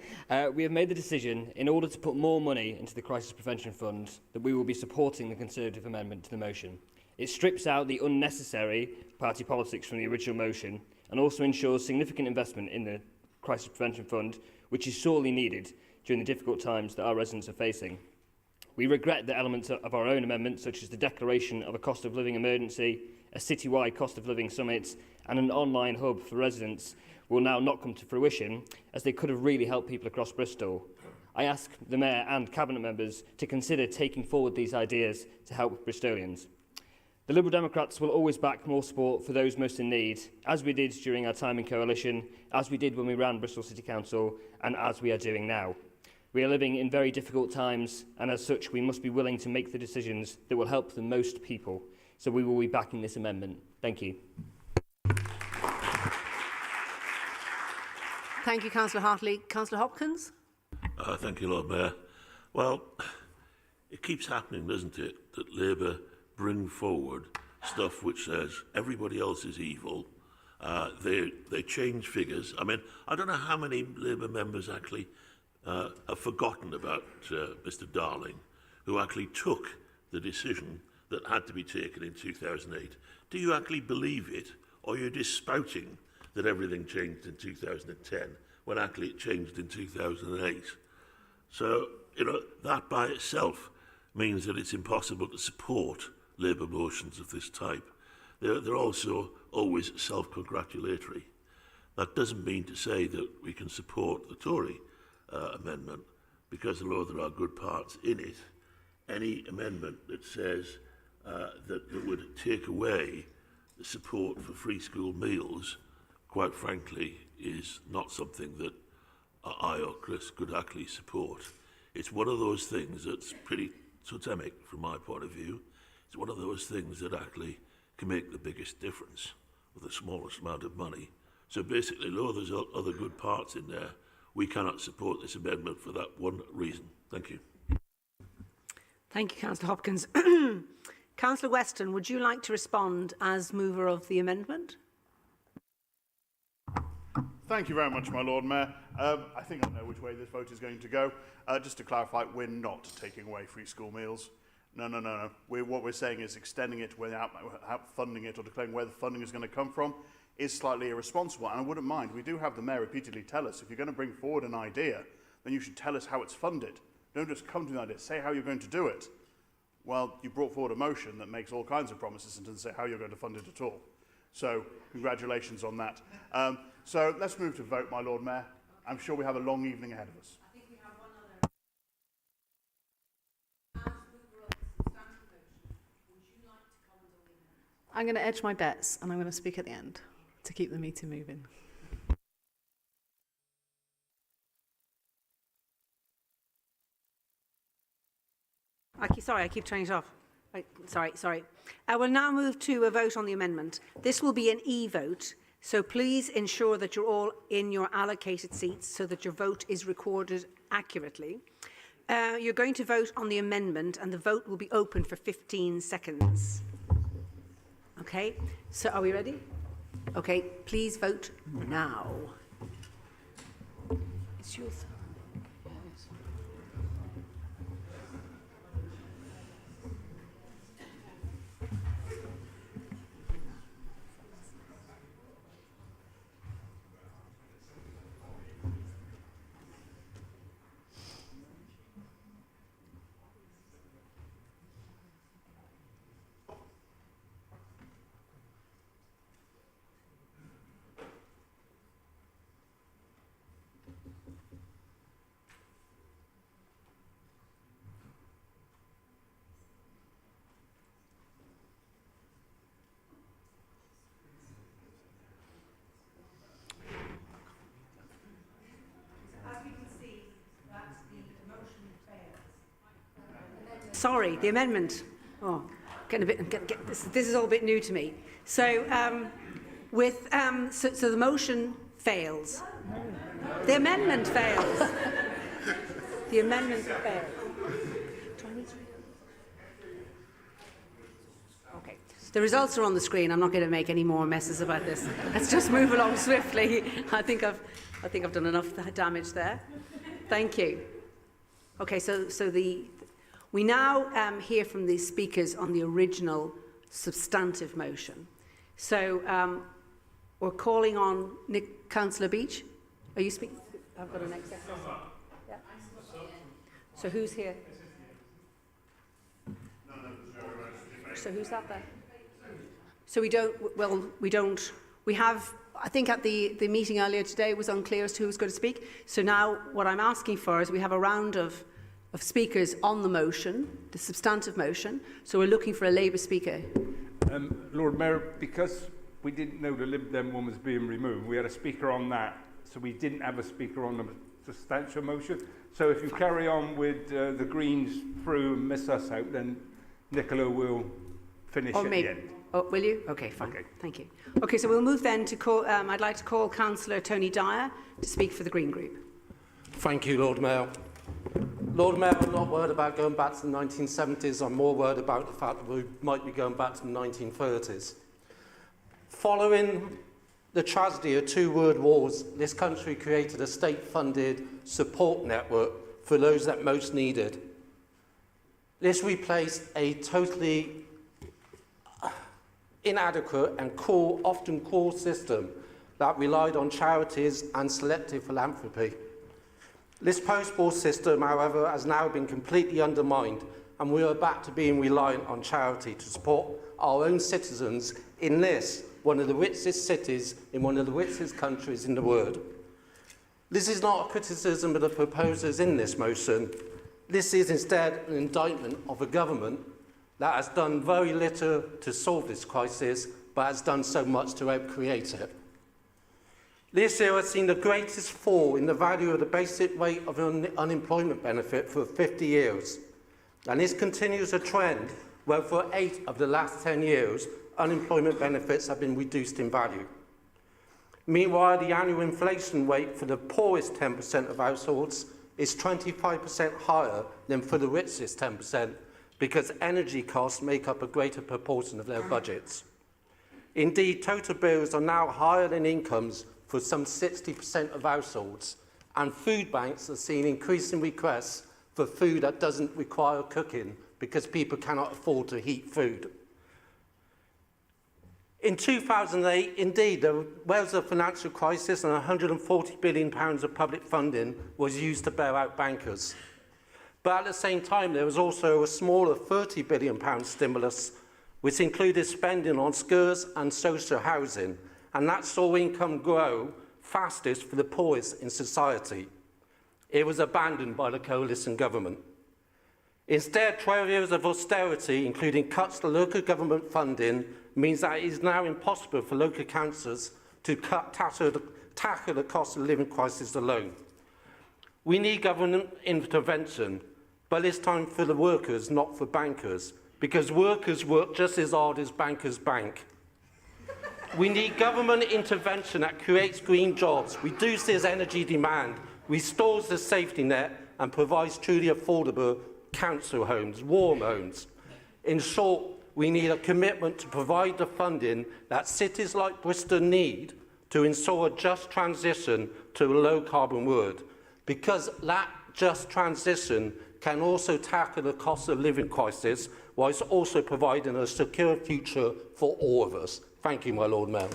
we have made the decision, in order to put more money into the Crisis Prevention Fund, that we will be supporting the Conservative amendment to the motion. It strips out the unnecessary party politics from the original motion and also ensures significant investment in the Crisis Prevention Fund, which is sorely needed during the difficult times that our residents are facing. We regret that elements of our own amendment, such as the declaration of a cost of living emergency, a citywide cost of living summit, and an online hub for residents, will now not come to fruition, as they could have really helped people across Bristol. I ask the Mayor and Cabinet members to consider taking forward these ideas to help Bristolians. The Liberal Democrats will always back more support for those most in need, as we did during our time in coalition, as we did when we ran Bristol City Council, and as we are doing now. We are living in very difficult times, and as such, we must be willing to make the decisions that will help the most people. So we will be backing this amendment. Thank you. Thank you, Councillor Hartley. Councillor Hopkins? Thank you, Lord Mayor. Well, it keeps happening, doesn't it, that Labour bring forward stuff which says everybody else is evil. They change figures. I mean, I don't know how many Labour members actually have forgotten about Mr Darling, who actually took the decision that had to be taken in 2008. Do you actually believe it, or are you just spouting that everything changed in 2010 when actually it changed in 2008? So, that by itself means that it's impossible to support Labour motions of this type. They're also always self-congratulatory. That doesn't mean to say that we can support the Tory amendment, because although there are good parts in it, any amendment that says that would take away the support for free school meals, quite frankly, is not something that I or Chris could actually support. It's one of those things that's pretty totemic from my point of view. It's one of those things that actually can make the biggest difference with the smallest amount of money. So basically, though there's other good parts in there, we cannot support this amendment for that one reason. Thank you. Thank you, Councillor Hopkins. Councillor Weston, would you like to respond as mover of the amendment? Thank you very much, my Lord Mayor. I think I know which way this vote is going to go. Just to clarify, we're not taking away free school meals. No. What we're saying is extending it without funding it or declaring where the funding is going to come from is slightly irresponsible. And I wouldn't mind. We do have the Mayor repeatedly tell us, if you're going to bring forward an idea, then you should tell us how it's funded. Don't just come to the idea, say how you're going to do it. Well, you brought forward a motion that makes all kinds of promises and doesn't say how you're going to fund it at all. So, congratulations on that. So, let's move to vote, my Lord Mayor. I'm sure we have a long evening ahead of us. I think we have one other. As mover of the substantive motion, would you like to comment on the amendment? I'm going to edge my bets and I'm going to speak at the end to keep the meeting moving. Sorry, I keep turning it off. Sorry. I will now move to a vote on the amendment. This will be an e-vote, so please ensure that you're all in your allocated seats so that your vote is recorded accurately. You're going to vote on the amendment and the vote will be open for 15 seconds. Okay, so are we ready? Okay, please vote now. It's your turn. sorry, the amendment. Oh, getting a bit. This is all a bit new to me. So, so the motion fails. The amendment fails. The amendment fails. Okay. The results are on the screen. I'm not going to make any more messes about this. Let's just move along swiftly. I think I've done enough damage there. Thank you. Okay, so we now hear from the speakers on the original substantive motion. So we're calling on Councillor Beach. Are you speaking? I've got an executive. Yeah. So who's here? So who's that there? So we have, I think at the meeting earlier today it was unclear as to who was going to speak. So now what I'm asking for is we have a round of speakers on the motion, the substantive motion. So we're looking for a Labour speaker. Lord Mayor, because we didn't know the Lib Dem one was being removed, we had a speaker on that. So we didn't have a speaker on the substantial motion. So if you carry on with the Greens through and miss us out, then Nicola will finish at the end. Oh, will you? Okay, fine. Okay. Thank you. Okay, so we'll move then to call, I'd like to call Councillor Tony Dyer to speak for the Green Group. Thank you, Lord Mayor. Lord Mayor, I'm not worried about going back to the 1970s. I'm more worried about the fact that we might be going back to the 1930s. Following the tragedy of two world wars, this country created a state-funded support network for those that most needed. This replaced a totally inadequate and often core system that relied on charities and selective philanthropy. This post-war system, however, has now been completely undermined, and we are back to being reliant on charity to support our own citizens in this, one of the richest cities in one of the richest countries in the world. This is not a criticism of the proposers in this motion. This is instead an indictment of a government that has done very little to solve this crisis, but has done so much to help create it. This year has seen the greatest fall in the value of the basic rate of unemployment benefit for 50 years. And this continues a trend where for 8 of the last 10 years, unemployment benefits have been reduced in value. Meanwhile, the annual inflation rate for the poorest 10% of households is 25% higher than for the richest 10%, because energy costs make up a greater proportion of their budgets. Indeed, total bills are now higher than incomes for some 60% of households, and food banks are seeing increasing requests for food that doesn't require cooking because people cannot afford to heat food. In 2008, indeed, there was a financial crisis and £140 billion of public funding was used to bail out bankers. But at the same time, there was also a smaller £30 billion stimulus, which included spending on schools and social housing, and that saw income grow fastest for the poorest in society. It was abandoned by the coalition government. Instead, 12 years of austerity, including cuts to local government funding, means that it is now impossible for local councils to tackle the cost of living crisis alone. We need government intervention, but this time for the workers, not for bankers, because workers work just as hard as bankers bank. We need government intervention that creates green jobs, reduces energy demand, restores the safety net, and provides truly affordable council homes, warm homes. In short, we need a commitment to provide the funding that cities like Bristol need to ensure a just transition to a low-carbon world, because that just transition can also tackle the cost of living crisis, whilst also providing a secure future for all of us. Thank you, my Lord Mayor.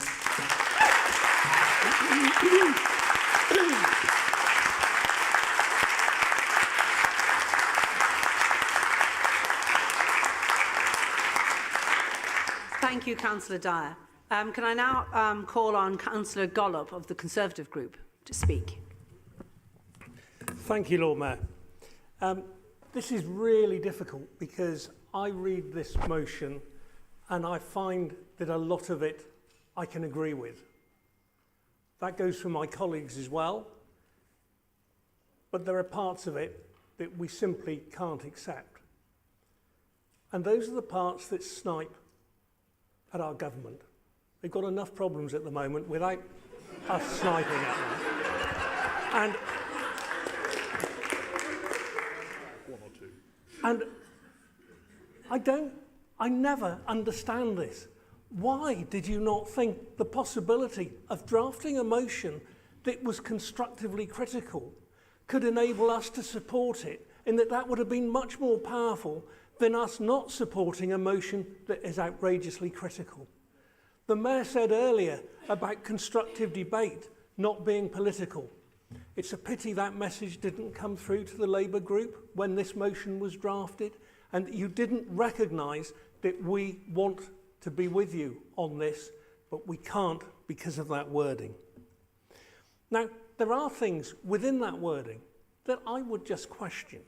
Thank you, Councillor Dyer. Can I now call on Councillor Gollop of the Conservative Group to speak? Thank you, Lord Mayor. This is really difficult because I read this motion and I find that a lot of it I can agree with. That goes for my colleagues as well, but there are parts of it that we simply can't accept. And those are the parts that snipe at our government. They've got enough problems at the moment without us sniping at them. And one or two. And I never understand this. Why did you not think the possibility of drafting a motion that was constructively critical could enable us to support it, in that that would have been much more powerful than us not supporting a motion that is outrageously critical? The Mayor said earlier about constructive debate not being political. It's a pity that message didn't come through to the Labour group when this motion was drafted, and you didn't recognise that we want to be with you on this, but we can't because of that wording. Now, there are things within that wording that I would just question.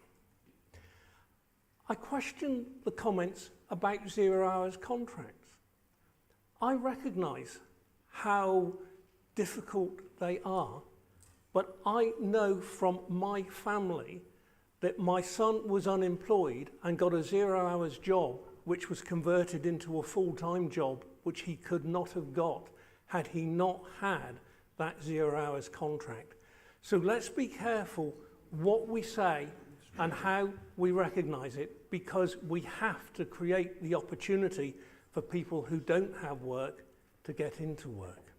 I question the comments about 0 hours contracts. I recognise how difficult they are, but I know from my family that my son was unemployed and got a 0 hours job, which was converted into a full-time job, which he could not have got had he not had that 0 hours contract. So let's be careful what we say and how we recognise it, because we have to create the opportunity for people who don't have work to get into work.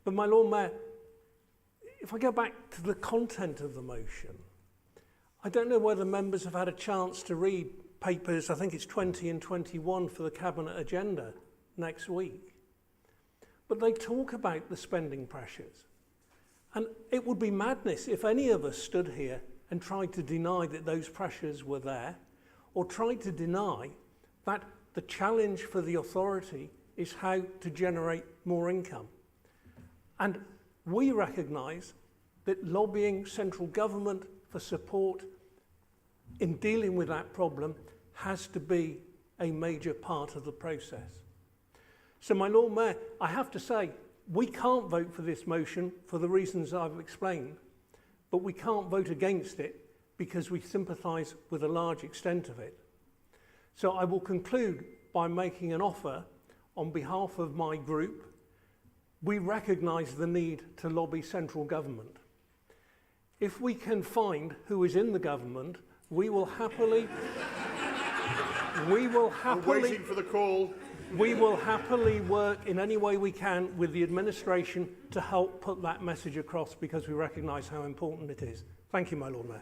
But my Lord Mayor, if I go back to the content of the motion, I don't know whether members have had a chance to read papers, I think it's 20 and 21 for the Cabinet agenda next week. But they talk about the spending pressures. And it would be madness if any of us stood here and tried to deny that those pressures were there, or tried to deny that the challenge for the authority is how to generate more income. And we recognise that lobbying central government for support in dealing with that problem has to be a major part of the process. So, my Lord Mayor, I have to say, we can't vote for this motion for the reasons I've explained, but we can't vote against it because we sympathise with a large extent of it. So I will conclude by making an offer on behalf of my group. We recognise the need to lobby central government. If we can find who is in the government, we will happily I'm waiting for the call. We will happily work in any way we can with the administration to help put that message across, because we recognise how important it is. Thank you, my Lord Mayor.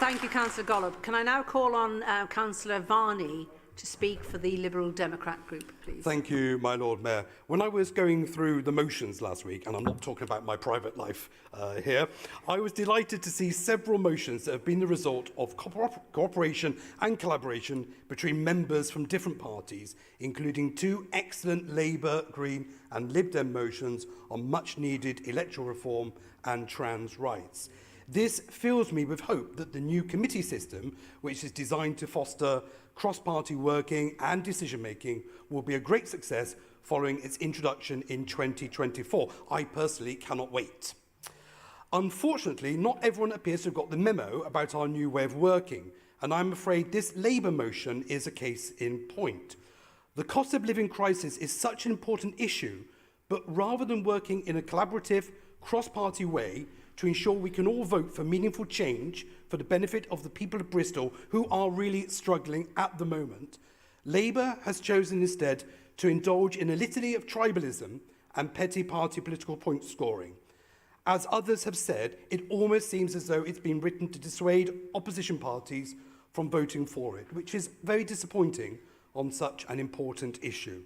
Thank you, Councillor Gollop. Can I now call on Councillor Varney to speak for the Liberal Democrat group, please? Thank you, my Lord Mayor. When I was going through the motions last week, and I'm not talking about my private life here, I was delighted to see several motions that have been the result of cooperation and collaboration between members from different parties, including 2 excellent Labour, Green and Lib Dem motions on much-needed electoral reform and trans rights. This fills me with hope that the new committee system, which is designed to foster cross-party working and decision-making, will be a great success following its introduction in 2024. I personally cannot wait. Unfortunately, not everyone appears to have got the memo about our new way of working, and I'm afraid this Labour motion is a case in point. The cost of living crisis is such an important issue, but rather than working in a collaborative, cross-party way to ensure we can all vote for meaningful change for the benefit of the people of Bristol who are really struggling at the moment, Labour has chosen instead to indulge in a litany of tribalism and petty party political point scoring. As others have said, it almost seems as though it's been written to dissuade opposition parties from voting for it, which is very disappointing on such an important issue.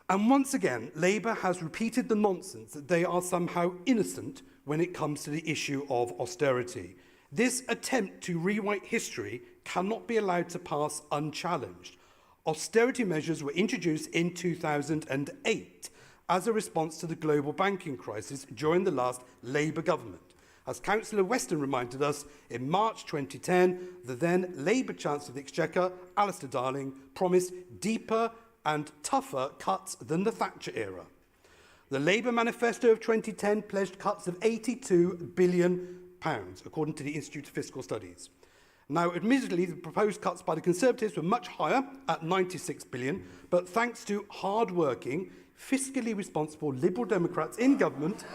And once again, Labour has repeated the nonsense that they are somehow innocent when it comes to the issue of austerity. This attempt to rewrite history cannot be allowed to pass unchallenged. Austerity measures were introduced in 2008 as a response to the global banking crisis during the last Labour government. As Councillor Weston reminded us, in March 2010, the then Labour Chancellor of the Exchequer, Alistair Darling, promised deeper and tougher cuts than the Thatcher era. The Labour Manifesto of 2010 pledged cuts of £82 billion according to the Institute of Fiscal Studies. Now, admittedly, the proposed cuts by the Conservatives were much higher at 96 billion, but thanks to hard-working, fiscally responsible Liberal Democrats in government,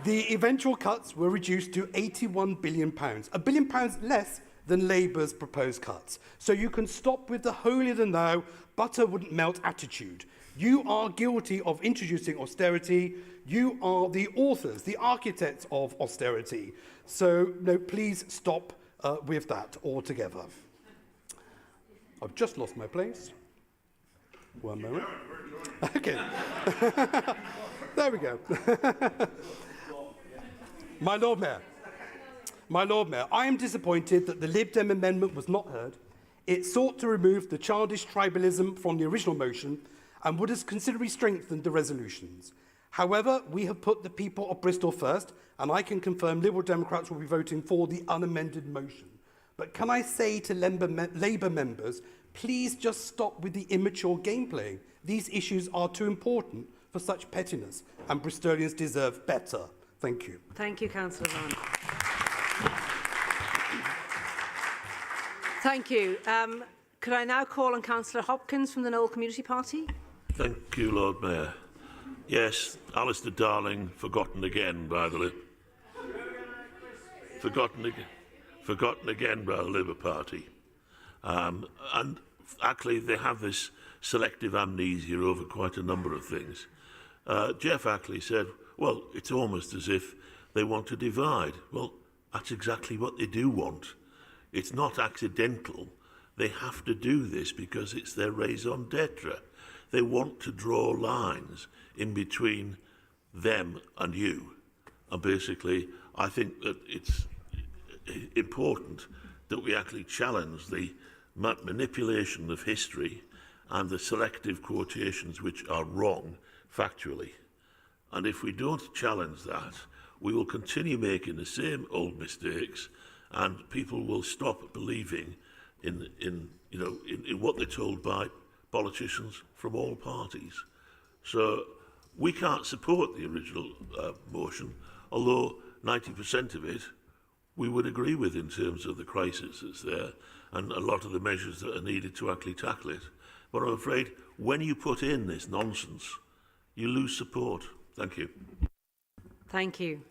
the eventual cuts were reduced to £81 billion, £1 billion less than Labour's proposed cuts. So you can stop with the holier-than-thou, butter-wouldn't-melt attitude. You are guilty of introducing austerity. You are the authors, the architects of austerity. So, no, please stop with that altogether. I've just lost my place. One moment. Okay. There we go. My Lord Mayor, I am disappointed that the Lib Dem amendment was not heard. It sought to remove the childish tribalism from the original motion and would have considerably strengthened the resolutions. However, we have put the people of Bristol first, and I can confirm Liberal Democrats will be voting for the unamended motion. But can I say to Labour members, please just stop with the immature gameplay. These issues are too important for such pettiness, and Bristolians deserve better. Thank you. Thank you, Councillor Vaughan. Thank you. Could I now call on Councillor Hopkins from the Knoll Community Party? Thank you, Lord Mayor. Yes, Alistair Darling, forgotten again by the forgotten again by the Labour Party. And actually, they have this selective amnesia over quite a number of things. Jeff Ackley said, well, it's almost as if they want to divide. Well, that's exactly what they do want. It's not accidental. They have to do this because it's their raison d'etre. They want to draw lines in between them and you. And basically, I think that it's important that we actually challenge the manipulation of history and the selective quotations which are wrong factually. And if we don't challenge that, we will continue making the same old mistakes, and people will stop believing in what they're told by politicians from all parties. So we can't support the original motion, although 90% of it we would agree with in terms of the crisis that's there and a lot of the measures that are needed to actually tackle it. But I'm afraid when you put in this nonsense, you lose support. Thank you. Thank you.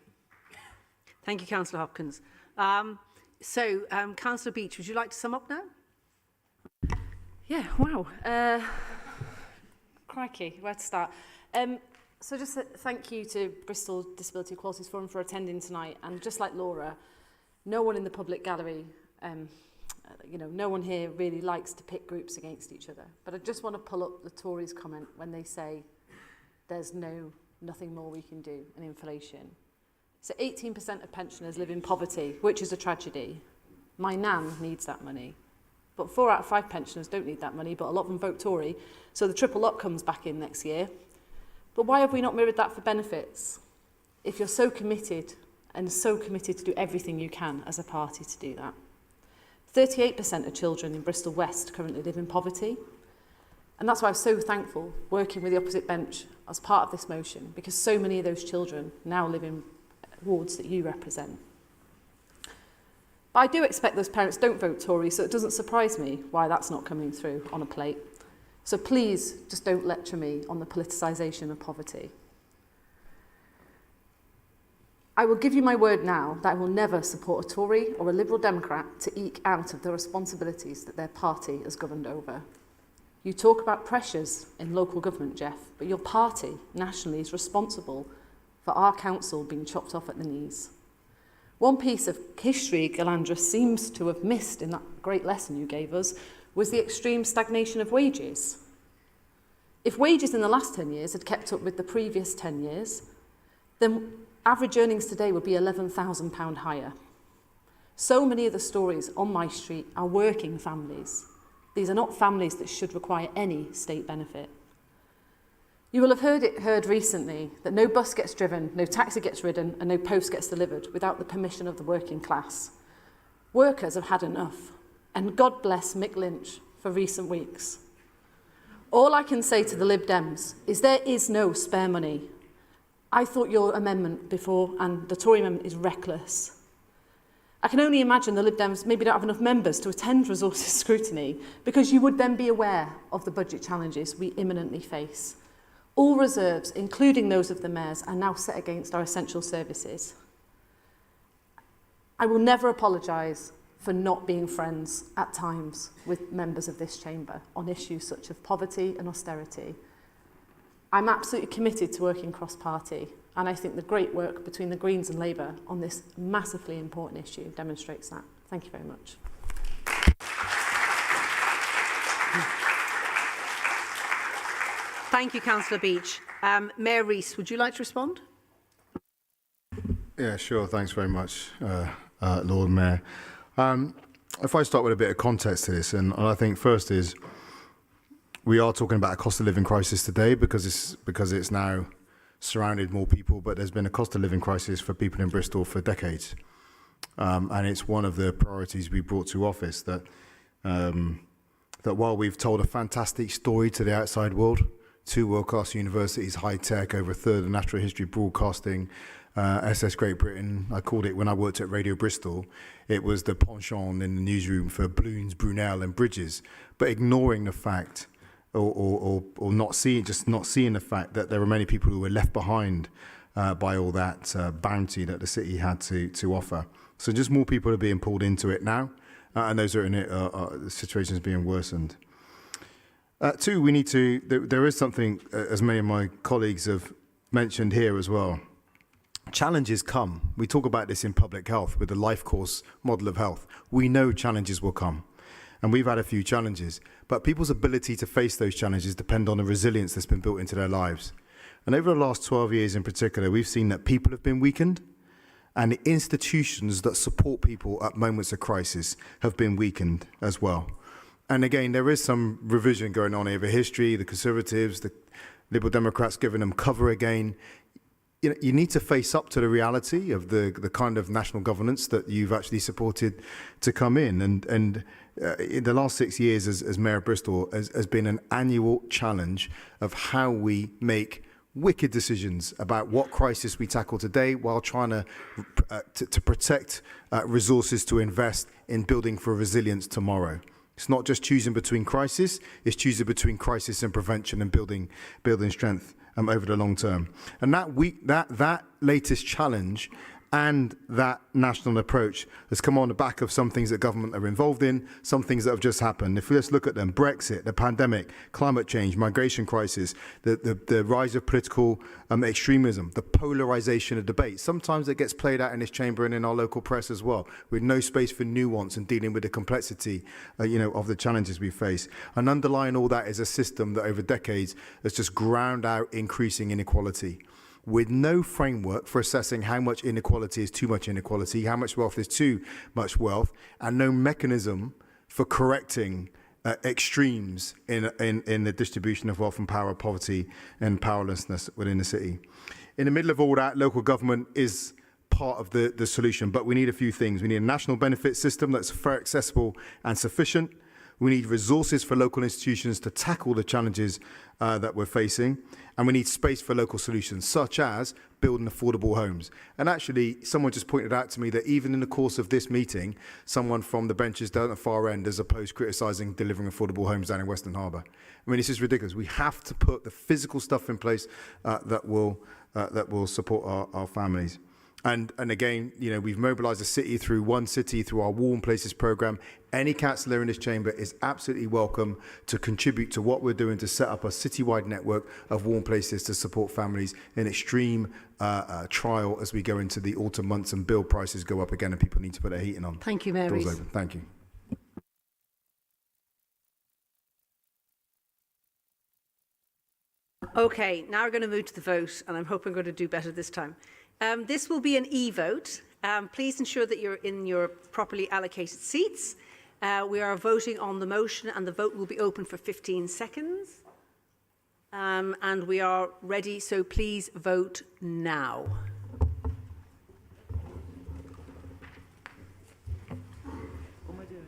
Thank you, Councillor Hopkins. Councillor Beach, would you like to sum up now? Yeah, wow. Crikey, where to start? So just thank you to Bristol Disability Equalities Forum for attending tonight. And just like Laura, no one in the public gallery, no one here really likes to pit groups against each other. But I just want to pull up the Tories' comment when they say there's nothing more we can do in inflation. So 18% of pensioners live in poverty, which is a tragedy. My nan needs that money. But 4 out of 5 pensioners don't need that money, but a lot of them vote Tory. So the triple up comes back in next year. But why have we not mirrored that for benefits? If you're so committed and so committed to do everything you can as a party to do that. 38% of children in Bristol West currently live in poverty. And that's why I'm so thankful working with the opposite bench as part of this motion, because so many of those children now live in wards that you represent. But I do expect those parents don't vote Tory, so it doesn't surprise me why that's not coming through on a plate. So please just don't lecture me on the politicisation of poverty. I will give you my word now that I will never support a Tory or a Liberal Democrat to eke out of the responsibilities that their party has governed over. You talk about pressures in local government, Jeff, but your party nationally is responsible for our council being chopped off at the knees. One piece of history Galandra seems to have missed in that great lesson you gave us was the extreme stagnation of wages. If wages in the last 10 years had kept up with the previous 10 years, then average earnings today would be £11,000 higher. So many of the stories on my street are working families. These are not families that should require any state benefit. You will have heard recently that no bus gets driven, no taxi gets ridden, and no post gets delivered without the permission of the working class. Workers have had enough, and God bless Mick Lynch for recent weeks. All I can say to the Lib Dems is there is no spare money. I thought your amendment before, and the Tory amendment, is reckless. I can only imagine the Lib Dems maybe don't have enough members to attend resources scrutiny, because you would then be aware of the budget challenges we imminently face. All reserves, including those of the mayors, are now set against our essential services. I will never apologise for not being friends at times with members of this chamber on issues such as poverty and austerity. I'm absolutely committed to working cross-party, and I think the great work between the Greens and Labour on this massively important issue demonstrates that. Thank you very much. Thank you, Councillor Beach. Mayor Rees, would you like to respond? Yeah, sure. Thanks very much, Lord Mayor. If I start with a bit of context to this, and I think first is we are talking about a cost of living crisis today because it's now surrounded more people, but there's been a cost of living crisis for people in Bristol for decades, and it's one of the priorities we brought to office. That while we've told a fantastic story to the outside world, 2 world-class universities, high tech, over a third of natural history broadcasting. SS Great Britain, I called it when I worked at Radio Bristol, it was the penchant in the newsroom for balloons, Brunel and bridges, but ignoring the fact or not seeing the fact that there were many people who were left behind by all that bounty that the city had to offer. So just more people are being pulled into it now, and those are in it, the situation is being worsened. 2, we need to, there is something, as many of my colleagues have mentioned here as well. Challenges come. We talk about this in public health with the life course model of health. We know challenges will come, and we've had a few challenges, but people's ability to face those challenges depend on the resilience that's been built into their lives. And over the last 12 years in particular, we've seen that people have been weakened, and the institutions that support people at moments of crisis have been weakened as well. And again, there is some revision going on over history, the Conservatives, the Liberal Democrats giving them cover again. You need to face up to the reality of the kind of national governance that you've actually supported to come in. And in the last 6 years as Mayor of Bristol has been an annual challenge of how we make wicked decisions about what crisis we tackle today while trying to protect resources to invest in building for resilience tomorrow. It's not just choosing between crisis, it's choosing between crisis and prevention and building strength over the long term. And that latest challenge and that national approach has come on the back of some things that government are involved in, some things that have just happened. If we just look at them, Brexit, the pandemic, climate change, migration crisis, the rise of political extremism, the polarization of debate. Sometimes it gets played out in this chamber and in our local press as well, with no space for nuance and dealing with the complexity of the challenges we face. And underlying all that is a system that over decades has just ground out increasing inequality, with no framework for assessing how much inequality is too much inequality, how much wealth is too much wealth, and no mechanism for correcting extremes in the distribution of wealth and power, poverty and powerlessness within the city. In the middle of all that, local government is part of the solution, but we need a few things. We need a national benefit system that's fair, accessible and sufficient. We need resources for local institutions to tackle the challenges that we're facing. And we need space for local solutions, such as building affordable homes. And actually, someone just pointed out to me that even in the course of this meeting, someone from the benches down at the far end has opposed criticising delivering affordable homes down in Western Harbour. I mean, this is ridiculous. We have to put the physical stuff in place that will support our families. And again, we've mobilised the city through One City, through our Warm Places programme. Any councillor in this chamber is absolutely welcome to contribute to what we're doing to set up a citywide network of warm places to support families in extreme trial as we go into the autumn months and bill prices go up again and people need to put their heating on. Thank you, Mary. Doors open. Thank you. Okay, now we're going to move to the vote, and I'm hoping we're going to do better this time. This will be an e-vote. Please ensure that you're in your properly allocated seats. We are voting on the motion, and the vote will be open for 15 seconds. And we are ready, so please vote now. What am I doing?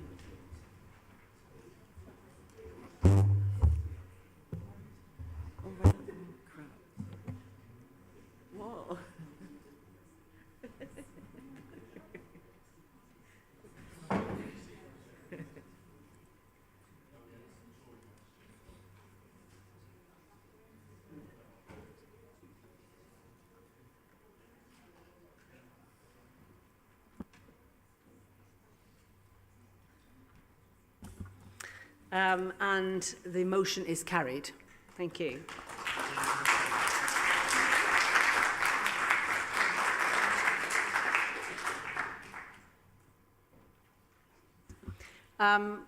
Crap. What? And the motion is carried. Thank you.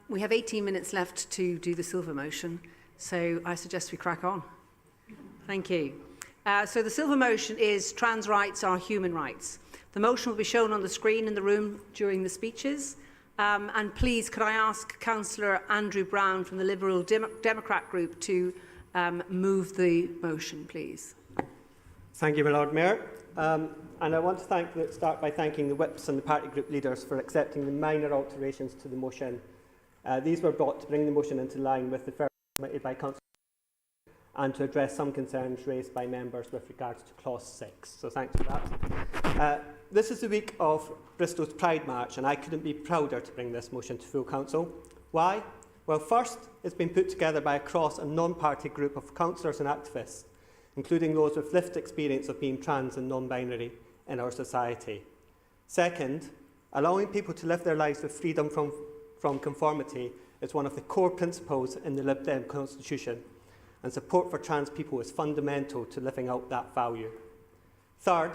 We have 18 minutes left to do the silver motion, so I suggest we crack on. Thank you. So the silver motion is trans rights are human rights. The motion will be shown on the screen in the room during the speeches. And please, could I ask Councillor Andrew Brown from the Liberal Democrat group to move the motion, please. Thank you, my Lord Mayor. And I want to start by thanking the whips and the party group leaders for accepting the minor alterations to the motion. These were brought to bring the motion into line with the first submitted by Councillor and to address some concerns raised by members with regards to Clause 6. So thanks for that. This is the week of Bristol's Pride March, and I couldn't be prouder to bring this motion to full council. Why? Well, first, it's been put together by a cross and non-party group of councillors and activists, including those with lived experience of being trans and non-binary in our society. Second, allowing people to live their lives with freedom from conformity is one of the core principles in the Lib Dem Constitution, and support for trans people is fundamental to living out that value. Third,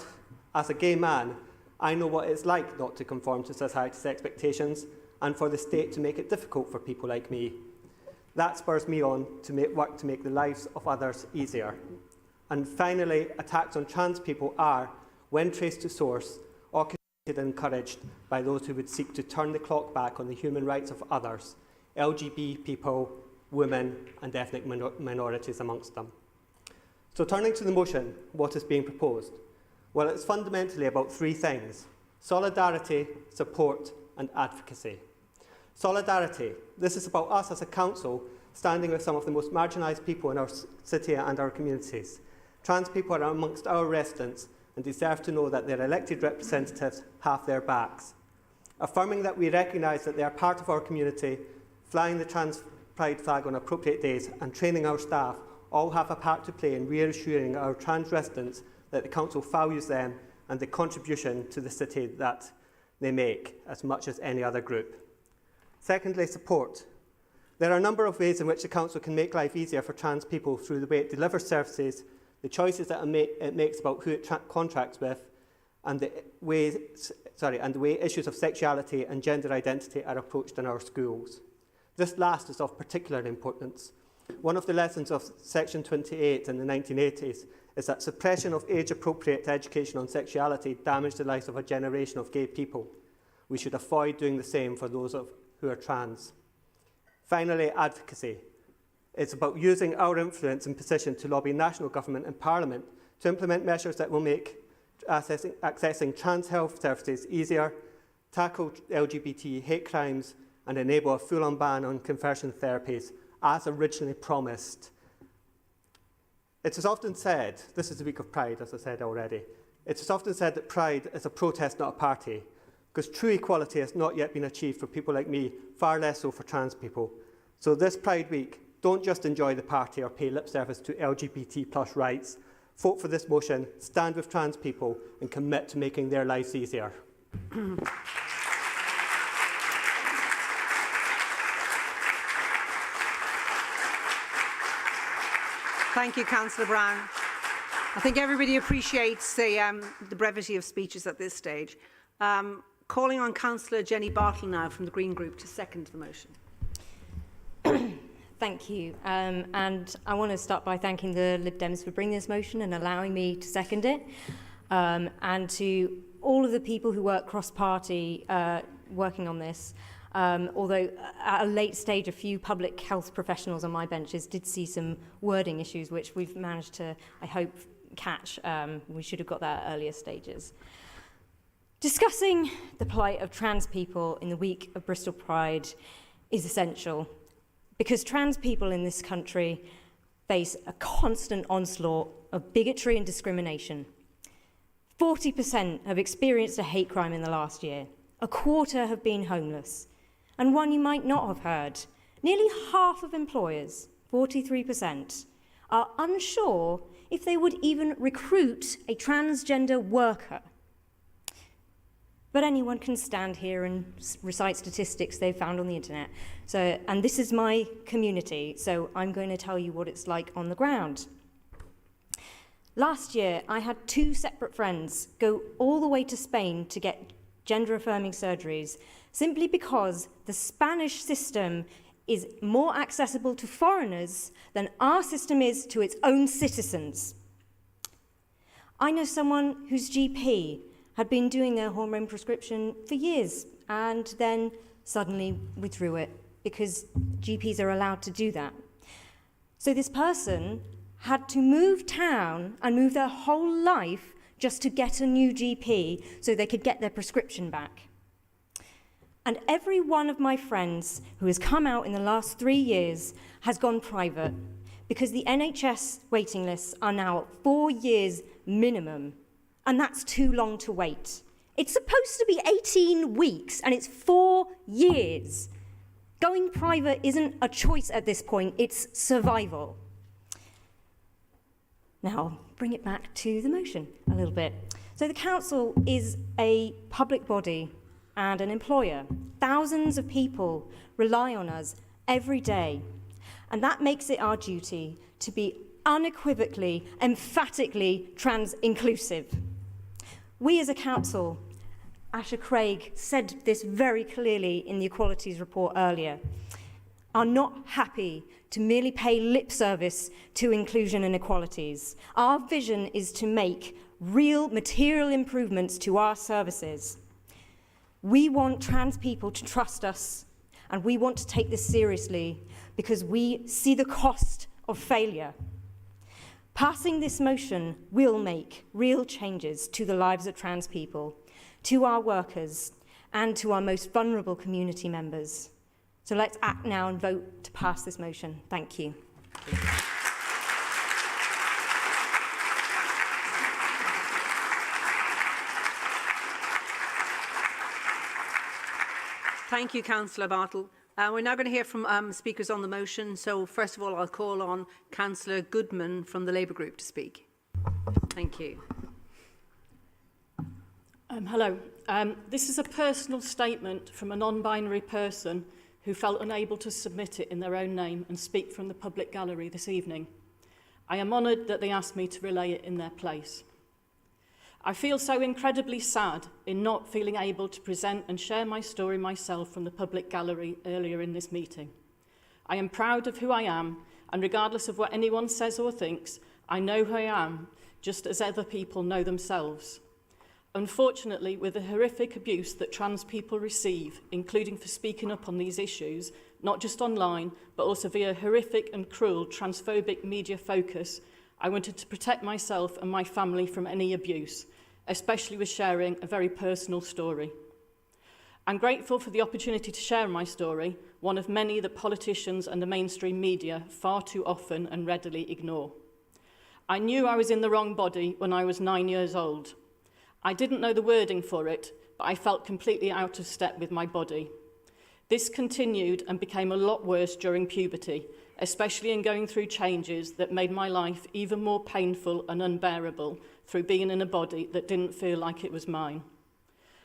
as a gay man, I know what it's like not to conform to society's expectations and for the state to make it difficult for people like me. That spurs me on to work to make the lives of others easier. And finally, attacks on trans people are, when traced to source, orchestrated and encouraged by those who would seek to turn the clock back on the human rights of others, LGBT people, women and ethnic minorities amongst them. So turning to the motion, what is being proposed? Well, it's fundamentally about three things: solidarity, support and advocacy. Solidarity. This is about us as a council standing with some of the most marginalised people in our city and our communities. Trans people are amongst our residents and deserve to know that their elected representatives have their backs. Affirming that we recognise that they are part of our community, flying the trans pride flag on appropriate days and training our staff all have a part to play in reassuring our trans residents that the council values them and the contribution to the city that they make as much as any other group. Secondly, support. There are a number of ways in which the council can make life easier for trans people through the way it delivers services, the choices that it makes about who it contracts with, and the way issues of sexuality and gender identity are approached in our schools. This last is of particular importance. One of the lessons of Section 28 in the 1980s is that suppression of age-appropriate education on sexuality damaged the lives of a generation of gay people. We should avoid doing the same for those who are trans. Finally, advocacy. It's about using our influence and position to lobby national government and parliament to implement measures that will make accessing trans health services easier, tackle LGBT hate crimes, and enable a full-on ban on conversion therapies, as originally promised. It is often said, this is the week of Pride, as I said already, it is often said that Pride is a protest, not a party, because true equality has not yet been achieved for people like me, far less so for trans people. So this Pride Week, don't just enjoy the party or pay lip service to LGBT+ rights. Vote for this motion, stand with trans people, and commit to making their lives easier. Thank you, Councillor Brown. I think everybody appreciates the brevity of speeches at this stage. Calling on Councillor Jenny Bartle now from the Green Group to second the motion. Thank you. And I want to start by thanking the Lib Dems for bringing this motion and allowing me to second it. And to all of the people who work cross-party working on this. Although at a late stage, a few public health professionals on my benches did see some wording issues, which we've managed to, I hope, catch. We should have got that at earlier stages. Discussing the plight of trans people in the week of Bristol Pride is essential, because trans people in this country face a constant onslaught of bigotry and discrimination. 40% have experienced a hate crime in the last year. A quarter have been homeless. And one you might not have heard, nearly half of employers, 43%, are unsure if they would even recruit a transgender worker. But anyone can stand here and recite statistics they've found on the internet. So, and this is my community, so I'm going to tell you what it's like on the ground. Last year, I had 2 separate friends go all the way to Spain to get gender-affirming surgeries, simply because the Spanish system is more accessible to foreigners than our system is to its own citizens. I know someone whose GP had been doing their hormone prescription for years and then suddenly withdrew it because GPs are allowed to do that. So this person had to move town and move their whole life just to get a new GP so they could get their prescription back. And every one of my friends who has come out in the last 3 years has gone private because the NHS waiting lists are now at 4 years minimum, and that's too long to wait. It's supposed to be 18 weeks, and it's 4 years. Going private isn't a choice at this point, it's survival. Now, bring it back to the motion a little bit. So the council is a public body and an employer. Thousands of people rely on us every day, and that makes it our duty to be unequivocally, emphatically trans-inclusive. We as a council, Asher Craig said this very clearly in the Equalities report earlier, are not happy to merely pay lip service to inclusion and equalities. Our vision is to make real material improvements to our services. We want trans people to trust us, and we want to take this seriously because we see the cost of failure. Passing this motion will make real changes to the lives of trans people, to our workers, and to our most vulnerable community members. So let's act now and vote to pass this motion. Thank you. Thank you, Councillor Bartle. We're now going to hear from speakers on the motion. So first of all, I'll call on Councillor Goodman from the Labour Group to speak. Thank you. Hello. This is a personal statement from a non-binary person who felt unable to submit it in their own name and speak from the public gallery this evening. I am honoured that they asked me to relay it in their place. I feel so incredibly sad in not feeling able to present and share my story myself from the public gallery earlier in this meeting. I am proud of who I am, and regardless of what anyone says or thinks, I know who I am, just as other people know themselves. Unfortunately, with the horrific abuse that trans people receive, including for speaking up on these issues, not just online, but also via horrific and cruel transphobic media focus, I wanted to protect myself and my family from any abuse, especially with sharing a very personal story. I'm grateful for the opportunity to share my story, one of many that politicians and the mainstream media far too often and readily ignore. I knew I was in the wrong body when I was 9 years old. I didn't know the wording for it, but I felt completely out of step with my body. This continued and became a lot worse during puberty, especially in going through changes that made my life even more painful and unbearable through being in a body that didn't feel like it was mine.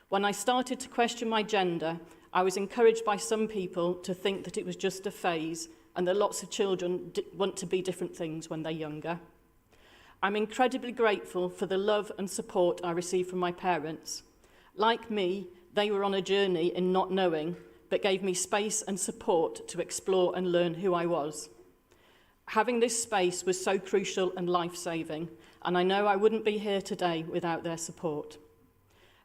When I started to question my gender, I was encouraged by some people to think that it was just a phase and that lots of children want to be different things when they're younger. I'm incredibly grateful for the love and support I received from my parents. Like me, they were on a journey in not knowing, but gave me space and support to explore and learn who I was. Having this space was so crucial and life-saving, and I know I wouldn't be here today without their support.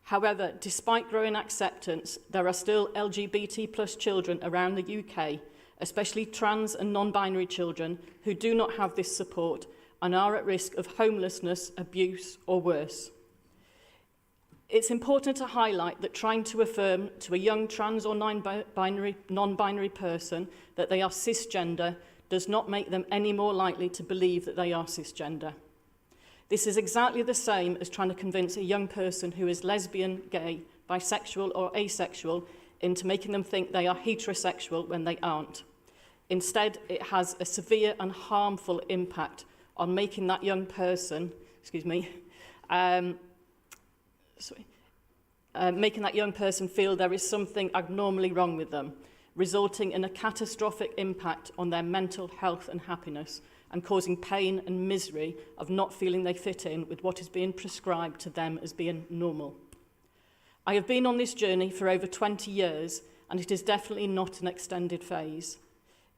However, despite growing acceptance, there are still LGBT+ children around the UK, especially trans and non-binary children, who do not have this support and are at risk of homelessness, abuse, or worse. It's important to highlight that trying to affirm to a young trans or non-binary person that they are cisgender does not make them any more likely to believe that they are cisgender. This is exactly the same as trying to convince a young person who is lesbian, gay, bisexual, or asexual into making them think they are heterosexual when they aren't. Instead, it has a severe and harmful impact on making that young person, making that young person feel there is something abnormally wrong with them, resulting in a catastrophic impact on their mental health and happiness, and causing pain and misery of not feeling they fit in with what is being prescribed to them as being normal. I have been on this journey for over 20 years, and it is definitely not an extended phase.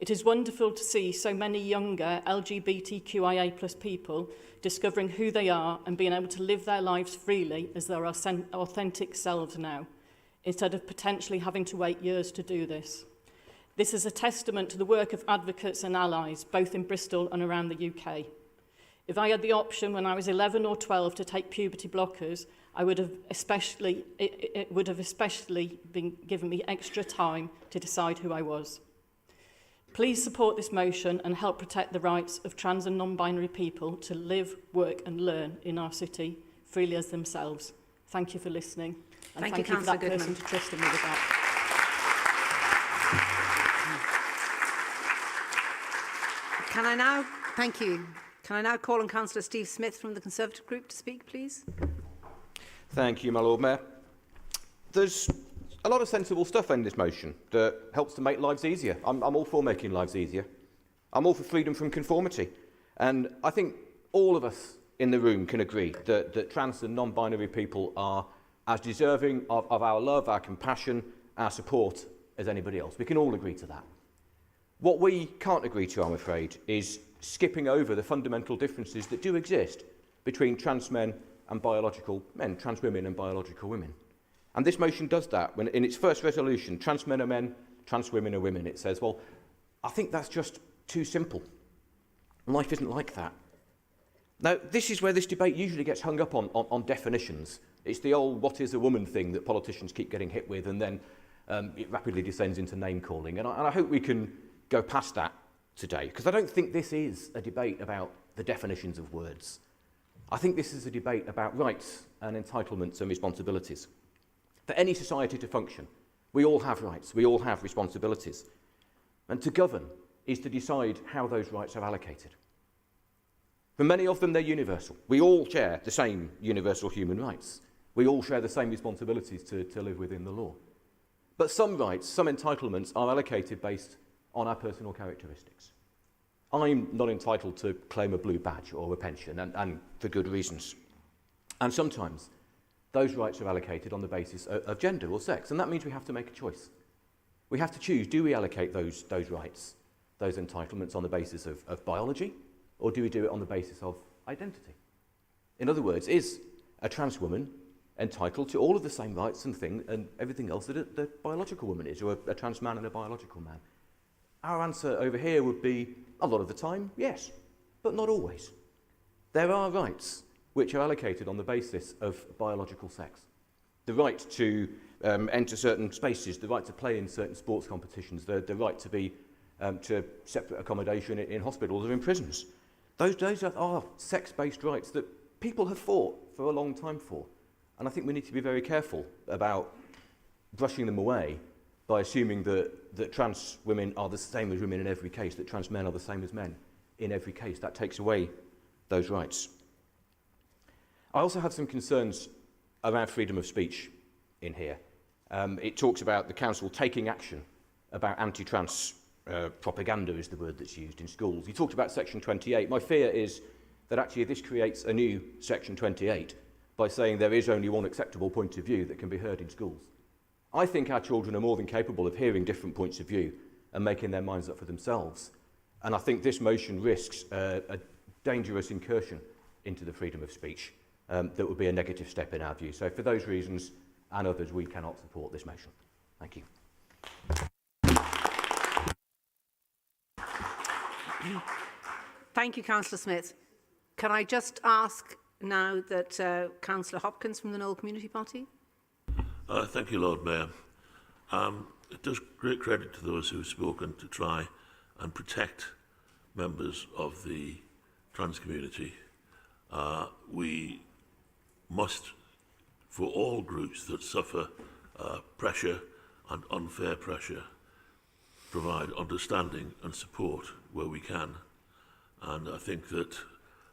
It is wonderful to see so many younger LGBTQIA+ people discovering who they are and being able to live their lives freely as their authentic selves now, instead of potentially having to wait years to do this. This is a testament to the work of advocates and allies, both in Bristol and around the UK. If I had the option when I was 11 or 12 to take puberty blockers, it would have especially been given me extra time to decide who I was. Please support this motion and help protect the rights of trans and non-binary people to live, work and learn in our city freely as themselves. Thank you for listening. And thank you for Councillor that person Goodman. to trusting me with that. Can I now, thank you. Can I now call on Councillor Steve Smith from the Conservative Group to speak, please? Thank you, my Lord Mayor. There's a lot of sensible stuff in this motion that helps to make lives easier. I'm all for making lives easier. I'm all for freedom from conformity. And I think all of us in the room can agree that trans and non-binary people are as deserving of our love, our compassion, our support as anybody else. We can all agree to that. What we can't agree to, I'm afraid, is skipping over the fundamental differences that do exist between trans men and biological men, trans women and biological women. And this motion does that. When in its first resolution, trans men are men, trans women are women, it says, well, I think that's just too simple. Life isn't like that. Now, this is where this debate usually gets hung up on definitions. It's the old what is a woman thing that politicians keep getting hit with, and then it rapidly descends into name-calling. And I hope we can go past that today, because I don't think this is a debate about the definitions of words. I think this is a debate about rights and entitlements and responsibilities. For any society to function, we all have rights, we all have responsibilities. And to govern is to decide how those rights are allocated. For many of them, they're universal. We all share the same universal human rights. We all share the same responsibilities to live within the law. But some rights, some entitlements are allocated based on our personal characteristics. I'm not entitled to claim a blue badge or a pension, and for good reasons. And sometimes those rights are allocated on the basis of gender or sex, and that means we have to make a choice. We have to choose, do we allocate those rights, those entitlements on the basis of biology, or do we do it on the basis of identity? In other words, is a trans woman entitled to all of the same rights and everything else that a biological woman is, or a trans man and a biological man? Our answer over here would be, a lot of the time, yes, but not always. There are rights which are allocated on the basis of biological sex. The right to enter certain spaces, the right to play in certain sports competitions, the right to be to separate accommodation in hospitals or in prisons. Those are sex-based rights that people have fought for a long time for. And I think we need to be very careful about brushing them away by assuming that trans women are the same as women in every case, that trans men are the same as men in every case. That takes away those rights. I also have some concerns around freedom of speech in here. It talks about the council taking action about anti-trans propaganda is the word that's used in schools. You talked about Section 28. My fear is that actually this creates a new Section 28 by saying there is only one acceptable point of view that can be heard in schools. I think our children are more than capable of hearing different points of view and making their minds up for themselves. And I think this motion risks a dangerous incursion into the freedom of speech that would be a negative step in our view. So for those reasons and others, we cannot support this motion. Thank you. Thank you, Councillor Smith. Can I just ask now that Councillor Hopkins from the Knoll Community Party? Thank you, Lord Mayor. It does great credit to those who have spoken to try and protect members of the trans community. We must, for all groups that suffer pressure and unfair pressure, provide understanding and support where we can. And I think that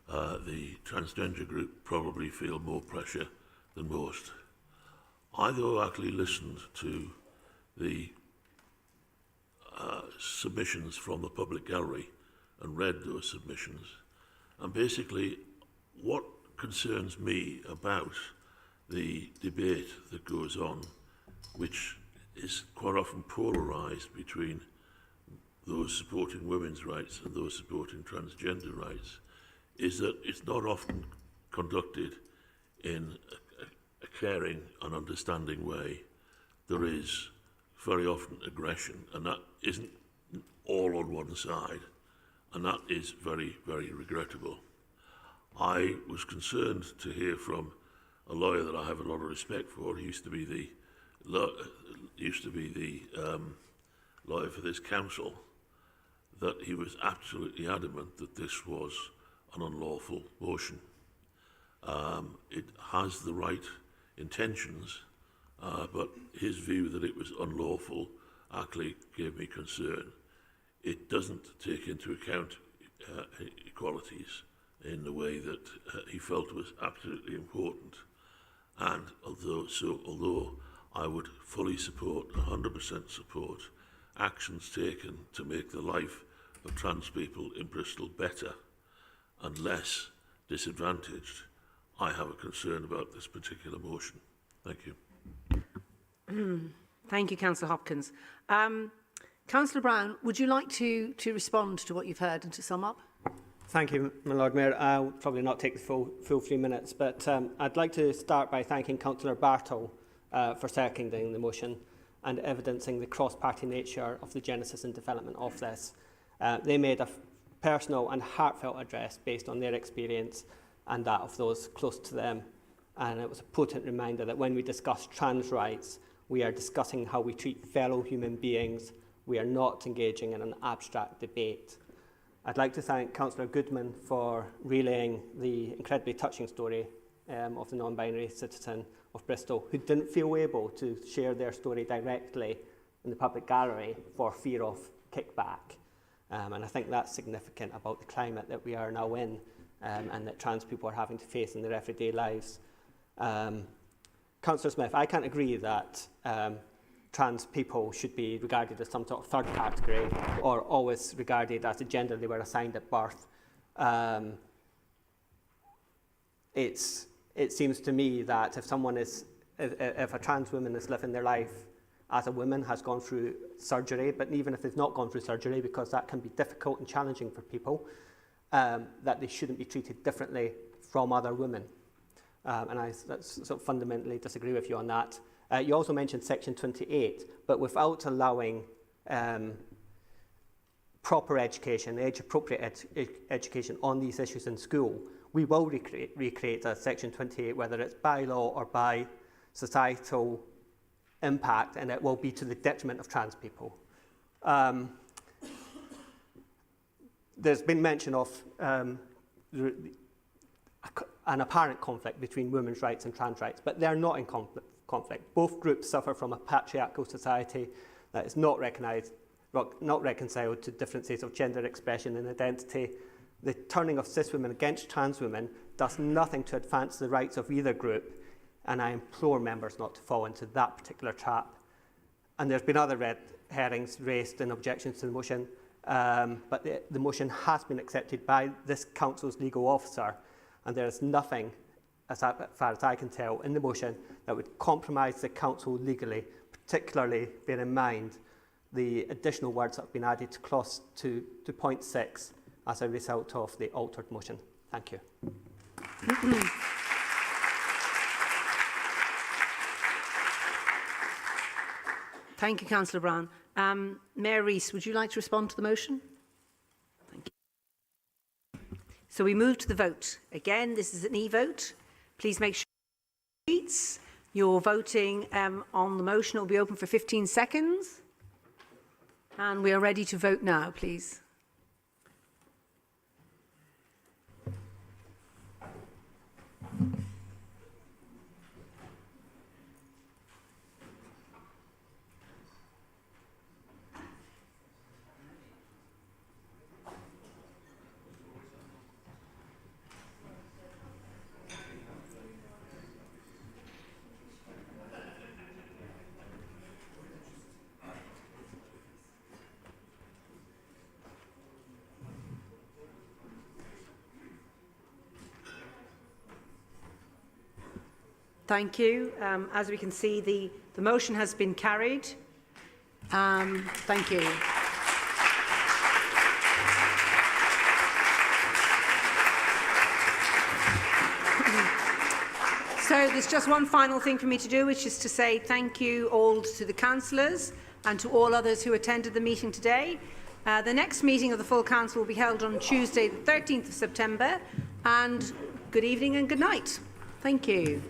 the transgender group probably feel more pressure than most. I, though, actually listened to the submissions from the public gallery and read those submissions. And basically, what concerns me about the debate that goes on, which is quite often polarised between those supporting women's rights and those supporting transgender rights, is that it's not often conducted in a caring and understanding way. There is very often aggression, and that isn't all on one side, and that is very, very regrettable. I was concerned to hear from a lawyer that I have a lot of respect for. He used to be the lawyer for this council, that he was absolutely adamant that this was an unlawful motion. It has the right intentions, but his view that it was unlawful actually gave me concern. It doesn't take into account equalities in the way that he felt was absolutely important. And although I would fully support, 100% support, actions taken to make the life of trans people in Bristol better and less disadvantaged, I have a concern about this particular motion. Thank you. Thank you, Councillor Hopkins. Councillor Brown, would you like to respond to what you've heard and to sum up? Thank you, my Lord Mayor. I'll probably not take the full 3 minutes, but I'd like to start by thanking Councillor Bartle for seconding the motion and evidencing the cross-party nature of the genesis and development of this. They made a personal and heartfelt address based on their experience and that of those close to them. And it was a potent reminder that when we discuss trans rights, we are discussing how we treat fellow human beings. We are not engaging in an abstract debate. I'd like to thank Councillor Goodman for relaying the incredibly touching story of the non-binary citizen of Bristol who didn't feel able to share their story directly in the public gallery for fear of kickback. And I think that's significant about the climate that we are now in and that trans people are having to face in their everyday lives. Councillor Smith, I can't agree that trans people should be regarded as some sort of third category or always regarded as the gender they were assigned at birth. It seems to me that if a trans woman is living their life as a woman, has gone through surgery, but even if they've not gone through surgery, because that can be difficult and challenging for people, that they shouldn't be treated differently from other women. And I sort of fundamentally disagree with you on that. You also mentioned Section 28, but without allowing proper education, age-appropriate education on these issues in school, we will recreate a Section 28, whether it's by law or by societal impact, and it will be to the detriment of trans people. There's been mention of an apparent conflict between women's rights and trans rights, but they're not in conflict. Both groups suffer from a patriarchal society that is not reconciled to differences of gender expression and identity. The turning of cis women against trans women does nothing to advance the rights of either group, and I implore members not to fall into that particular trap. And there's been other red herrings raised in objections to the motion, but the motion has been accepted by this council's legal officer, and there is nothing, as far as I can tell, in the motion that would compromise the council legally, particularly bear in mind the additional words that have been added to point 6 as a result of the altered motion. Thank you. Thank you, Councillor Brown. Mayor Rees, would you like to respond to the motion? Thank you. So we move to the vote. Again, this is an e-vote. Please make sure you're voting on the motion. It will be open for 15 seconds. And we are ready to vote now, please. Thank you. As we can see, the motion has been carried. Thank you. So there's just one final thing for me to do, which is to say thank you all to the councillors and to all others who attended the meeting today. The next meeting of the full council will be held on Tuesday, the 13th of September. And good evening and good night. Thank you.